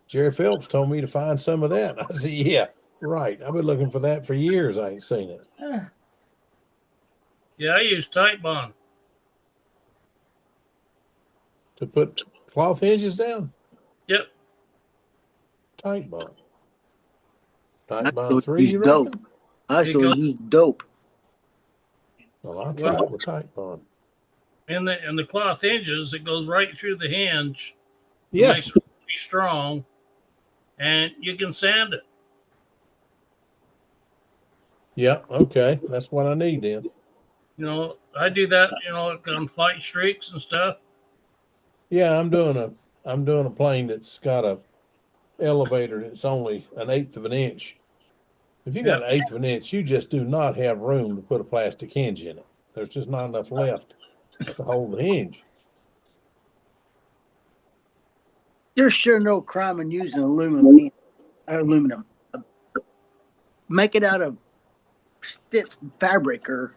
[SPEAKER 8] Jerry Phelps told me to find some of that. I said, "Yeah, right. I've been looking for that for years. I ain't seen it."
[SPEAKER 6] Yeah, I use Tight Bond.
[SPEAKER 8] To put cloth hinges down?
[SPEAKER 6] Yep.
[SPEAKER 8] Tight Bond.
[SPEAKER 7] I
[SPEAKER 8] Tight
[SPEAKER 7] still
[SPEAKER 8] Bond 3,
[SPEAKER 7] use
[SPEAKER 8] you
[SPEAKER 7] dope.
[SPEAKER 8] reckon?
[SPEAKER 7] I still use dope.
[SPEAKER 8] Well, I'll try it with Tight Bond.
[SPEAKER 6] In the cloth hinges, it goes right through the hinge.
[SPEAKER 8] Yeah.
[SPEAKER 6] It makes it really strong, and you can sand it.
[SPEAKER 8] Yeah, okay. That's what I need then.
[SPEAKER 6] You know, I do that, on flight streaks and stuff.
[SPEAKER 8] Yeah, I'm doing a plane that's got a elevator that's only 1/8 of an inch. If you got 1/8 of an inch, you just do not have room to put a plastic hinge in it. There's just not enough left to hold the hinge.
[SPEAKER 7] There's sure no crime in using aluminum. Make it out of stitched fabric or,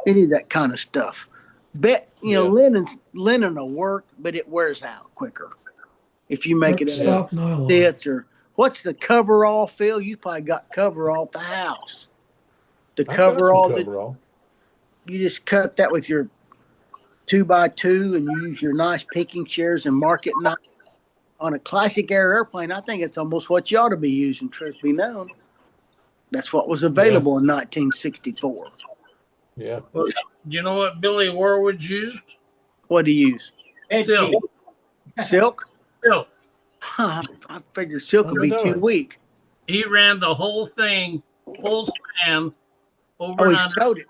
[SPEAKER 7] any of that kind of stuff. Linen will work, but it wears out quicker. If you make it out of
[SPEAKER 10] nylon.
[SPEAKER 7] stitch or what's the coverall, Phil? You probably got coverall at the house. The coverall, you just cut that with your 2x2 and you use your nice picking shears and mark it knife. On a classic airplane, I think it's almost what you ought to be using, truth be known. That's what was available in 1964.
[SPEAKER 8] Yeah.
[SPEAKER 6] Well, do you know what Billy Warwood used?
[SPEAKER 7] What do you use?
[SPEAKER 6] Silk.
[SPEAKER 7] Silk?
[SPEAKER 6] Silk.
[SPEAKER 7] I figured silk would be too weak.
[SPEAKER 6] He ran the whole thing full span over
[SPEAKER 7] he
[SPEAKER 6] and under.
[SPEAKER 7] sewed it.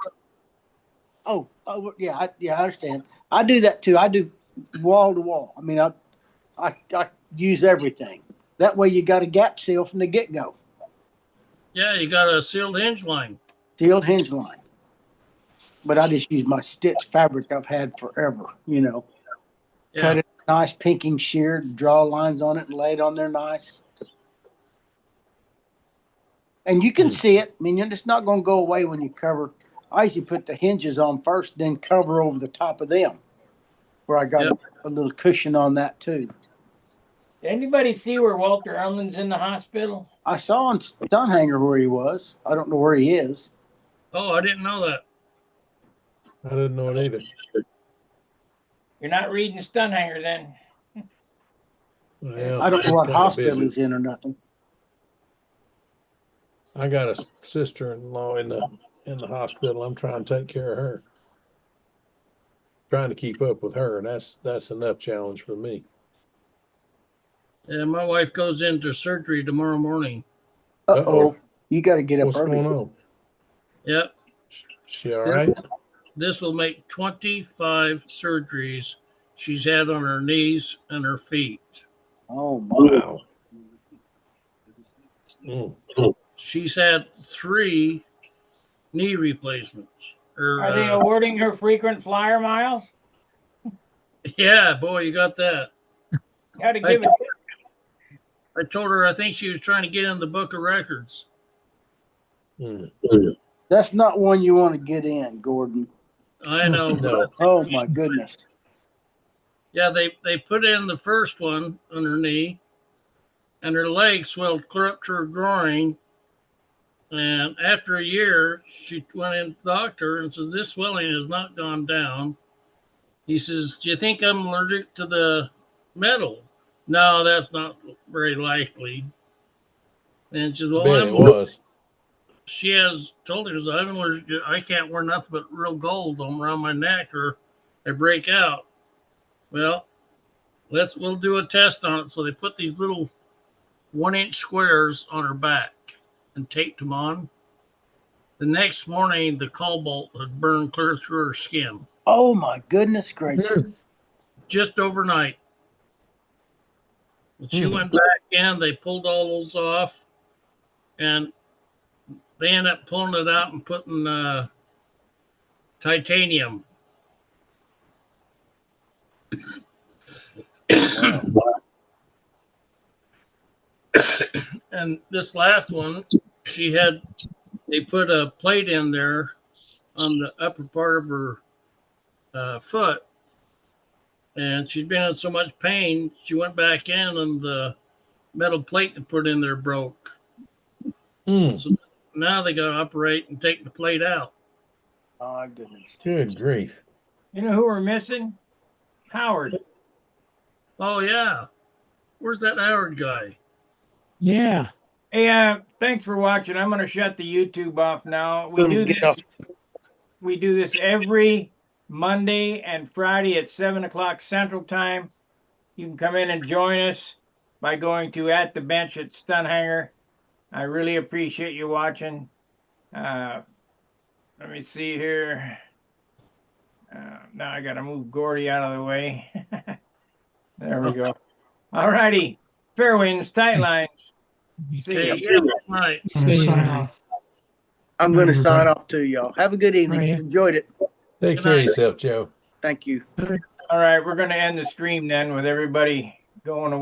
[SPEAKER 7] Yeah, I understand. I do that too. I do wall to wall. I mean, I use everything. That way you got a gap seal from the get-go.
[SPEAKER 6] Yeah, you got a sealed hinge line.
[SPEAKER 7] Sealed hinge line. But I just use my stitch fabric I've had forever, Cut it nice, pinking shear, draw lines on it and lay it on there nice. And you can see it. I mean, it's not going to go away when you cover. I usually put the hinges on first, then cover over the top of them, where I got a little cushion on that too.
[SPEAKER 1] Did anybody see where Walter Ehrman's in the hospital?
[SPEAKER 7] I saw on Stunt Hangar where he was. I don't know where he is.
[SPEAKER 6] Oh, I didn't know that.
[SPEAKER 8] I didn't know it either.
[SPEAKER 1] You're not reading Stunt Hangar then.
[SPEAKER 8] Well,
[SPEAKER 7] I don't know what hospital
[SPEAKER 8] busy.
[SPEAKER 7] he's in or nothing.
[SPEAKER 8] I got a sister-in-law in the hospital. I'm trying to take care of her. Trying to keep up with her, and that's enough challenge for me.
[SPEAKER 6] Yeah, my wife goes into surgery tomorrow morning.
[SPEAKER 7] Uh-oh. You got to get up
[SPEAKER 8] What's
[SPEAKER 7] early.
[SPEAKER 8] going on?
[SPEAKER 6] Yep.
[SPEAKER 8] She all right?
[SPEAKER 6] This will make 25 surgeries she's had on her knees and her feet.
[SPEAKER 7] Oh, my.
[SPEAKER 8] Wow.
[SPEAKER 6] she's had 3 knee replacements.
[SPEAKER 1] Are they awarding her frequent flyer miles?
[SPEAKER 6] Yeah, boy, you got that.
[SPEAKER 1] Got to give it.
[SPEAKER 6] I told her I think she was trying to get in the book of records.
[SPEAKER 7] That's not one you want to get in, Gordon.
[SPEAKER 6] I know.
[SPEAKER 8] No.
[SPEAKER 7] Oh my goodness.
[SPEAKER 6] Yeah, they put in the first one on her knee, and her leg swelled clear up to her groin. And after a year, she went in to the doctor and says, "This swelling has not gone down." He says, "Do you think I'm allergic to the metal?" "No, that's not very likely." And she says,
[SPEAKER 8] Bet it was.
[SPEAKER 6] She has told her, "I'm allergic to, I can't wear nothing but real gold around my neck or I break out." Well, we'll do a test on it. So they put these little 1-inch squares on her back and taped them on. The next morning, the cobalt had burned clear through her skin.
[SPEAKER 7] Oh my goodness gracious.
[SPEAKER 6] Just overnight. When she went back in, they pulled all those off, and they ended up pulling it out and putting titanium. And this last one, they put a plate in there on the upper part of her foot, and she's been in so much pain, she went back in, and the metal plate they put in there broke. So now they got to operate and take the plate out.
[SPEAKER 7] Oh my goodness.
[SPEAKER 8] Good grief.
[SPEAKER 1] You know who we're missing? Howard.
[SPEAKER 6] Oh yeah, where's that Howard guy?
[SPEAKER 2] Yeah.
[SPEAKER 1] Hey, thanks for watching. I'm going to shut the YouTube off now. We do this every Monday and Friday at 7 o'clock Central Time. You can come in and join us by going to @the bench at Stunt Hangar. I really appreciate you watching. Let me see here. Now I got to move Gordy out of the way. There we go. All righty. Fair winds, tight lines. See
[SPEAKER 6] Hey,
[SPEAKER 1] ya.
[SPEAKER 6] right.
[SPEAKER 10] I'm gonna
[SPEAKER 2] See you
[SPEAKER 10] sign
[SPEAKER 2] tonight.
[SPEAKER 10] off.
[SPEAKER 7] I'm
[SPEAKER 10] Bye,
[SPEAKER 7] going to sign
[SPEAKER 10] everybody.
[SPEAKER 7] off too, y'all. Have a good evening.
[SPEAKER 2] Right.
[SPEAKER 7] Enjoyed it.
[SPEAKER 8] Take
[SPEAKER 6] Good
[SPEAKER 8] care of
[SPEAKER 6] night.
[SPEAKER 8] yourself, Joe.
[SPEAKER 7] Thank you.
[SPEAKER 1] All right, we're going to end the stream then with everybody going away.